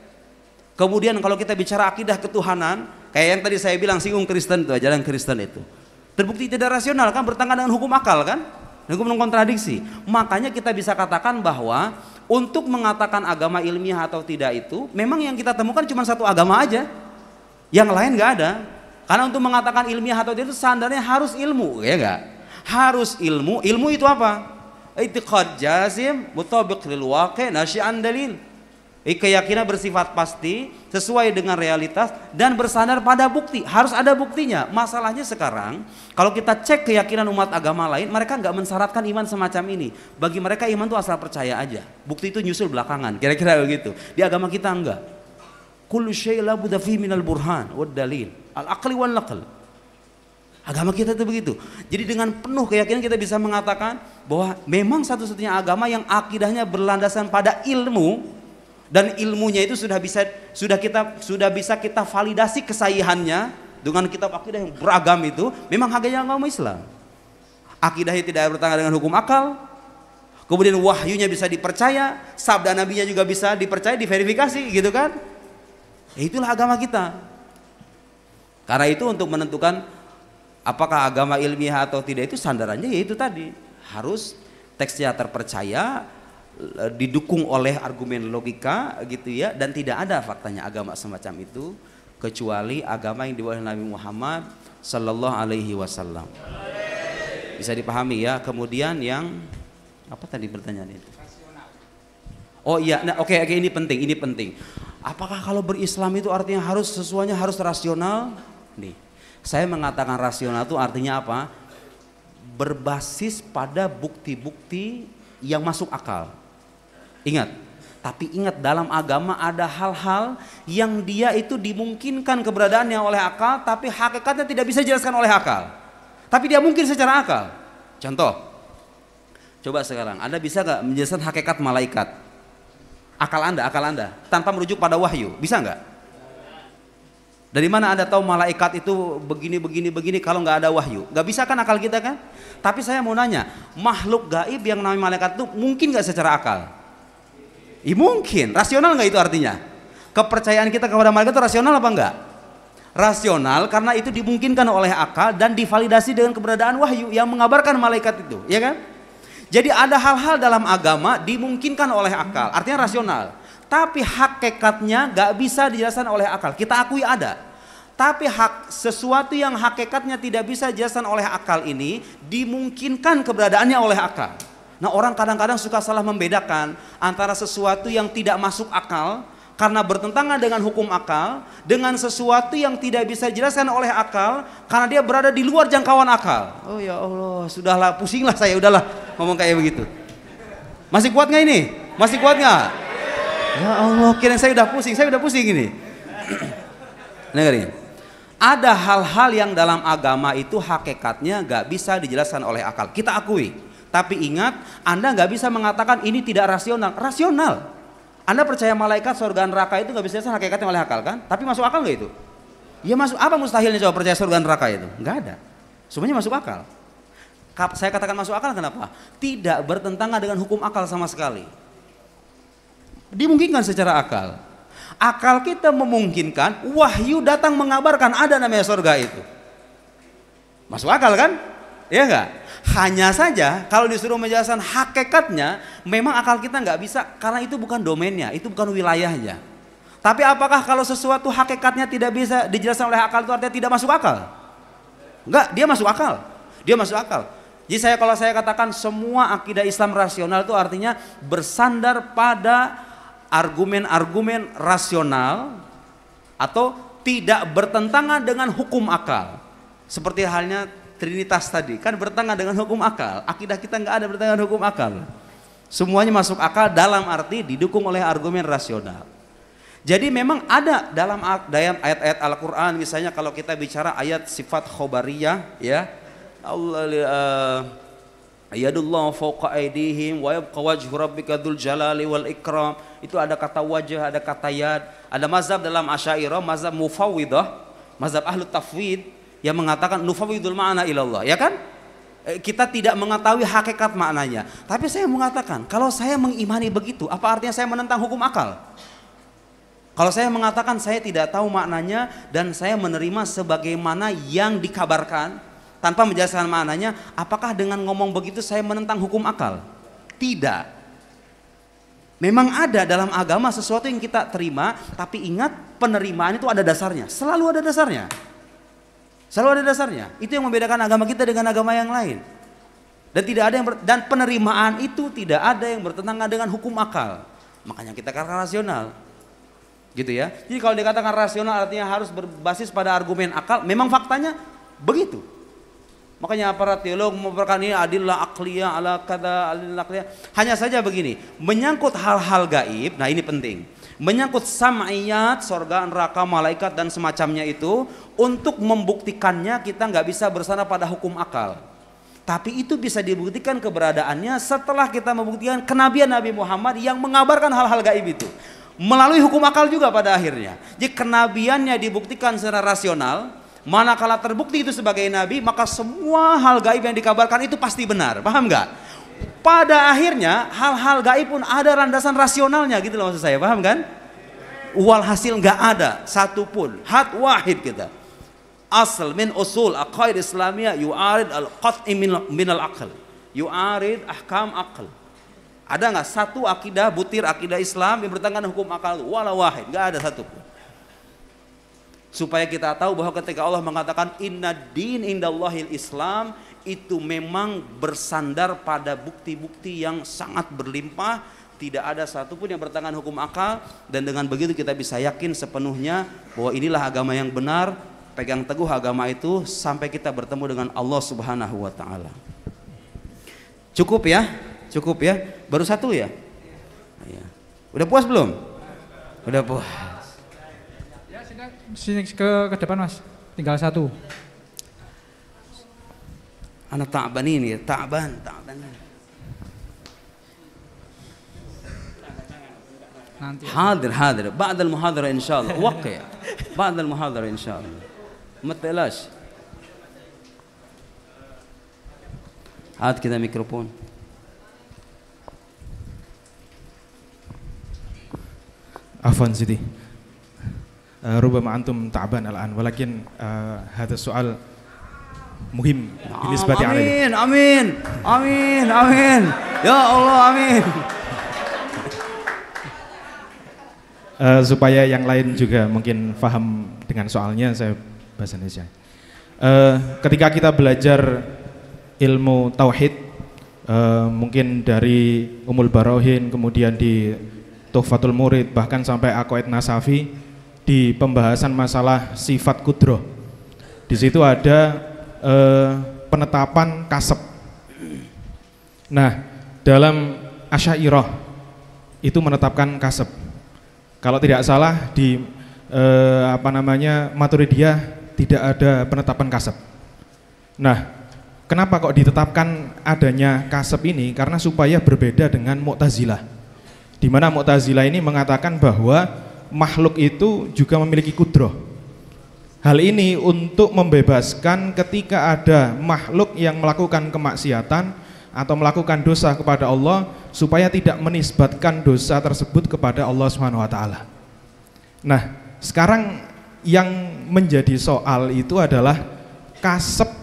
Kemudian kalau kita bicara akidah ketuhanan, kayak yang tadi saya bilang singgung Kristen itu, ajaran Kristen itu terbukti tidak rasional kan, bertentangan dengan hukum akal kan, hukum kontradiksi. Makanya kita bisa katakan bahwa untuk mengatakan agama ilmiah atau tidak itu, memang yang kita temukan cuma satu agama aja, yang lain nggak ada. Karena untuk mengatakan ilmiah atau tidak itu standarnya harus ilmu, ya nggak? Harus ilmu. Ilmu itu apa? I'tiqad jazim mutabiq lil waqi' nasyi'an dalil. Keyakinan bersifat pasti sesuai dengan realitas dan bersandar pada bukti. Harus ada buktinya. Masalahnya sekarang kalau kita cek keyakinan umat agama lain, mereka nggak mensyaratkan iman semacam ini. Bagi mereka iman itu asal percaya aja, bukti itu nyusul belakangan, kira-kira begitu. Di agama kita enggak. Kullu syai' la budda fi minal burhan wad dalil al aqli wal naql. Agama kita itu begitu. Jadi dengan penuh keyakinan kita bisa mengatakan bahwa memang satu-satunya agama yang akidahnya berlandasan pada ilmu. Dan ilmunya itu sudah bisa kita validasi kesahihannya dengan kitab akidah yang beragam itu, memang hakikatnya agama Islam. Akidahnya tidak bertentangan dengan hukum akal. Kemudian wahyunya bisa dipercaya, sabda nabinya juga bisa dipercaya, diverifikasi gitu kan. Itulah agama kita. Karena itu untuk menentukan Apakah agama ilmiah atau tidak itu sandarannya yaitu tadi harus teksnya terpercaya, didukung oleh argumen logika gitu ya, dan tidak ada faktanya agama semacam itu kecuali agama yang dibawa oleh Nabi Muhammad sallallahu alaihi wasallam. Bisa dipahami ya. Kemudian yang apa tadi pertanyaan itu? Oh iya, nah, oke, ini penting. Apakah kalau berislam itu artinya sesuanya harus rasional? Nih, saya mengatakan rasional itu artinya apa? Berbasis pada bukti-bukti yang masuk akal. Tapi ingat dalam agama ada hal-hal yang dia itu dimungkinkan keberadaannya oleh akal, tapi hakikatnya tidak bisa dijelaskan oleh akal. Tapi dia mungkin secara akal. Contoh, coba sekarang Anda bisa gak menjelaskan hakikat malaikat? Akal Anda, tanpa merujuk pada wahyu, bisa nggak? Dari mana Anda tahu malaikat itu begini kalau nggak ada wahyu? Nggak bisa kan akal kita kan? Tapi saya mau nanya, makhluk gaib yang namanya malaikat itu mungkin nggak secara akal? Mungkin. Rasional nggak itu artinya? Kepercayaan kita kepada malaikat itu rasional apa enggak? Rasional karena itu dimungkinkan oleh akal dan divalidasi dengan keberadaan wahyu yang mengabarkan malaikat itu, ya kan? Jadi ada hal-hal dalam agama dimungkinkan oleh akal, artinya rasional. Tapi hakikatnya gak bisa dijelaskan oleh akal. Kita akui ada. Tapi sesuatu yang hakikatnya tidak bisa dijelaskan oleh akal ini dimungkinkan keberadaannya oleh akal. Nah, orang kadang-kadang suka salah membedakan antara sesuatu yang tidak masuk akal karena bertentangan dengan hukum akal dengan sesuatu yang tidak bisa dijelaskan oleh akal karena dia berada di luar jangkauan akal. Oh ya Allah, sudahlah, pusinglah saya, udahlah ngomong kayak begitu. Masih kuat nggak ini? Masih kuat nggak? Ya Allah, kira saya udah pusing ini. Dengerin. Ada hal-hal yang dalam agama itu hakikatnya nggak bisa dijelaskan oleh akal. Kita akui. Tapi ingat, Anda nggak bisa mengatakan ini tidak rasional. Rasional. Anda percaya malaikat, surga, neraka itu nggak bisa dijelaskan hakikatnya oleh akal kan? Tapi masuk akal nggak itu? Ya masuk. Apa mustahilnya coba percaya surga, neraka itu? Nggak ada. Semuanya masuk akal. Saya katakan masuk akal kenapa? Tidak bertentangan dengan hukum akal sama sekali. Dimungkinkan secara akal. Akal kita memungkinkan wahyu datang mengabarkan ada namanya surga itu. Masuk akal kan? Ya enggak? Hanya saja kalau disuruh menjelaskan hakikatnya memang akal kita nggak bisa karena itu bukan domainnya, itu bukan wilayahnya. Tapi apakah kalau sesuatu hakikatnya tidak bisa dijelaskan oleh akal itu artinya tidak masuk akal? Enggak, dia masuk akal. Dia masuk akal. Jadi kalau saya katakan semua akidah Islam rasional itu artinya bersandar pada argumen-argumen rasional atau tidak bertentangan dengan hukum akal. Seperti halnya Trinitas tadi, kan bertentangan dengan hukum akal. Akidah kita nggak ada bertentangan dengan hukum akal. Semuanya masuk akal dalam arti didukung oleh argumen rasional. Jadi memang ada dalam ayat-ayat Al-Quran, misalnya kalau kita bicara ayat sifat khobariyah, ya Allah yadullah fawqa aydihim wa yabqa wajhu rabbika dzul jalali wal ikram. Itu ada kata wajah, ada kata yad. Ada mazhab dalam Asy'ariyah, mazhab mufawwidah, mazhab ahlu tafwid yang mengatakan nufawwidul ma'na ilallah, ya kan? Kita tidak mengetahui hakikat maknanya. Tapi saya mengatakan, kalau saya mengimani begitu, apa artinya saya menentang hukum akal? Kalau saya mengatakan saya tidak tahu maknanya dan saya menerima sebagaimana yang dikabarkan tanpa menjelaskan maknanya, apakah dengan ngomong begitu saya menentang hukum akal? Tidak. Memang ada dalam agama sesuatu yang kita terima, tapi ingat penerimaan itu ada dasarnya, selalu ada dasarnya. Selalu ada dasarnya. Itu yang membedakan agama kita dengan agama yang lain. Dan tidak ada dan penerimaan itu tidak ada yang bertentangan dengan hukum akal. Makanya kita katakan rasional. Gitu ya. Jadi kalau dikatakan rasional artinya harus berbasis pada argumen akal, memang faktanya begitu. Makanya para teolog memperkatakan ini adillah aqliyah ala kada adillah aqliyah. Hanya saja begini, menyangkut hal-hal gaib, nah ini penting. Menyangkut sam'iyat, surga, neraka, malaikat dan semacamnya itu, untuk membuktikannya kita nggak bisa bersandar pada hukum akal. Tapi itu bisa dibuktikan keberadaannya setelah kita membuktikan kenabian Nabi Muhammad yang mengabarkan hal-hal gaib itu. Melalui hukum akal juga pada akhirnya. Jadi kenabiannya dibuktikan secara rasional, manakala terbukti itu sebagai nabi, maka semua hal gaib yang dikabarkan itu pasti benar. Paham nggak? Pada akhirnya hal-hal gaib pun ada landasan rasionalnya gitu loh maksud saya, paham kan? Walhasil nggak ada satupun had wahid kita. asl min usul aqaid Islamiyah yu'arid al-qat'i min al-aql. Yu'arid ahkam aql. Ada nggak satu akidah butir akidah Islam yang bertentangan hukum akal? Wala wahid, nggak ada satu pun. Supaya kita tahu bahwa ketika Allah mengatakan inna din indallahil Islam, itu memang bersandar pada bukti-bukti yang sangat berlimpah, tidak ada satupun yang bertentangan hukum akal, dan dengan begitu kita bisa yakin sepenuhnya bahwa inilah agama yang benar. Pegang teguh agama itu sampai kita bertemu dengan Allah Subhanahu wa taala. Cukup ya? Cukup ya? Baru satu ya? Udah puas belum? Udah puas. Sini ke depan Mas, tinggal satu. Anak ta'ban ini, ta'ban. Nanti. Hadir. Ba'dal muhadara insyaallah. Waqi'. Ba'dal muhadara insyaallah. Ma taqlash. Hat kita mikrofon. Afwan Siti. ربما أنتم تعبان الآن ولكن هذا السؤال مهم بالنسبة علي. Amin. Ya Allah, amin. Supaya yang lain juga mungkin paham dengan soalnya, saya bahasa Indonesia. Ketika kita belajar ilmu tauhid, mungkin dari Ummul Barahin, kemudian di Tuhfatul Murid, bahkan sampai Aqaid Nasafi, di pembahasan masalah sifat kudroh, di situ ada penetapan kasab. Nah, dalam Asy'ariyah itu menetapkan kasab. Kalau tidak salah di Maturidiyah tidak ada penetapan kasab. Nah, kenapa kok ditetapkan adanya kasab ini? Karena supaya berbeda dengan Mu'tazilah, di mana Mu'tazilah ini mengatakan bahwa makhluk itu juga memiliki kudroh. Hal ini untuk membebaskan ketika ada makhluk yang melakukan kemaksiatan atau melakukan dosa kepada Allah, supaya tidak menisbatkan dosa tersebut kepada Allah SWT. Nah, sekarang yang menjadi soal itu adalah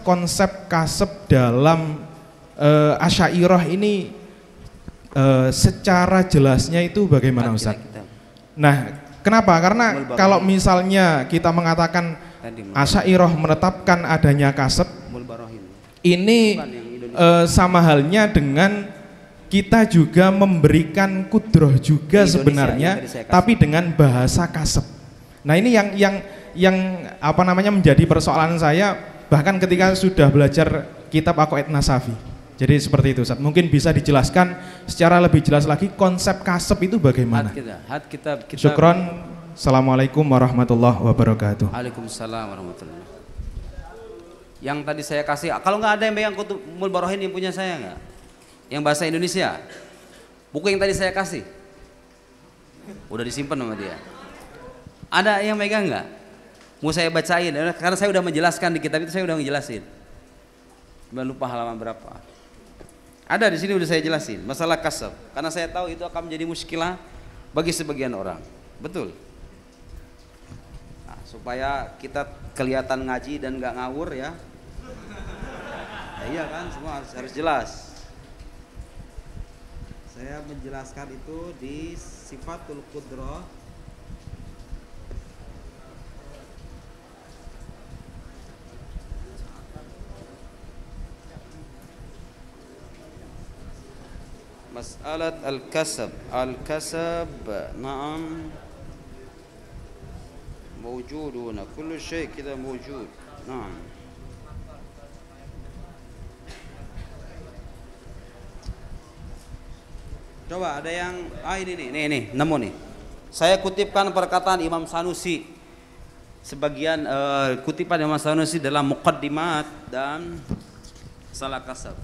konsep kasab dalam Asy'ariyah ini secara jelasnya itu bagaimana Ustaz? Nah, kenapa? Karena kalau misalnya kita mengatakan Asy'ariyah menetapkan adanya kasab, ini sama halnya dengan kita juga memberikan kudroh juga sebenarnya, tapi dengan bahasa kasab. Nah, ini yang menjadi persoalan saya bahkan ketika sudah belajar kitab Aqaid Nasafi. Jadi seperti itu Ustaz. Mungkin bisa dijelaskan secara lebih jelas lagi konsep kasab itu bagaimana? Kita Syukron. Assalamualaikum warahmatullahi wabarakatuh. Waalaikumsalam warahmatullahi. Yang tadi saya kasih, kalau nggak ada yang pegang kutub Ummul Barahin yang punya saya nggak? Yang bahasa Indonesia, buku yang tadi saya kasih, udah disimpan sama dia. Ada yang megang nggak? Mau saya bacain? Karena saya udah menjelaskan di kitab itu, saya udah ngejelasin. Belum lupa halaman berapa. Ada di sini udah saya jelasin masalah kasab. Karena saya tahu itu akan menjadi muskilah bagi sebagian orang. Betul. Nah, supaya kita kelihatan ngaji dan nggak ngawur ya. Nah, iya kan, semua harus jelas. Saya menjelaskan itu di Sifatul Qudrah. Mas'alat al-kasab. Na'am. موجود هنا كل شيء كذا موجود. نعم. Coba ada yang ini nih, nemu nih. Saya kutipkan perkataan Imam Sanusi. Sebagian kutipan Imam Sanusi dalam Muqaddimat dan Salah Kasab.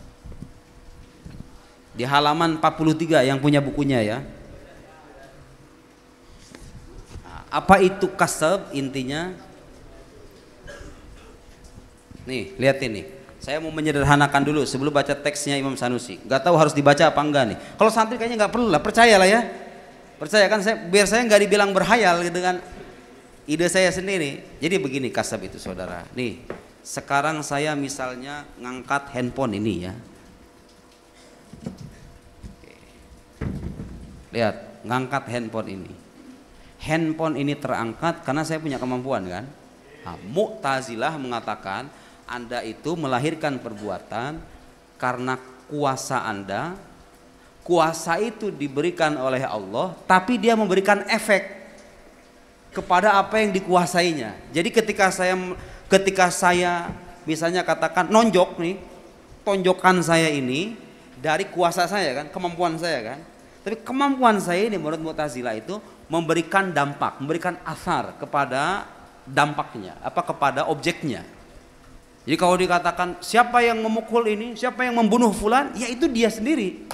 Di halaman 43 yang punya bukunya ya. Apa itu kasab intinya? Nih, lihat ini. Saya mau menyederhanakan dulu sebelum baca teksnya Imam Sanusi. Gak tahu harus dibaca apa enggak nih. Kalau santri kayaknya nggak perlu lah, percayalah ya. Percaya kan, biar saya nggak dibilang berhayal gitu kan. ide saya sendiri. Jadi begini kasab itu saudara. Nih, sekarang saya misalnya ngangkat handphone ini ya. Lihat, ngangkat handphone ini. Handphone ini terangkat karena saya punya kemampuan kan. Nah, Mu'tazilah mengatakan Anda itu melahirkan perbuatan karena kuasa Anda. Kuasa itu diberikan oleh Allah, tapi dia memberikan efek kepada apa yang dikuasainya. Jadi ketika saya misalnya katakan nonjok nih, tonjokan saya ini dari kuasa saya kan, kemampuan saya kan. Tapi kemampuan saya ini menurut Mu'tazilah itu memberikan dampak, memberikan asar kepada dampaknya, kepada objeknya. Jadi kalau dikatakan siapa yang memukul ini, siapa yang membunuh fulan, ya itu dia sendiri.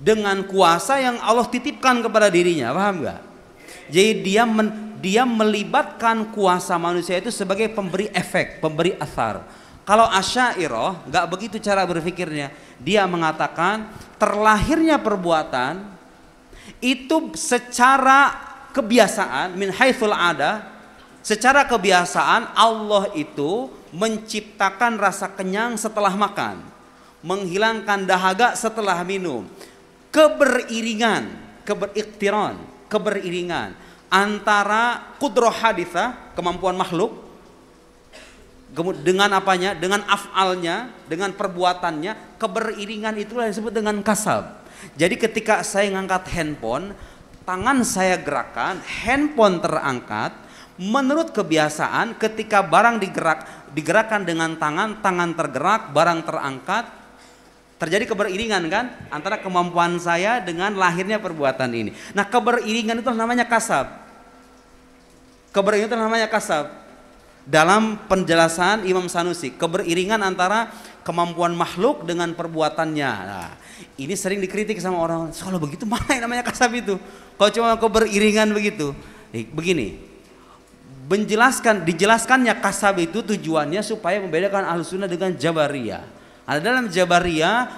Dengan kuasa yang Allah titipkan kepada dirinya, paham nggak? Jadi dia melibatkan kuasa manusia itu sebagai pemberi efek, pemberi asar. Kalau Asy'ariyah nggak begitu cara berpikirnya. Dia mengatakan terlahirnya perbuatan itu secara kebiasaan, min haitsul ada, secara kebiasaan Allah itu menciptakan rasa kenyang setelah makan, menghilangkan dahaga setelah minum. Keberiringan antara qudrah haditsah, kemampuan makhluk, dengan apanya, dengan af'alnya, dengan perbuatannya, keberiringan itulah yang disebut dengan kasab. Jadi ketika saya ngangkat handphone, tangan saya gerakan, handphone terangkat. Menurut kebiasaan ketika barang digerakkan dengan tangan, tangan tergerak, barang terangkat. Terjadi keberiringan kan antara kemampuan saya dengan lahirnya perbuatan ini. Nah, keberiringan itu namanya kasab. Keberiringan itu namanya kasab. Dalam penjelasan Imam Sanusi, keberiringan antara kemampuan makhluk dengan perbuatannya. Nah, ini sering dikritik sama orang. Kalau begitu mana yang namanya kasab itu? Kalau cuma keberiringan begitu. Begini. Dijelaskannya kasab itu tujuannya supaya membedakan Ahlussunnah dengan Jabariyah. Ada dalam Jabariyah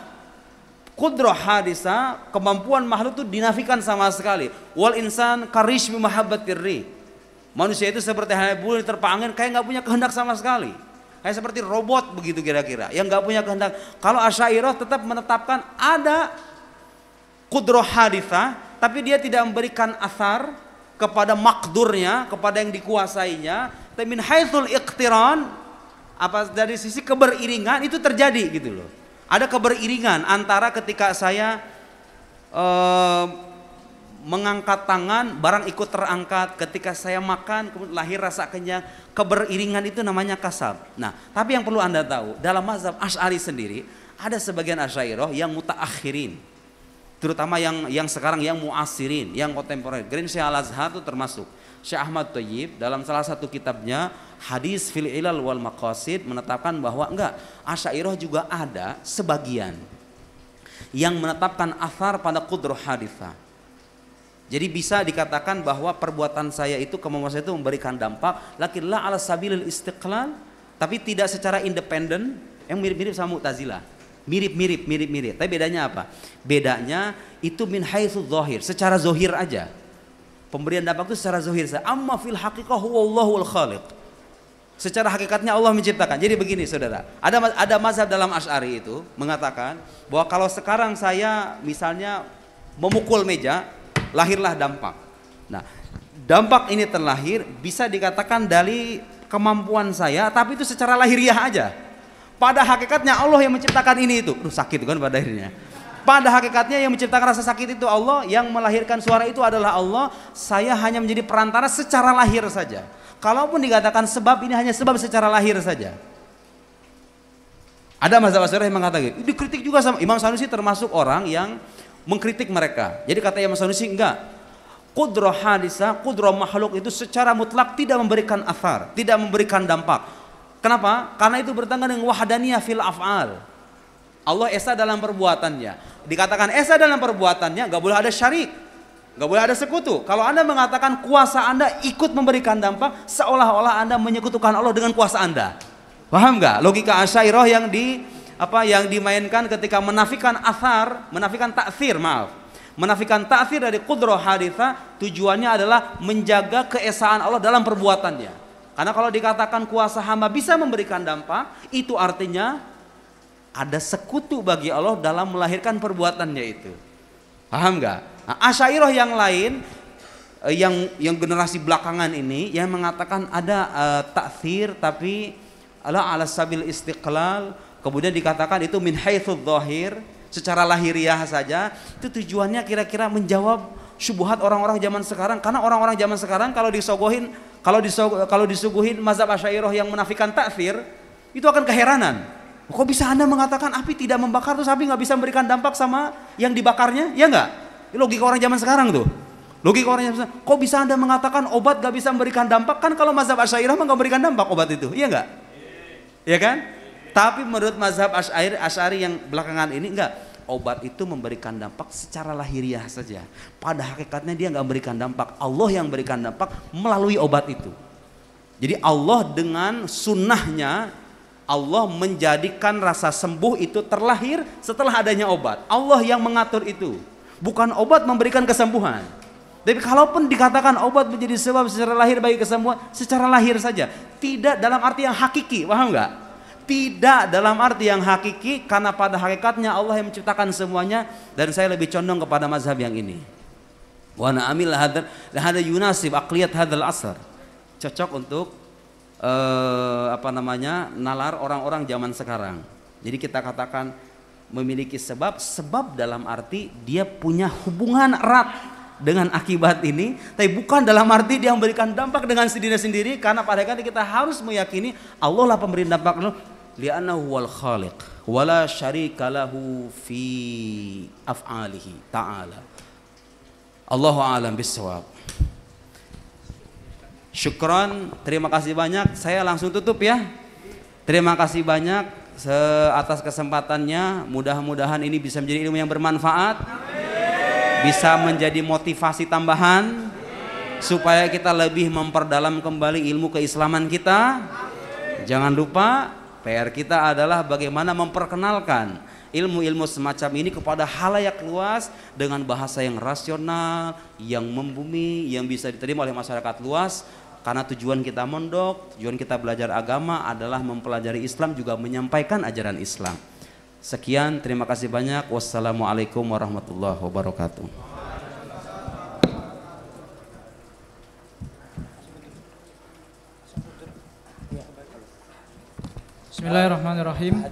qudrah hadisa, kemampuan makhluk itu dinafikan sama sekali. Wal insan karish bi mahabbatir ri. Manusia itu seperti halnya bulu diterpa angin, kayak nggak punya kehendak sama sekali. Kayak seperti robot begitu kira-kira, yang nggak punya kehendak. Kalau Asy'ariyah tetap menetapkan ada qudrah hadisa, tapi dia tidak memberikan asar kepada makdurnya, kepada yang dikuasainya. Tapi min haitsul iqtiran, dari sisi keberiringan itu terjadi gitu loh. Ada keberiringan antara ketika saya mengangkat tangan, barang ikut terangkat. Ketika saya makan, kemudian lahir rasa kenyang. Keberiringan itu namanya kasab. Nah, tapi yang perlu Anda tahu, dalam mazhab Asy'ari sendiri ada sebagian Asy'ariyah yang mutaakhirin, terutama yang sekarang yang muasirin, yang kontemporer. Green Syekh Al-Azhar itu termasuk. Syekh Ahmad Thayyib dalam salah satu kitabnya Hadis fil Ilal wal Maqasid menetapkan bahwa enggak, Asy'ariyah juga ada sebagian yang menetapkan athar pada qudrah haditsah. Jadi bisa dikatakan bahwa perbuatan saya itu, kemampuan saya itu memberikan dampak, lakin la ala sabilil istiqlal, tapi tidak secara independen, yang mirip-mirip sama Mu'tazilah. Mirip-mirip. Tapi bedanya apa? Bedanya itu min haitsu dzahir, secara zahir aja. Pemberian dampak itu secara zahir saja. Amma fil haqiqah huwallahul khaliq. Secara hakikatnya Allah menciptakan. Jadi begini saudara, ada mazhab dalam Asy'ari itu mengatakan bahwa kalau sekarang saya misalnya memukul meja, lahirlah dampak. Nah, dampak ini terlahir bisa dikatakan dari kemampuan saya, tapi itu secara lahiriah aja. Pada hakikatnya Allah yang menciptakan ini itu. Sakit kan pada akhirnya. Pada hakikatnya yang menciptakan rasa sakit itu Allah, yang melahirkan suara itu adalah Allah. Saya hanya menjadi perantara secara lahir saja. Kalaupun dikatakan sebab, ini hanya sebab secara lahir saja. Ada mazhab Asy'ariyah yang mengatakan, dikritik juga sama Imam Sanusi, termasuk orang yang mengkritik mereka. Jadi kata Imam Sanusi, enggak. Qudrah hadisah, qudrah makhluk itu secara mutlak tidak memberikan athar, tidak memberikan dampak. Kenapa? Karena itu bertentangan dengan wahdaniyah fil af'al. Allah esa dalam perbuatannya. Dikatakan esa dalam perbuatannya, nggak boleh ada syarik, nggak boleh ada sekutu. Kalau Anda mengatakan kuasa Anda ikut memberikan dampak, seolah-olah Anda menyekutukan Allah dengan kuasa Anda. Paham nggak? Logika Asy'ariyah yang dimainkan ketika menafikan athar, menafikan ta'thir, Menafikan ta'thir dari qudrah haditha tujuannya adalah menjaga keesaan Allah dalam perbuatannya. Karena kalau dikatakan kuasa hamba bisa memberikan dampak, itu artinya ada sekutu bagi Allah dalam melahirkan perbuatannya itu. Paham nggak? Nah, Asy'ariyah yang lain yang generasi belakangan ini yang mengatakan ada ta'thir tapi ala sabil istiqlal, kemudian dikatakan itu min haitsul zahir, secara lahiriah saja, itu tujuannya kira-kira menjawab syubhat orang-orang zaman sekarang. Karena orang-orang zaman sekarang kalau disuguhin mazhab Asy'ariyah yang menafikan ta'thir, itu akan keheranan. Kok bisa Anda mengatakan api tidak membakar terus api nggak bisa memberikan dampak sama yang dibakarnya? Ya enggak? Logika orang zaman sekarang tuh. Logika orang zaman sekarang. Kok bisa Anda mengatakan obat nggak bisa memberikan dampak? Kan kalau mazhab Asy'ariyah mah nggak memberikan dampak obat itu. Iya enggak? Ya kan? Tapi menurut mazhab Asy'ari yang belakangan ini enggak, obat itu memberikan dampak secara lahiriah saja. Pada hakikatnya dia enggak memberikan dampak, Allah yang memberikan dampak melalui obat itu. Jadi Allah dengan sunnahnya, Allah menjadikan rasa sembuh itu terlahir setelah adanya obat. Allah yang mengatur itu, bukan obat memberikan kesembuhan. Tapi kalaupun dikatakan obat menjadi sebab secara lahir bagi kesembuhan, secara lahir saja, tidak dalam arti yang hakiki, paham enggak? Tidak dalam arti yang hakiki, karena pada hakikatnya Allah yang menciptakan semuanya, dan saya lebih condong kepada mazhab yang ini. Wa na'amil hada yunasib aqliyat hadzal asr. Cocok untuk nalar orang-orang zaman sekarang. Jadi kita katakan memiliki sebab dalam arti dia punya hubungan erat dengan akibat ini, tapi bukan dalam arti dia memberikan dampak dengan sendiri-sendiri, karena pada hakikatnya kita harus meyakini Allah lah pemberi dampak, li'annahu wal khaliq wala syarika lahu fi af'alihi ta'ala. Allahu a'lam bissawab. Syukran, terima kasih banyak. Saya langsung tutup ya. Terima kasih banyak atas kesempatannya. Mudah-mudahan ini bisa menjadi ilmu yang bermanfaat, bisa menjadi motivasi tambahan supaya kita lebih memperdalam kembali ilmu keislaman kita. Jangan lupa PR kita adalah bagaimana memperkenalkan ilmu-ilmu semacam ini kepada halayak luas dengan bahasa yang rasional, yang membumi, yang bisa diterima oleh masyarakat luas. Karena tujuan kita mondok, tujuan kita belajar agama adalah mempelajari Islam, juga menyampaikan ajaran Islam. Sekian, terima kasih banyak. Wassalamualaikum warahmatullahi wabarakatuh. Bismillahirrahmanirrahim.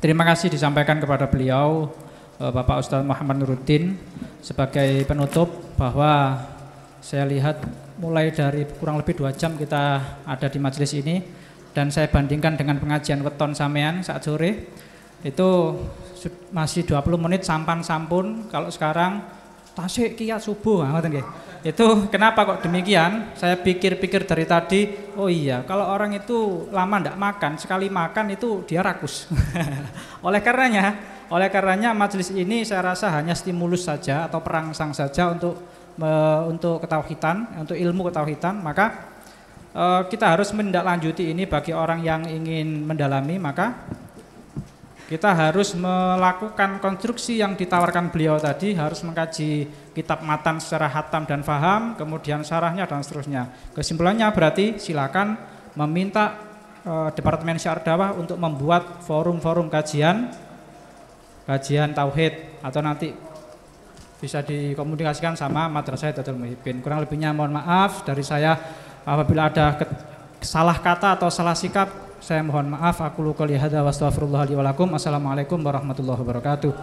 Terima kasih disampaikan kepada beliau Bapak Ustadz Muhammad Nuruddin sebagai penutup, bahwa saya lihat mulai dari kurang lebih 2 jam kita ada di majelis ini, dan saya bandingkan dengan pengajian weton sampean saat sore itu masih 20 menit sampan sampun. Kalau sekarang tasik kiat subuh, itu kenapa kok demikian? Saya pikir-pikir dari tadi, oh iya, kalau orang itu lama tidak makan, sekali makan itu dia rakus. Oleh karenanya majelis ini saya rasa hanya stimulus saja atau perangsang saja untuk ketauhidan, untuk ilmu ketauhidan. Maka kita harus menindaklanjuti ini bagi orang yang ingin mendalami, maka kita harus melakukan konstruksi yang ditawarkan beliau tadi, harus mengkaji kitab matan secara hatam dan faham, kemudian syarahnya dan seterusnya. Kesimpulannya berarti silakan meminta Departemen Syiar Dakwah untuk membuat forum-forum kajian tauhid, atau nanti bisa dikomunikasikan sama Madrasah Hidayatul Muhibbin. Kurang lebihnya mohon maaf dari saya apabila ada salah kata atau salah sikap. Saya mohon maaf. Aku qouli hadza wa astaghfirullah li wa lakum. Assalamualaikum warahmatullahi wabarakatuh.